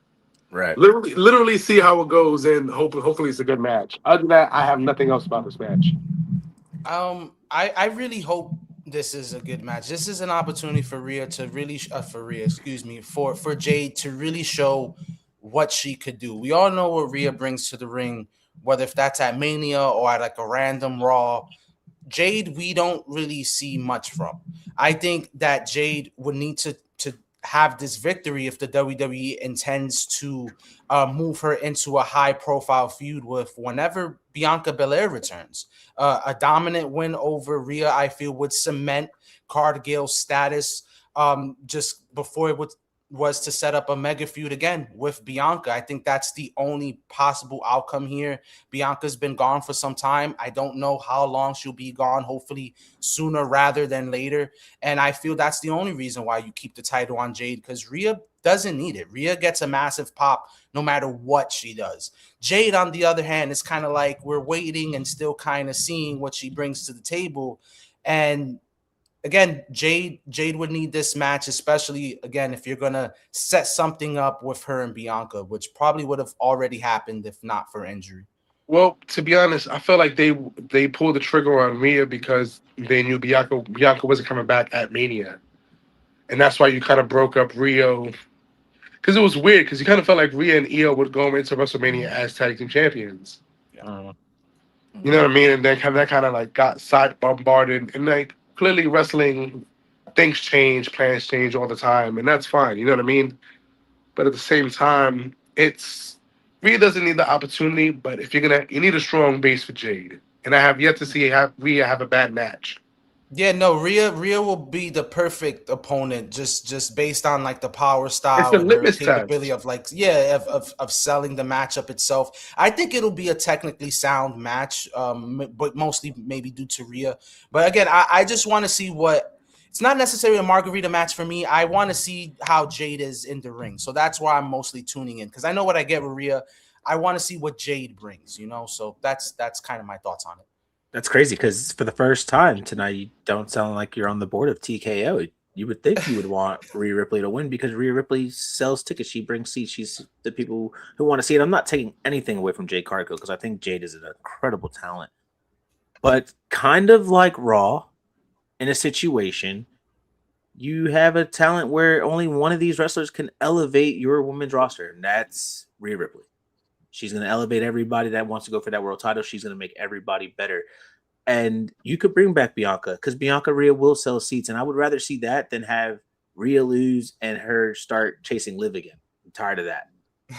Speaker 5: Right.
Speaker 2: Literally see how it goes and hopefully it's a good match. Other than that, I have nothing else about this match.
Speaker 6: I really hope this is a good match. This is an opportunity for Rhea to really for Jade to really show what she could do. We all know what Rhea brings to the ring, whether if that's at Mania or at like a random Raw. Jade, we don't really see much from. I think that Jade would need to have this victory if the WWE intends to move her into a high-profile feud with whenever Bianca Belair returns. A dominant win over Rhea, I feel, would cement Cargill's status just before it was to set up a mega feud again with Bianca. I think that's the only possible outcome here. Bianca's been gone for some time. I don't know how long she'll be gone, hopefully sooner rather than later. And I feel that's the only reason why you keep the title on Jade, because Rhea doesn't need it. Rhea gets a massive pop no matter what she does. Jade, on the other hand, is kind of like we're waiting and still kind of seeing what she brings to the table. And again, Jade would need this match, especially, again, if you're going to set something up with her and Bianca, which probably would have already happened if not for injury.
Speaker 2: Well, to be honest, I feel like they pulled the trigger on Rhea because they knew Bianca wasn't coming back at Mania. And that's why you kind of broke up Rio. Because it was weird, because you kind of felt like Rhea and Io would go into WrestleMania as tag team champions. You know what I mean? And then that kind of like got side bombarded. And like clearly wrestling, things change, plans change all the time. And that's fine. You know what I mean? But at the same time, it's Rhea doesn't need the opportunity, but if you need a strong base for Jade, and I have yet to see Rhea have a bad match.
Speaker 6: Yeah, no, Rhea will be the perfect opponent just based on like the power
Speaker 2: It's
Speaker 6: style
Speaker 2: a
Speaker 6: and her
Speaker 2: litmus
Speaker 6: capability
Speaker 2: test.
Speaker 6: of like of selling the matchup itself. I think it'll be a technically sound match, but mostly maybe due to Rhea. But again, I just want to see what it's not necessarily a margarita match for me. I want to see how Jade is in the ring. So that's why I'm mostly tuning in because I know what I get with Rhea. I want to see what Jade brings, you know. So that's kind of my thoughts on it.
Speaker 5: That's crazy because for the first time tonight, you don't sound like you're on the board of TKO. You would think you would want Rhea Ripley to win because Rhea Ripley sells tickets. She brings seats. She's the people who want to see it. I'm not taking anything away from Jade Cargill because I think Jade is an incredible talent. But kind of like Raw, in a situation, you have a talent where only one of these wrestlers can elevate your women's roster, and that's Rhea Ripley. She's going to elevate everybody that wants to go for that world title. She's going to make everybody better. And you could bring back Bianca because Bianca Rhea will sell seats. And I would rather see that than have Rhea lose and her start chasing Liv again. I'm tired of that.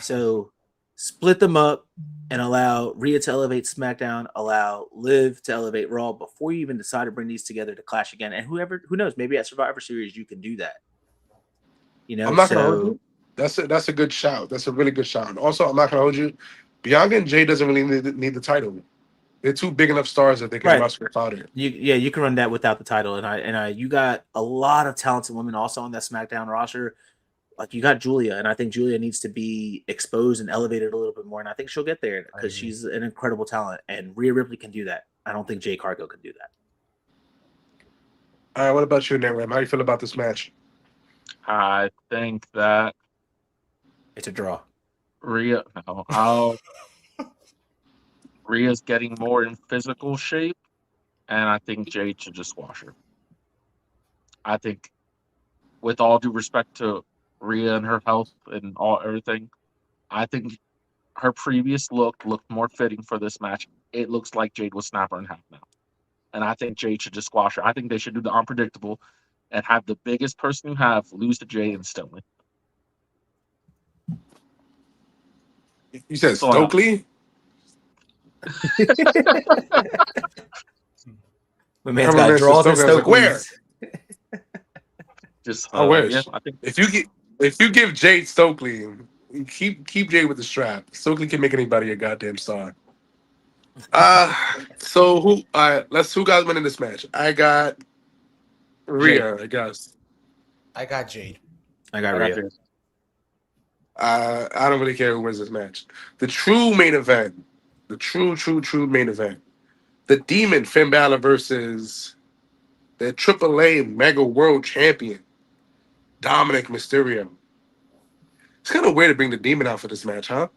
Speaker 5: So split them up and allow Rhea to elevate SmackDown, allow Liv to elevate Raw before you even decide to bring these together to clash again. And who knows, maybe at Survivor Series you can do that. You know,
Speaker 2: I'm not gonna hold you. That's a good shout. That's a really good shout. Also, I'm not gonna hold you. Bianca and Jay doesn't really need the title. They're two big enough stars that they can wrestle without it.
Speaker 5: You can run that without the title, and you got a lot of talented women also on that SmackDown roster. Like you got Julia, and I think Julia needs to be exposed and elevated a little bit more, and I think she'll get there because she's an incredible talent, and Rhea Ripley can do that. I don't think Jade Cargill can do that.
Speaker 2: All right, what about you, Naram? How do you feel about this match?
Speaker 3: I think that
Speaker 5: It's a draw.
Speaker 3: Rhea's getting more in physical shape, and I think Jade should just squash her. I think, with all due respect to Rhea and her health and everything, I think her previous looked more fitting for this match. It looks like Jade will snap her in half now, and I think Jade should just squash her. I think they should do the unpredictable and have the biggest person you have lose to Jade instantly.
Speaker 2: You said Stokely?
Speaker 5: My man's got draws and Stokely.
Speaker 2: Where?
Speaker 3: Just
Speaker 2: I wish.
Speaker 3: Yeah, I think
Speaker 2: if you give Jade Stokely, keep Jade with the strap. Stokely can make anybody a goddamn star. So who guys winning this match? I got Rhea, I guess.
Speaker 6: I got Jade.
Speaker 5: I got Rhea.
Speaker 2: I don't really care who wins this match. The true main event, the true main event, the Demon Finn Balor versus the AAA Mega World Champion Dominic Mysterio. It's kind of weird to bring the Demon out for this match, huh?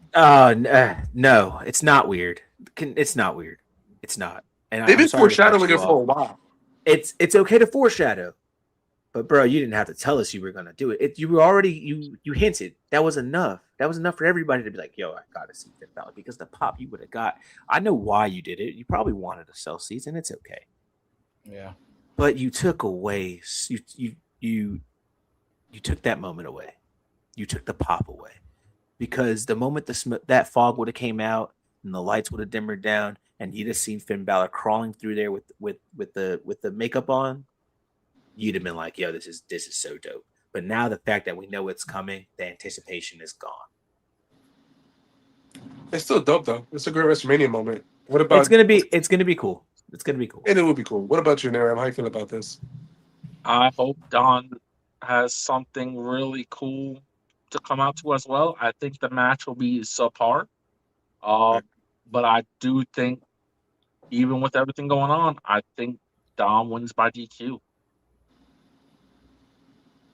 Speaker 5: No, it's not weird. It's not weird. It's not. And
Speaker 2: they've been foreshadowing it for a while.
Speaker 5: It's okay to foreshadow. But bro, you didn't have to tell us you were gonna do it. You were already you hinted. That was enough. That was enough for everybody to be like, "Yo, I gotta see Finn Balor," because the pop you would have got. I know why you did it. You probably wanted to sell seats, and it's okay.
Speaker 6: Yeah.
Speaker 5: But you took away. You took that moment away. You took the pop away, because the moment that fog would have came out and the lights would have dimmered down, and you'd have seen Finn Balor crawling through there with the makeup on. You'd have been like, yo, this is so dope. But now the fact that we know it's coming, the anticipation is gone.
Speaker 2: It's still dope though. It's a great WrestleMania moment. What about
Speaker 5: it's gonna be cool. It's gonna be cool.
Speaker 2: And it will be cool. What about you, Naram? How you feel about this?
Speaker 3: I hope Don has something really cool to come out to as well. I think the match will be subpar. But I do think, even with everything going on, I think Dom wins by DQ.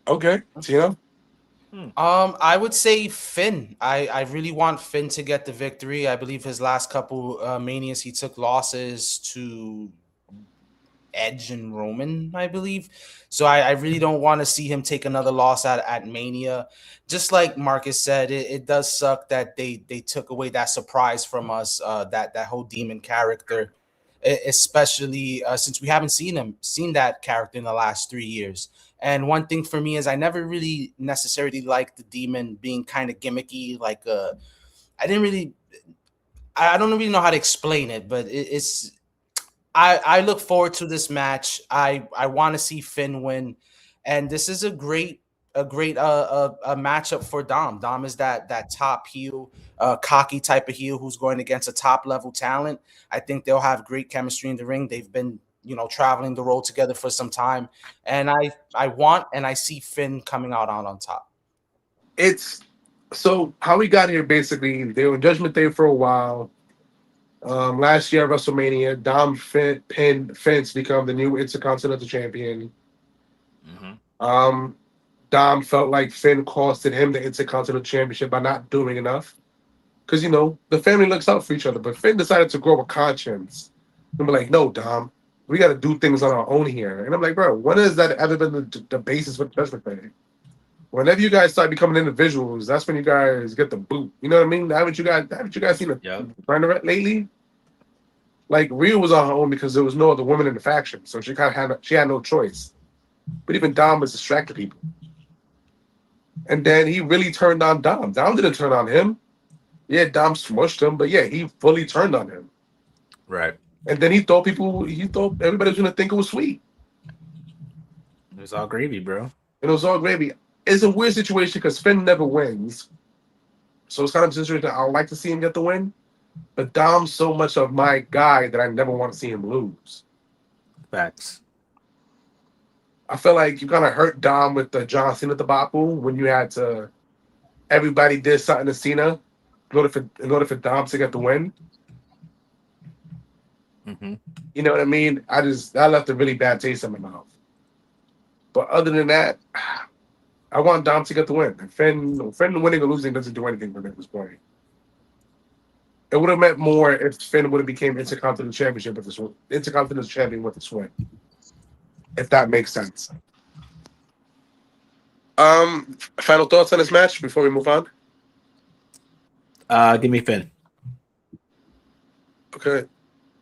Speaker 2: Okay, Tino?
Speaker 6: I would say Finn. I really want Finn to get the victory. I believe his last couple manias, he took losses to Edge and Roman, I believe. So I really don't want to see him take another loss at Mania. Just like Marcus said, it does suck that they took away that surprise from us, that whole demon character, especially since we haven't seen that character in the last 3 years. And one thing for me is I never really necessarily liked the demon being kind of gimmicky, like I don't really know how to explain it, but it's. I look forward to this match. I want to see Finn win, and this is a great matchup for Dom. Dom is that top heel, cocky type of heel who's going against a top level talent. I think they'll have great chemistry in the ring. They've been traveling the road together for some time, and I want and I see Finn coming out on top.
Speaker 2: It's so how we got here. Basically, they were in Judgment Day for a while. Last year at WrestleMania, Dom pinned Finn to become the new Intercontinental Champion. Dom felt like Finn costed him the Intercontinental Championship by not doing enough. Because, the family looks out for each other. But Finn decided to grow a conscience. And be like, no, Dom, we got to do things on our own here. And I'm like, bro, when has that ever been the basis for Judgment Day? Whenever you guys start becoming individuals, that's when you guys get the boot. You know what I mean? Haven't you guys seen a trend lately? Like, Rhea was on her own because there was no other woman in the faction, so she kind of had no choice. But even Dom was distracted people, and then he really turned on Dom. Dom didn't turn on him. Yeah, Dom smushed him, but yeah, he fully turned on him.
Speaker 5: Right.
Speaker 2: And then he thought everybody was gonna think it was sweet.
Speaker 5: It was all gravy, bro.
Speaker 2: It was all gravy. It's a weird situation because Finn never wins, so it's kind of a situation that I would like to see him get the win. But Dom's so much of my guy that I never want to see him lose.
Speaker 5: Facts.
Speaker 2: I feel like you kind of hurt Dom with the John Cena debacle when you had to. Everybody did something to Cena in order for Dom to get the win.
Speaker 5: Mm-hmm.
Speaker 2: You know what I mean? That left a really bad taste in my mouth. But other than that, I want Dom to get the win. Finn winning or losing doesn't do anything for me at this point. It would have meant more if Finn would have became Intercontinental Champion with this win. If that makes sense. Final thoughts on this match before we move on?
Speaker 5: Give me Finn.
Speaker 2: Okay.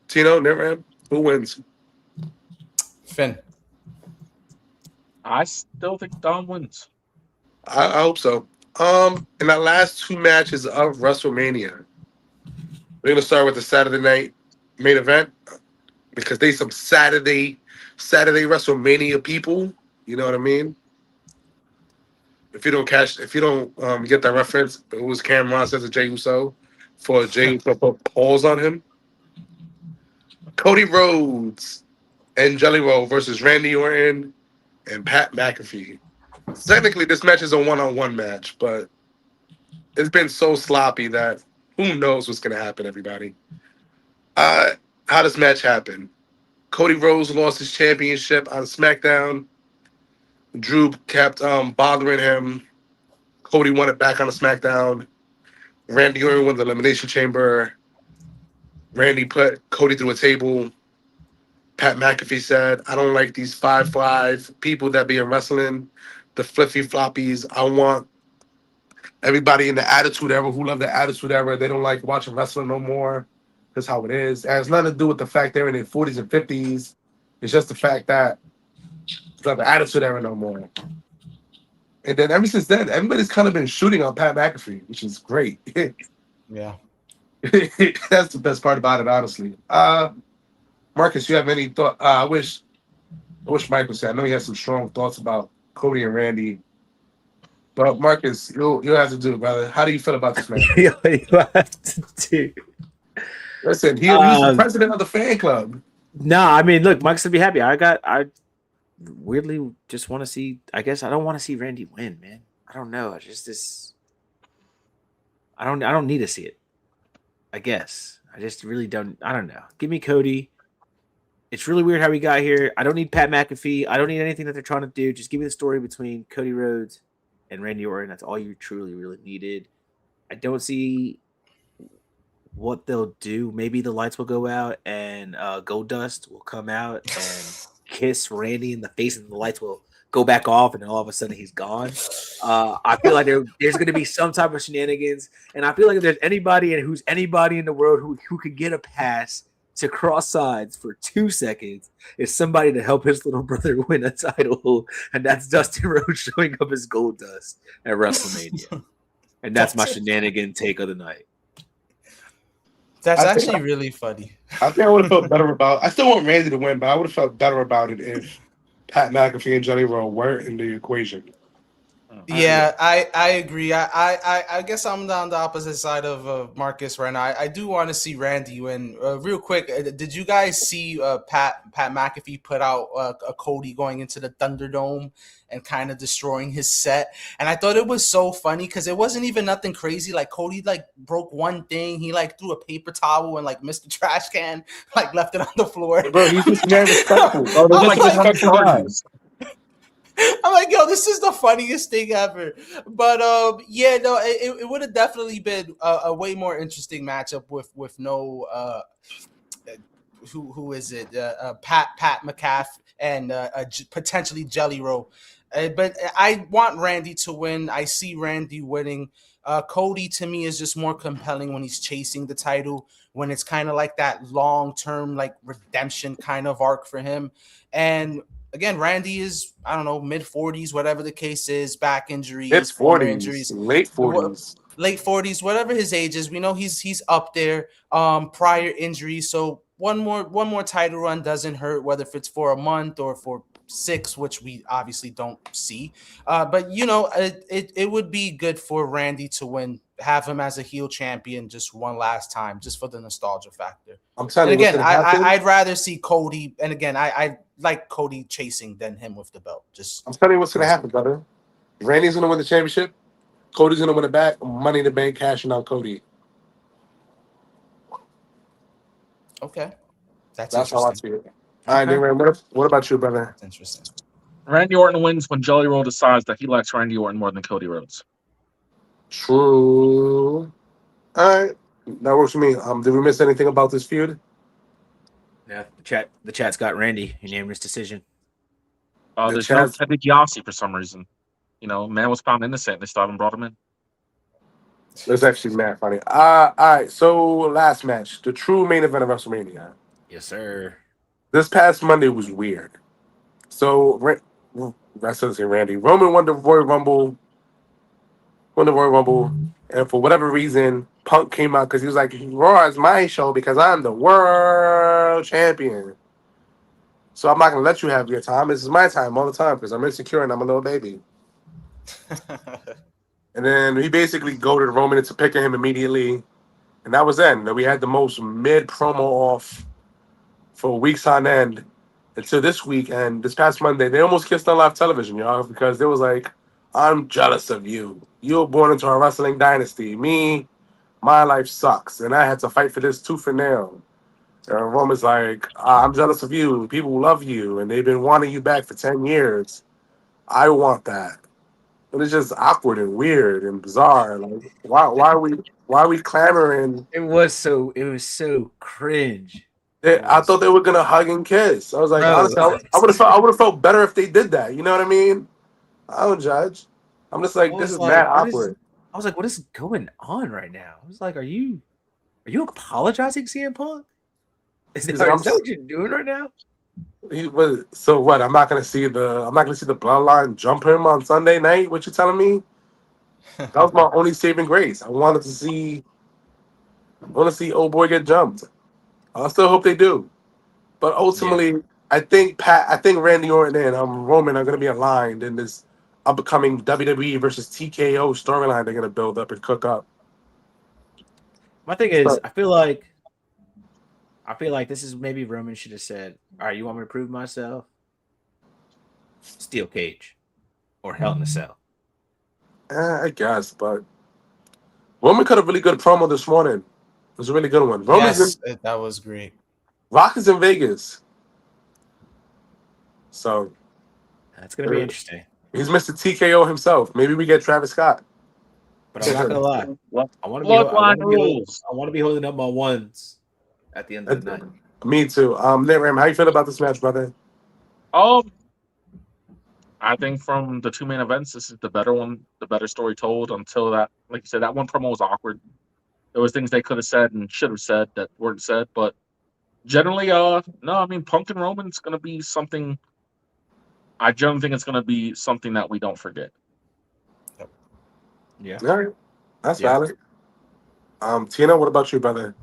Speaker 2: Tino, Nitram, who wins?
Speaker 6: Finn.
Speaker 3: I still think Dom wins.
Speaker 2: I hope so. In the last two matches of WrestleMania, we're gonna start with the Saturday night main event because they some Saturday WrestleMania people. You know what I mean? If you don't get that reference, it was Cameron says to Jey Uso for Jey Uso put pause on him. Cody Rhodes and Jelly Roll versus Randy Orton and Pat McAfee. Technically, this match is a one-on-one match, but it's been so sloppy that who knows what's going to happen, everybody. How does match happen? Cody Rhodes lost his championship on SmackDown. Drew kept bothering him. Cody won it back on the SmackDown. Randy Orton won the Elimination Chamber. Randy put Cody through a table. Pat McAfee said, I don't like these 5'5" people that be in wrestling, the flippy floppies. I want everybody in the Attitude Era who love the Attitude Era. They don't like watching wrestling no more. That's how it is. It has nothing to do with the fact they're in their 40s and 50s. It's just the fact that it's not the Attitude Era no more. And then ever since then, everybody's kind of been shooting on Pat McAfee, which is great.
Speaker 6: Yeah.
Speaker 2: That's the best part about it, honestly. Marcus, you have any thought? I wish Mike was here. I know he has some strong thoughts about Cody and Randy. But Marcus, you'll have to do it, brother. How do you feel about this match?
Speaker 5: You have to do.
Speaker 2: Listen, he's the president of the fan club.
Speaker 5: No, I mean, look, Mike's gonna be happy. I weirdly just want to see. I guess I don't want to see Randy win, man. I don't know. It's just this. I don't need to see it. I guess I just really don't. I don't know. Give me Cody. It's really weird how we got here. I don't need Pat McAfee. I don't need anything that they're trying to do. Just give me the story between Cody Rhodes and Randy Orton. That's all you truly, really needed. I don't see what they'll do. Maybe the lights will go out and Goldust will come out and kiss Randy in the face, and the lights will go back off, and then all of a sudden he's gone. I feel like there's going to be some type of shenanigans, and I feel like if there's anybody in the world who could get a pass to cross sides for 2 seconds, is somebody to help his little brother win a title, and that's Dusty Rhodes showing up as Goldust at WrestleMania. And that's my shenanigan take of the night.
Speaker 6: That's
Speaker 2: I think
Speaker 6: actually really funny.
Speaker 2: I think I would have felt better about. I still want Randy to win, but I would have felt better about it if Pat McAfee and Jelly Roll weren't in the equation.
Speaker 6: Yeah, I agree. I guess I'm on the opposite side of Marcus right now. I do want to see Randy win. Real quick, did you guys see Pat McAfee put out a Cody going into the Thunderdome and kind of destroying his set? And I thought it was so funny because it wasn't even nothing crazy. Like Cody like broke one thing. He like threw a paper towel and like missed the trash can, like left it on the floor.
Speaker 2: Bro, he's just very respectful.
Speaker 3: Oh, they're
Speaker 6: I'm
Speaker 3: just
Speaker 6: like,
Speaker 3: respectful guys.
Speaker 6: I'm like, yo, this is the funniest thing ever. But yeah, no, it would have definitely been a way more interesting matchup with no who is it? Pat McAfee and potentially Jelly Roll. But I want Randy to win. I see Randy winning. Cody to me is just more compelling when he's chasing the title, when it's kind of like that long-term like redemption kind of arc for him. And again, Randy is, I don't know, mid-40s, whatever the case is, back injuries,
Speaker 2: It's
Speaker 6: former
Speaker 2: 40s,
Speaker 6: injuries,
Speaker 2: late 40s.
Speaker 6: late 40s, whatever his age is. We know he's up there. Prior injuries, so one more title run doesn't hurt, whether if it's for a month or for 6, which we obviously don't see. But you know, it would be good for Randy to win, have him as a heel champion just one last time, just for the nostalgia factor.
Speaker 2: I'm telling
Speaker 6: And
Speaker 2: you,
Speaker 6: again, I'd rather see Cody. And again, I like Cody chasing than him with the belt.
Speaker 2: I'm telling you what's going to happen, brother. Randy's going to win the championship. Cody's going to win it back. Money in the Bank cashing out Cody.
Speaker 6: Okay. That's
Speaker 2: how I see
Speaker 6: interesting.
Speaker 2: it. All right, Aaron, what about you, brother?
Speaker 6: That's interesting.
Speaker 3: Randy Orton wins when Jelly Roll decides that he likes Randy Orton more than Cody Rhodes.
Speaker 2: True. All right. That works for me. Did we miss anything about this feud?
Speaker 5: Yeah, the chat's got Randy unanimous decision.
Speaker 3: There's no Ted DiBiase for some reason. You know, man was found innocent. They still haven't brought him in.
Speaker 2: That's actually mad funny. All right. So last match, the true main event of WrestleMania.
Speaker 5: Yes, sir.
Speaker 2: This past Monday was weird. So Randy Roman won the Royal Rumble. And for whatever reason, Punk came out because he was like, Raw is my show because I'm the world champion. So I'm not going to let you have your time. This is my time all the time because I'm insecure and I'm a little baby. And then he basically goaded Roman into picking him immediately. And that was then. We had the most mid promo off for weeks on end until this week. And this past Monday, they almost kissed on live television, y'all, because they was like, I'm jealous of you. You were born into a wrestling dynasty. Me, my life sucks. And I had to fight for this tooth and nail. And Roman's like, I'm jealous of you. People love you. And they've been wanting you back for 10 years. I want that. And it's just awkward and weird and bizarre. Like, why are we clamoring?
Speaker 5: It was so cringe.
Speaker 2: I thought they were gonna hug and kiss. I was like, honestly, I would have felt better if they did that. You know what I mean? I don't judge. I'm just like, this is mad awkward.
Speaker 5: I was like, what is going on right now? I was like, are you apologizing, CM Punk? Is that what you're doing right now?
Speaker 2: So what? I'm not gonna see the bloodline jump him on Sunday night. What you telling me? That was my only saving grace. I want to see old boy get jumped. I still hope they do, but ultimately, I think Randy Orton and Roman are gonna be aligned in this upcoming WWE versus TKO storyline they're gonna build up and cook up.
Speaker 5: My thing is, I feel like this is maybe Roman should have said, all right, you want me to prove myself? Steel cage or Hell in a Cell.
Speaker 2: I guess, but Roman cut a really good promo this morning. It was a really good one.
Speaker 6: That was great.
Speaker 2: Rock is in Vegas. So
Speaker 5: that's going to be interesting.
Speaker 2: He's Mr. TKO himself. Maybe we get Travis Scott.
Speaker 5: But I'm not going to lie. I want to be holding up my ones at the end of the night.
Speaker 2: Me too. Ram, how you feel about this match, brother?
Speaker 3: I think from the two main events, this is the better one, the better story told. Until that, like you said, that one promo was awkward. There was things they could have said and should have said that weren't said. But generally, no, I mean, Punk and Roman's going to be something. I generally think it's going to be something that we don't forget.
Speaker 5: Yeah.
Speaker 2: All right. That's valid. Tina, what about you, brother?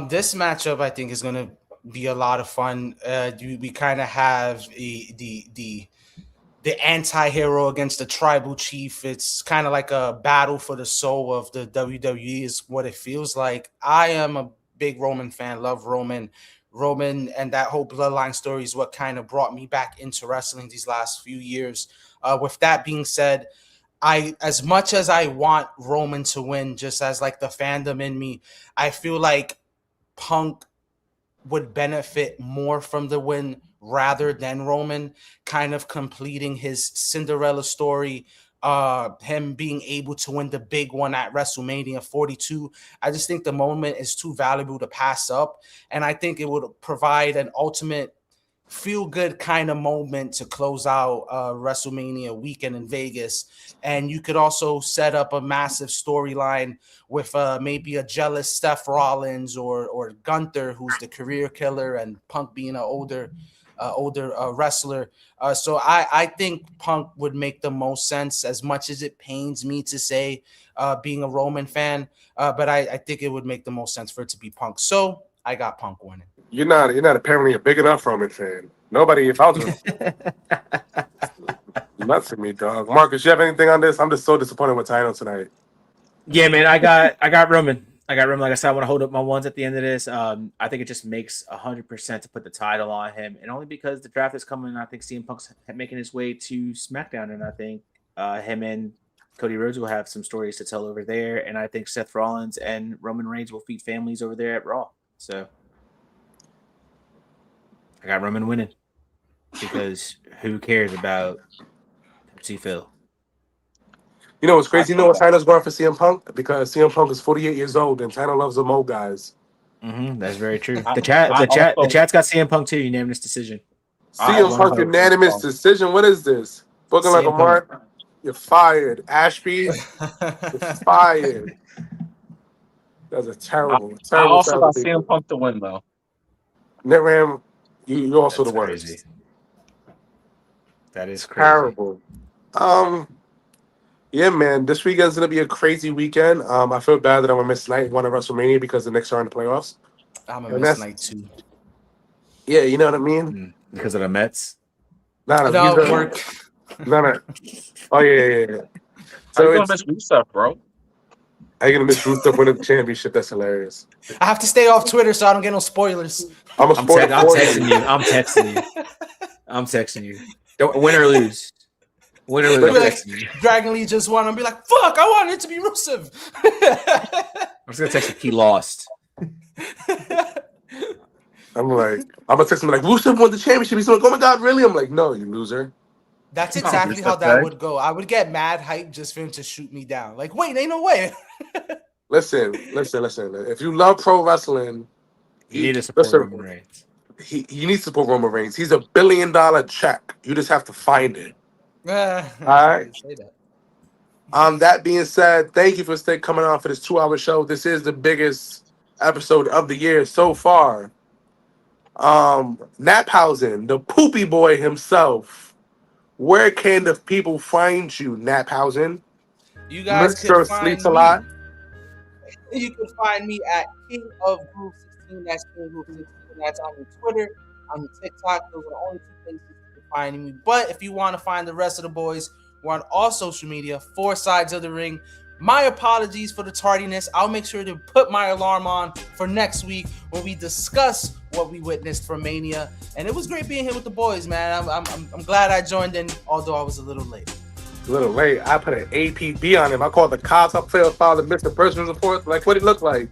Speaker 6: This matchup I think is gonna be a lot of fun. We kind of have the anti-hero against the tribal chief. It's kind of like a battle for the soul of the WWE is what it feels like. I am a big Roman fan, love Roman. Roman and that whole bloodline story is what kind of brought me back into wrestling these last few years. With that being said, as much as I want Roman to win, just as like the fandom in me, I feel like Punk would benefit more from the win rather than Roman kind of completing his Cinderella story, him being able to win the big one at WrestleMania 42. I just think the moment is too valuable to pass up, and I think it would provide an ultimate feel-good kind of moment to close out WrestleMania weekend in Vegas. And you could also set up a massive storyline with maybe a jealous Seth Rollins or Gunther, who's the career killer, and Punk being an older wrestler. So I think Punk would make the most sense, as much as it pains me to say, being a Roman fan, but I think it would make the most sense for it to be Punk. So I got Punk winning.
Speaker 2: You're not apparently a big enough Roman fan. Nobody, if I was nuts to me, dog. Marcus, you have anything on this? I'm just so disappointed with Tino tonight.
Speaker 5: Yeah, man, I got Roman. Like I said, I want to hold up my ones at the end of this. I think it just makes 100% to put the title on him, and only because the draft is coming. I think CM Punk's making his way to SmackDown, and I think him and Cody Rhodes will have some stories to tell over there, and I think Seth Rollins and Roman Reigns will feed families over there at Raw. So I got Roman winning, because who cares about Pepsi Phil?
Speaker 2: You know what's crazy? You know what Tino's going for CM Punk? Because CM Punk is 48 years old and Tino loves the old guys.
Speaker 5: That's very true. The chat's got CM Punk too. Unanimous decision.
Speaker 2: CM Punk unanimous decision. What is this? Booking like a mark. You're fired. Ashby, you're fired. That's a terrible.
Speaker 3: I also got CM Punk to win though.
Speaker 2: Netram, you're also the worst.
Speaker 5: Crazy. That is crazy.
Speaker 2: Terrible. Yeah, man, this weekend's gonna be a crazy weekend. I feel bad that I'm gonna miss night one of WrestleMania because the Knicks are in the playoffs.
Speaker 6: I'm gonna miss night two.
Speaker 2: Yeah, you know what I mean?
Speaker 5: Because of the Mets?
Speaker 2: No,
Speaker 6: work.
Speaker 2: No. Oh yeah.
Speaker 3: So you're gonna miss Rusev, bro.
Speaker 2: How you gonna miss Rusev winning the championship? That's hilarious.
Speaker 6: I have to stay off Twitter so I don't get no spoilers.
Speaker 2: I'm
Speaker 5: texting you. Don't win or lose.
Speaker 6: Dragon Lee just won. I'll be like, fuck, I wanted it to be Rusev.
Speaker 5: I'm just gonna text you, he lost.
Speaker 2: I'm gonna text him like, Rusev won the championship. He's like, oh my god, really? I'm like, no, you loser.
Speaker 6: That's exactly how that would go. I would get mad hype just for him to shoot me down. Like, wait, ain't no way.
Speaker 2: Listen. If you love pro wrestling,
Speaker 5: you need to support Roman Reigns.
Speaker 2: You need to support Roman Reigns. He's $1 billion check. You just have to find it. All right. That being said, thank you for coming on for this 2-hour show. This is the biggest episode of the year so far. Naphausen, the poopy boy himself. Where can the people find you, Naphausen?
Speaker 6: You guys
Speaker 2: Mr. Sleeps a lot.
Speaker 6: You can find me at King of Groove 16. That's King of Groove 16. That's on your Twitter, on your TikTok. Those are the only two places you can find me. But if you want to find the rest of the boys, we're on all social media, 4 Sides of the Ring. My apologies for the tardiness. I'll make sure to put my alarm on for next week when we discuss what we witnessed from Mania. And it was great being here with the boys, man. I'm glad I joined in, although I was a little late.
Speaker 2: I put an APB on him. I called the cops. I filed the missing persons report. Like, what it looked like?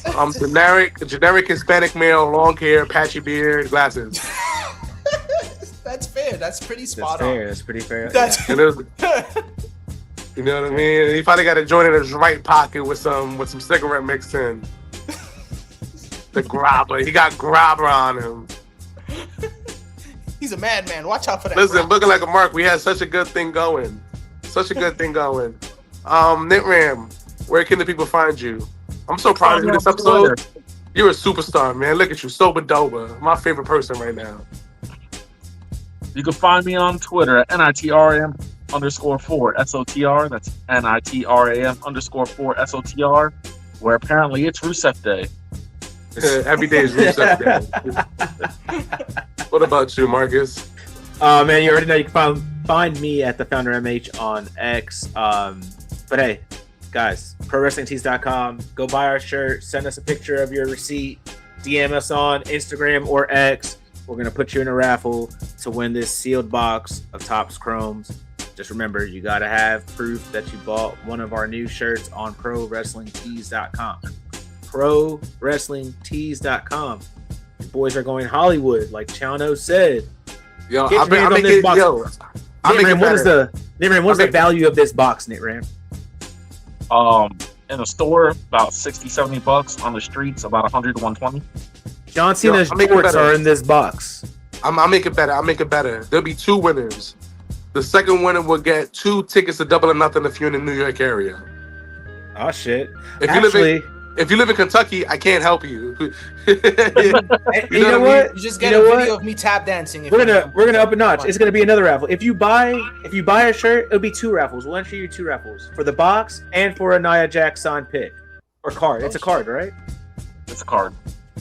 Speaker 2: Generic Hispanic male, long hair, patchy beard, glasses.
Speaker 6: That's fair. That's pretty spot on.
Speaker 5: That's pretty fair.
Speaker 2: You know what I mean? He probably got a joint in his right pocket with some cigarette mixed in. The grabber. He got grabber on him.
Speaker 6: He's a madman. Watch out for that.
Speaker 2: Listen, looking like a mark. We had such a good thing going. Nitram, where can the people find you? I'm so proud of you this episode. You're a superstar, man. Look at you. Soba Doba. My favorite person right now.
Speaker 3: You can find me on Twitter at NITRAM_4 SOTR. That's NITRAM_4 SOTR, where apparently it's Rusev Day.
Speaker 2: Every day is Rusev Day. What about you, Marcus?
Speaker 5: Man, you already know you can find me at the Founder MH on X. But hey, guys, ProWrestlingTees.com. Go buy our shirt. Send us a picture of your receipt. DM us on Instagram or X. We're gonna put you in a raffle to win this sealed box of Topps Chromes. Just remember, you gotta have proof that you bought one of our new shirts on ProWrestlingTees.com. ProWrestlingTees.com. The boys are going Hollywood, like Chano said.
Speaker 2: Yo,
Speaker 5: Get
Speaker 2: I
Speaker 5: your hands on
Speaker 2: make
Speaker 5: this
Speaker 2: it.
Speaker 5: box.
Speaker 2: Yo, I make it
Speaker 5: what is
Speaker 2: better.
Speaker 5: what is the value of this box, Nate Ram?
Speaker 3: In the store, about $60-$70. On the streets, about 100 to 120.
Speaker 5: John Cena's
Speaker 2: I'll make it
Speaker 5: shorts
Speaker 2: better.
Speaker 5: are in this box.
Speaker 2: I'll make it better. I'll make it better. There'll be 2 winners. The second winner will get 2 tickets to Double or Nothing if you're in the New York area.
Speaker 5: Oh shit!
Speaker 2: If you live in Kentucky, I can't help you.
Speaker 5: You know what?
Speaker 6: You just get a video of me tap dancing.
Speaker 5: We're gonna up a notch. It's gonna be another raffle. If you buy a shirt, it'll be 2 raffles. We'll enter you 2 raffles for the box and for a Nia Jax signed pick or card. It's a card, right?
Speaker 3: It's a card.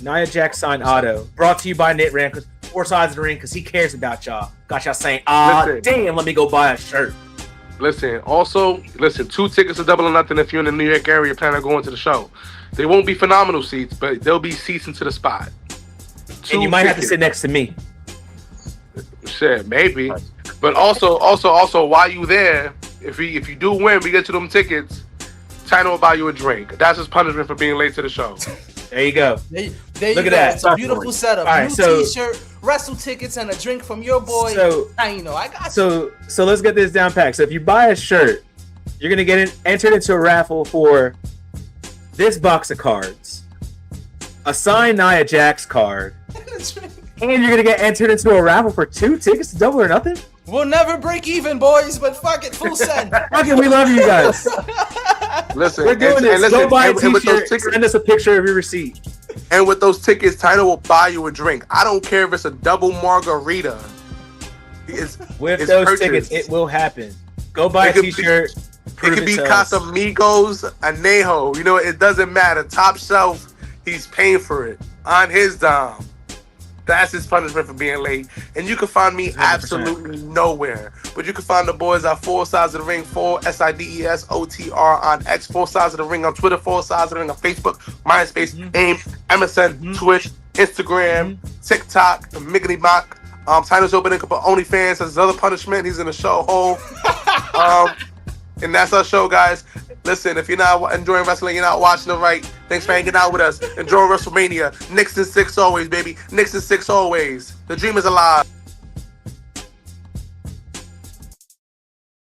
Speaker 5: Nia Jax signed auto. Brought to you by Nate Ram, 4 sides of the ring, because he cares about y'all. Got y'all saying, damn, let me go buy a shirt.
Speaker 2: Listen, 2 tickets to Double or Nothing if you're in the New York area planning on going to the show. They won't be phenomenal seats, but they'll be seats into the spot.
Speaker 5: And you might have to sit next to me.
Speaker 2: Shit, maybe. But also, while you there, if you do win, we get you them tickets. China will buy you a drink. That's his punishment for being late to the show.
Speaker 5: There you go.
Speaker 6: There
Speaker 5: Look
Speaker 6: you
Speaker 5: at
Speaker 6: go.
Speaker 5: that.
Speaker 6: It's a beautiful setup.
Speaker 5: All right,
Speaker 6: New
Speaker 5: so-
Speaker 6: T-shirt, wrestle tickets, and a drink from your boy. I got you.
Speaker 5: So let's get this down packed. So if you buy a shirt, you're gonna get entered into a raffle for this box of cards, a signed Nia Jax card, and you're gonna get entered into a raffle for 2 tickets to Double or Nothing.
Speaker 6: We'll never break even, boys, but fuck it, full send.
Speaker 5: Fuck it, we love you guys.
Speaker 2: Listen,
Speaker 5: We're doing this.
Speaker 2: listen,
Speaker 5: Go buy a
Speaker 2: and with those
Speaker 5: t-shirt.
Speaker 2: tickets,
Speaker 5: Send us a picture of your receipt.
Speaker 2: and with those tickets, China will buy you a drink. I don't care if it's a double margarita.
Speaker 5: With
Speaker 2: it's
Speaker 5: those
Speaker 2: purchased.
Speaker 5: tickets, it will happen. Go buy a
Speaker 2: It could be-
Speaker 5: t-shirt.
Speaker 2: It
Speaker 5: prove
Speaker 2: could be
Speaker 5: to us.
Speaker 2: Casamigos, Anejo. You know, it doesn't matter. Top shelf, he's paying for it on his dime. That's his punishment for being late. And you can find me
Speaker 5: 100%.
Speaker 2: absolutely nowhere. But you can find the boys at 4 Sides of the Ring, 4 SIDESOTR on X, 4 Sides of the Ring on Twitter, 4 Sides of the Ring on Facebook, MySpace, AIM, MSN, Twitch, Instagram, TikTok, Miggity Mock. Tyler's opening up OnlyFans as his other punishment. He's in the show hole. And that's our show, guys. Listen, if you're not enjoying wrestling, you're not watching it right. Thanks for hanging out with us. Enjoy WrestleMania. Knicks and 6 always, baby. Knicks and 6 always. The dream is alive.